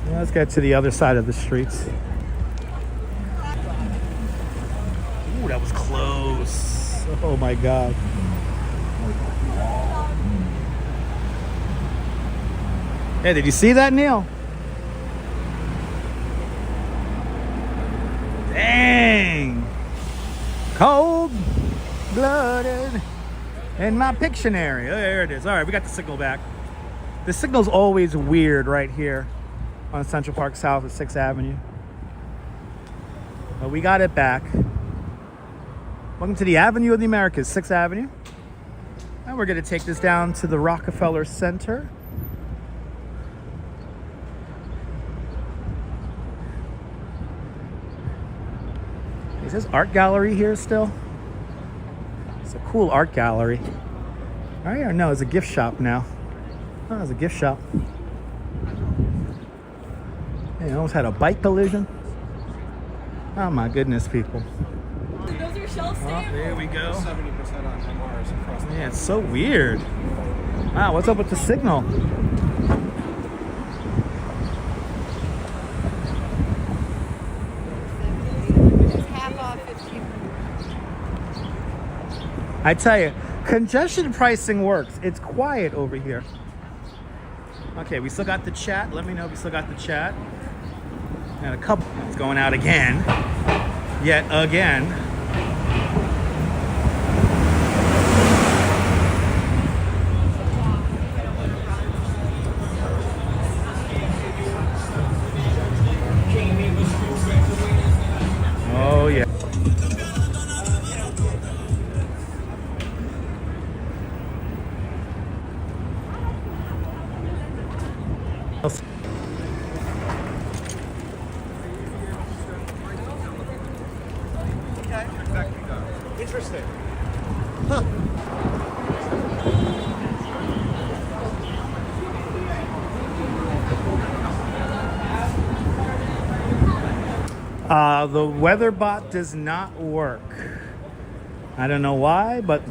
Let's get to the other side of the streets. Ooh, that was close. Oh my God. Hey, did you see that, Neil? Dang. Cold-blooded in my Pictionary. Oh, there it is. All right, we got the signal back. The signal's always weird right here on Central Park South at 6th Avenue. But we got it back. Welcome to the Avenue of the Americas, 6th Avenue. And we're going to take this down to the Rockefeller Center. Is this art gallery here still? It's a cool art gallery. Right? Or no, it's a gift shop now. Oh, it's a gift shop. Hey, I almost had a bike collision. Oh my goodness, people. Those are shelf Oh, there we go. 70% on MRs across the Yeah, it's so weird. Wow, what's up with the signal? It's half off. It's cheaper. I tell you, congestion pricing works. It's quiet over here. Okay, we still got the chat. Let me know if we still got the chat. And a couple. It's going out again. Yet again. Oh, yeah. Interesting. The weather bot does not work. I don't know why, but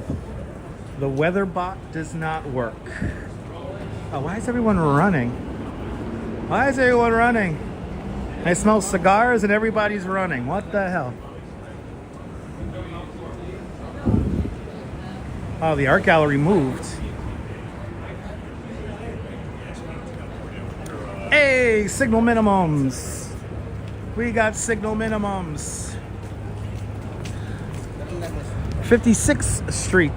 the weather bot does not work. Oh, why is everyone running? Why is everyone running? I smell cigars and everybody's running. What the hell? Oh, the art gallery moved. Hey, signal minimums. We got signal minimums. 56th Street.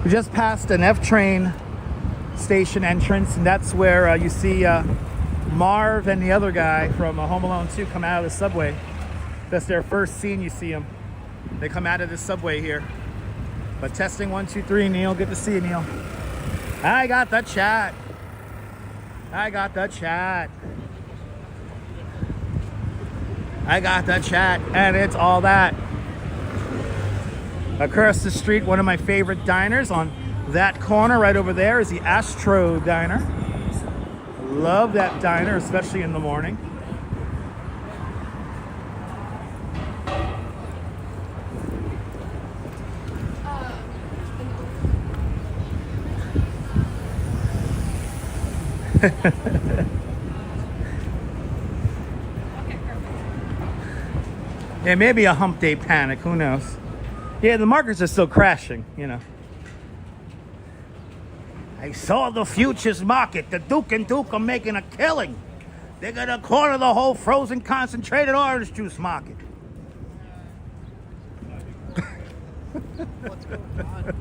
We just passed an F train station entrance, and that's where you see Marv and the other guy from Home Alone 2 come out of the subway. That's their first scene. You see them. They come out of the subway here. But testing 1, 2, 3, Neil. Good to see you, Neil. I got the chat. I got the chat. I got the chat, and it's all that. Across the street, one of my favorite diners on that corner right over there is the Astro Diner. Love that diner, especially in the morning. Yeah, maybe a hump day panic, who knows? Yeah, the markets are still crashing, you know. I saw the futures market. The Duke and Duke are making a killing. They're gonna corner the whole frozen concentrated orange juice market. What's going on?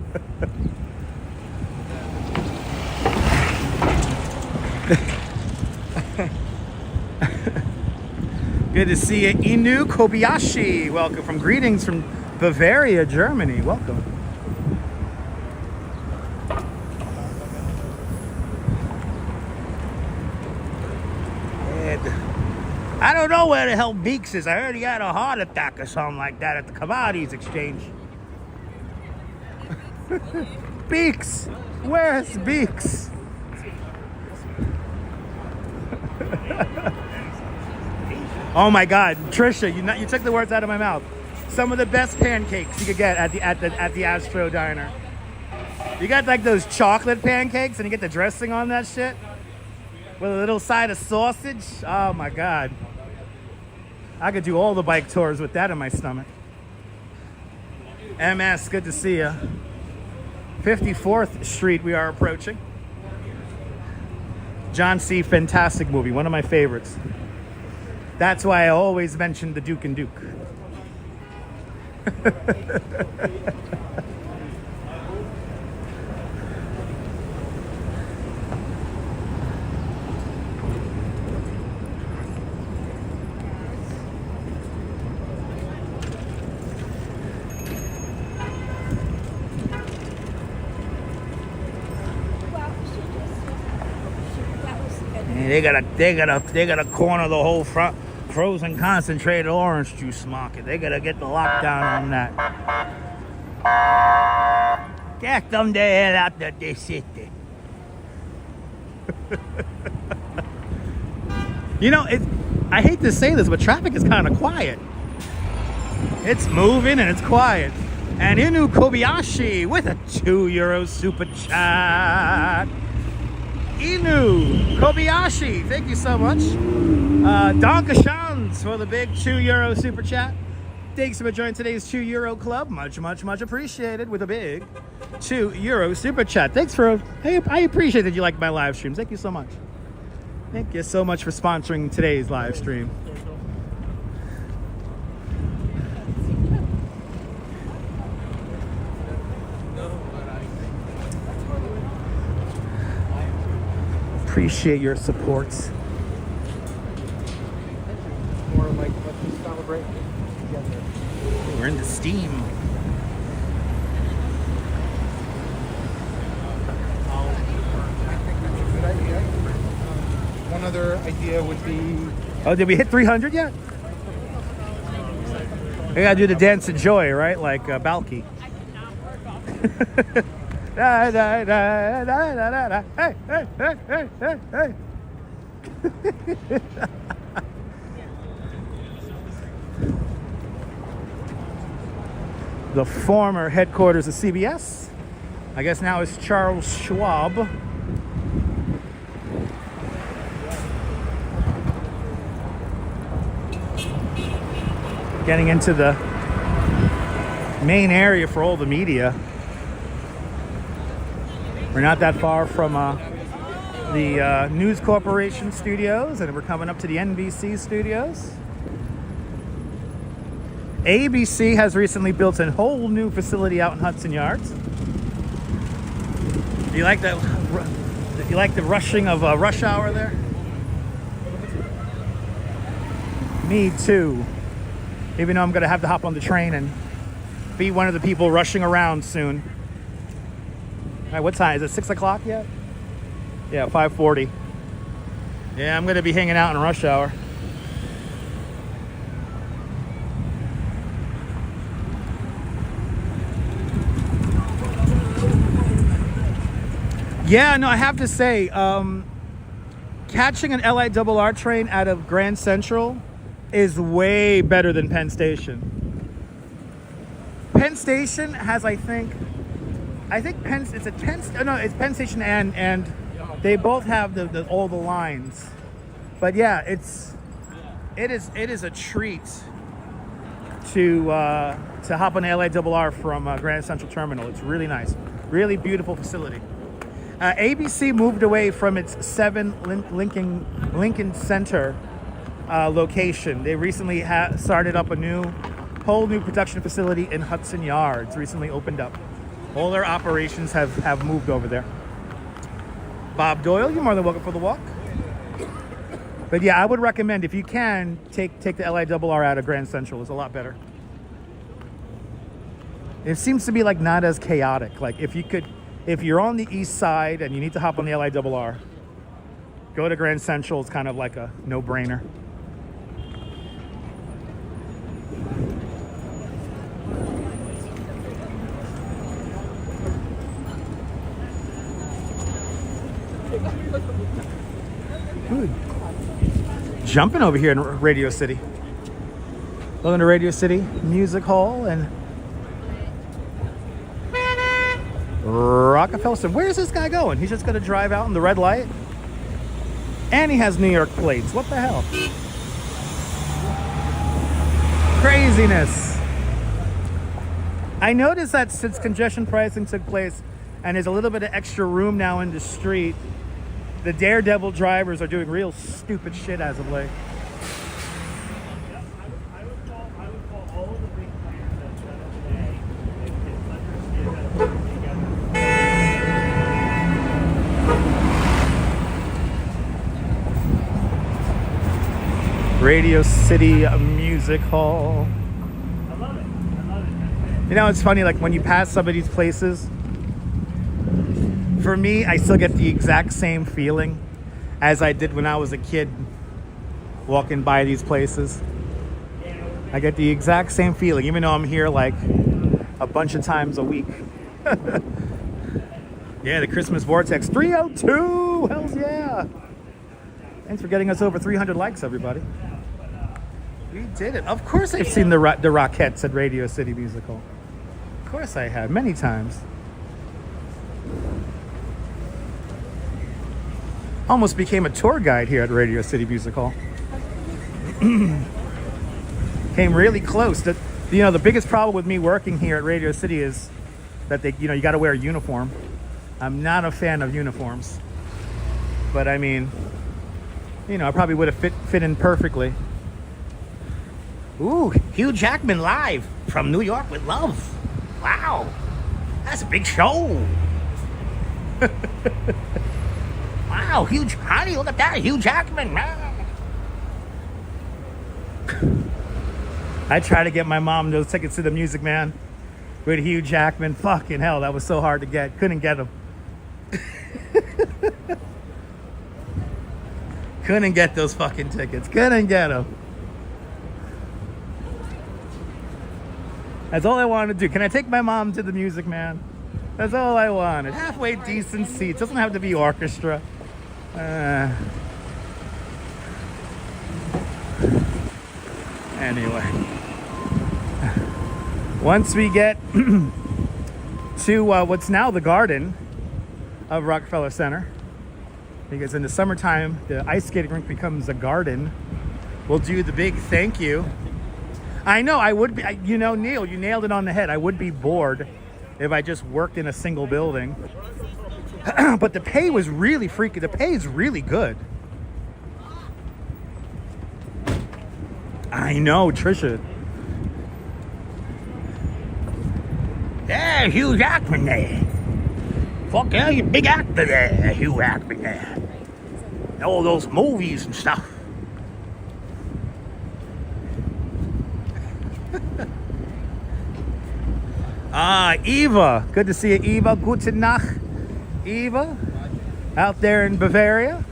Good to see you, Inu Kobayashi. Welcome from greetings from Bavaria, Germany. Welcome. And I don't know where the hell Beeks is. I heard he had a heart attack or something like that at the Commodities Exchange. Beeks! Where's Beeks? Oh my God, Trisha, you took the words out of my mouth. Some of the best pancakes you could get at the Astro Diner. You got like those chocolate pancakes and you get the dressing on that shit with a little side of sausage. Oh my God. I could do all the bike tours with that in my stomach. MS, good to see you. 54th Street we are approaching. John C. Fantastic movie, one of my favorites. That's why I always mention the Duke and Duke. They gotta corner the whole front frozen concentrated orange juice market. They gotta get the lockdown on that. Get them the hell out of the city. You know, I hate to say this, but traffic is kind of quiet. It's moving and it's quiet. And Inu Kobayashi with a €2 super chat. Inu Kobayashi, thank you so much. Donkashans for the big €2 super chat. Thanks for joining today's €2 club. Much appreciated with a big €2 super chat. Thanks for, hey, I appreciate that you like my live streams. Thank you so much. Thank you so much for sponsoring today's live stream. Appreciate your support. More like, let's just celebrate together. We're in the steam. I think that's a good idea. One other idea would be... Oh, did we hit 300 yet? We gotta do the dance of joy, right? Like Balky. Da, da, da, da, da, da, da. Hey, hey, hey, hey, hey, hey. The former headquarters of CBS, I guess now is Charles Schwab. Getting into the main area for all the media. We're not that far from the News Corporation studios, and we're coming up to the NBC studios. ABC has recently built a whole new facility out in Hudson Yards. Do you like that? Do you like the rushing of rush hour there? Me too. Even though I'm going to have to hop on the train and be one of the people rushing around soon. All right, what time? Is it 6 o'clock yet? Yeah, 5:40. Yeah, I'm going to be hanging out in rush hour. Yeah, no, I have to say, catching an LIRR train out of Grand Central is way better than Penn Station. Penn Station has, I think Penn Station and they both have all the lines. But yeah, it is a treat to hop on the LIRR from Grand Central Terminal. It's really nice, really beautiful facility. ABC moved away from its 7 Lincoln Center location. They recently started up a whole new production facility in Hudson Yards. Recently opened up. All their operations have moved over there. Bob Doyle, you're more than welcome for the walk. But yeah, I would recommend, if you can, take the LIRR out of Grand Central. It's a lot better. It seems to be like not as chaotic. Like if you're on the east side and you need to hop on the LIRR, go to Grand Central. It's kind of like a no-brainer. Good. Jumping over here in Radio City. Welcome to Radio City Music Hall, and Rockefeller Center. Where's this guy going? He's just going to drive out in the red light? And he has New York plates. What the hell? Craziness. I noticed that since congestion pricing took place and there's a little bit of extra room now in the street, the daredevil drivers are doing real stupid shit as of late. I would call all of the big players that set up today and understand that working together. Radio City Music Hall. I love it. You know, it's funny, like when you pass some of these places, for me, I still get the exact same feeling as I did when I was a kid walking by these places. I get the exact same feeling, even though I'm here like a bunch of times a week. Yeah, the Christmas Vortex 302, hells yeah. Thanks for getting us over 300 likes, everybody. We did it. Of course I've seen the Rockettes at Radio City Music Hall. Of course I have, many times. Almost became a tour guide here at Radio City Music Hall. Came really close. The biggest problem with me working here at Radio City is that you got to wear a uniform. I'm not a fan of uniforms. But I mean, I probably would have fit in perfectly. Ooh, Hugh Jackman live from New York with love. Wow, that's a big show. Wow, huge, honey, look at that, Hugh Jackman, man. I tried to get my mom those tickets to the Music Man with Hugh Jackman. Fucking hell, that was so hard to get. Couldn't get them. Couldn't get those fucking tickets. Couldn't get them. That's all I wanted to do. Can I take my mom to the Music Man? That's all I wanted. Halfway decent seats. Doesn't have to be orchestra. Anyway. Once we get to what's now the garden of Rockefeller Center, because in the summertime, the ice skating rink becomes a garden, we'll do the big thank you. I know, I would be, Neil, you nailed it on the head. I would be bored if I just worked in a single building. But the pay was really freaky. The pay is really good. I know, Trisha. Yeah, Hugh Jackman there. Fuck yeah, you big actor there, Hugh Jackman there. All those movies and stuff. Eva. Good to see you, Eva. Guten Nacht, Eva. Out there in Bavaria.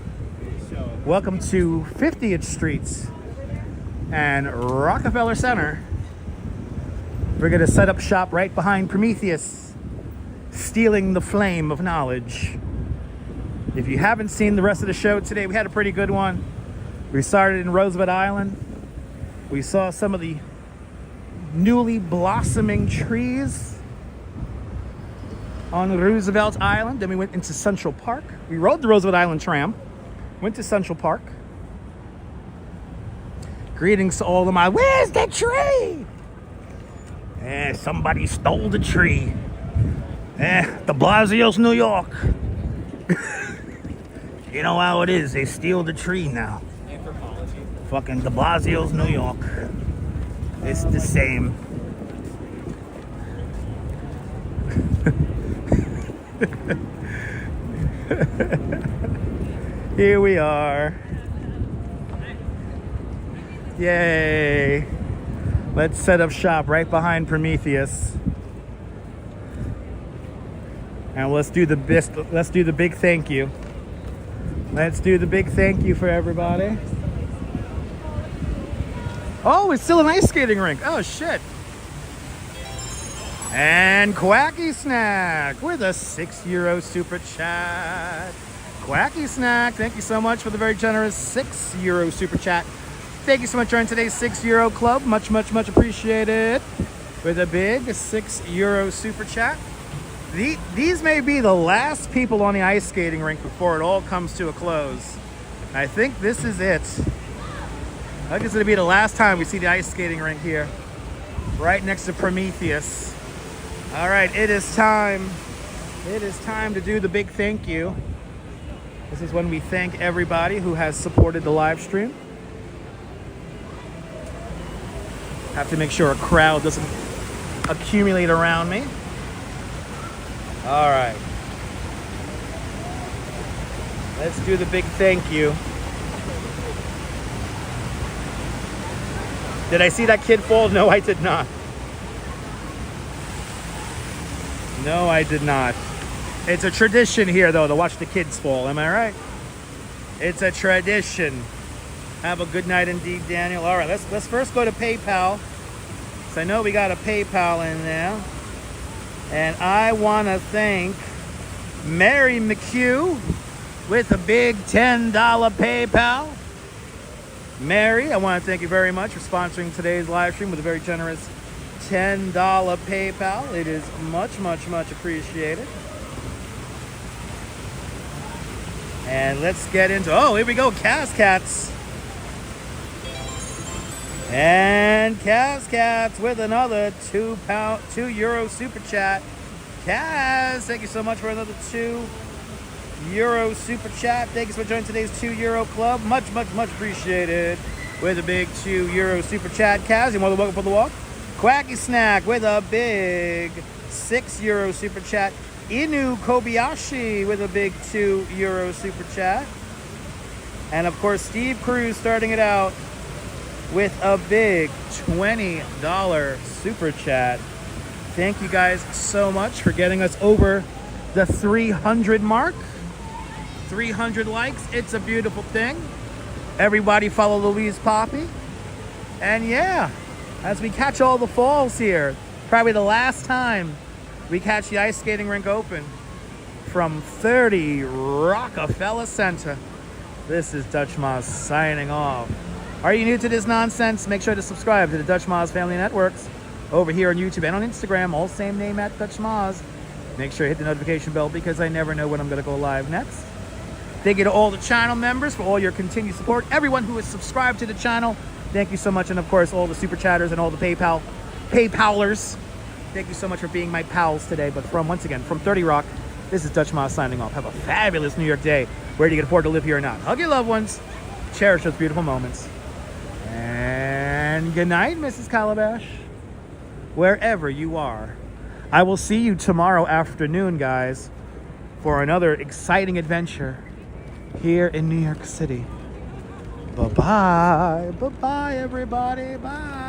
Welcome to 50th Street and Rockefeller Center. We're going to set up shop right behind Prometheus, stealing the flame of knowledge. If you haven't seen the rest of the show today, we had a pretty good one. We started in Roosevelt Island. We saw some of the newly blossoming trees on Roosevelt Island. Then we went into Central Park. We rode the Roosevelt Island tram, went to Central Park. Greetings to all of my, where's the tree? Somebody stole the tree. De Blasio's New York. You know how it is, they steal the tree now. Anthropology. Fucking De Blasio's New York. It's the same. Here we are. Yay. Let's set up shop right behind Prometheus. And let's do the big thank you. Let's do the big thank you for everybody. Oh, it's still an ice skating rink. Oh, shit. And Quacky Snack with a €6 super chat. Quacky Snack, thank you so much for the very generous €6 super chat. Thank you so much for joining today's €6 club. Much, much, much appreciated. With a big €6 super chat. These may be the last people on the ice skating rink before it all comes to a close. I think this is it. I think it's going to be the last time we see the ice skating rink here, right next to Prometheus. All right, it is time. It is time to do the big thank you. This is when we thank everybody who has supported the live stream. Have to make sure a crowd doesn't accumulate around me. All right. Let's do the big thank you. Did I see that kid fall? No, I did not. No, I did not. It's a tradition here, though, to watch the kids fall. Am I right? It's a tradition. Have a good night indeed, Daniel. All right, let's first go to PayPal. So I know we got a PayPal in there. And I want to thank Mary McHugh with a big $10 PayPal. Mary, I want to thank you very much for sponsoring today's live stream with a very generous $10 PayPal. It is much, much, much appreciated. And let's get into, oh, here we go, Kaz Cats. And Kaz Cats with another €2 super chat. Kaz, thank you so much for another €2 super chat. Thank you for joining today's €2 club. Much, much, much appreciated. With a big €2 super chat. Kaz, you're more than welcome for the walk. Quacky Snack with a big €6 super chat. Inu Kobayashi with a big €2 super chat. And of course, Steve Cruz starting it out with a big $20 super chat. Thank you guys so much for getting us over the 300 mark. 300 likes. It's a beautiful thing. Everybody follow Louise Poppy. And yeah, as we catch all the falls here, probably the last time we catch the ice skating rink open from 30 Rockefeller Center. This is Dutch Moz signing off. Are you new to this nonsense? Make sure to subscribe to the Dutch Moz Family Networks over here on YouTube and on Instagram, all same name at Dutch Moz. Make sure you hit the notification bell because I never know when I'm going to go live next. Thank you to all the channel members for all your continued support. Everyone who is subscribed to the channel, thank you so much. And of course, all the super chatters and all the PayPalers. Thank you so much for being my pals today. But once again, from 30 Rock, this is Dutch Moz signing off. Have a fabulous New York day, whether you can afford to live here or not. Hug your loved ones. Cherish those beautiful moments. And good night, Mrs. Calabash. Wherever you are. I will see you tomorrow afternoon, guys, for another exciting adventure here in New York City. Bye-bye. Bye-bye, everybody. Bye.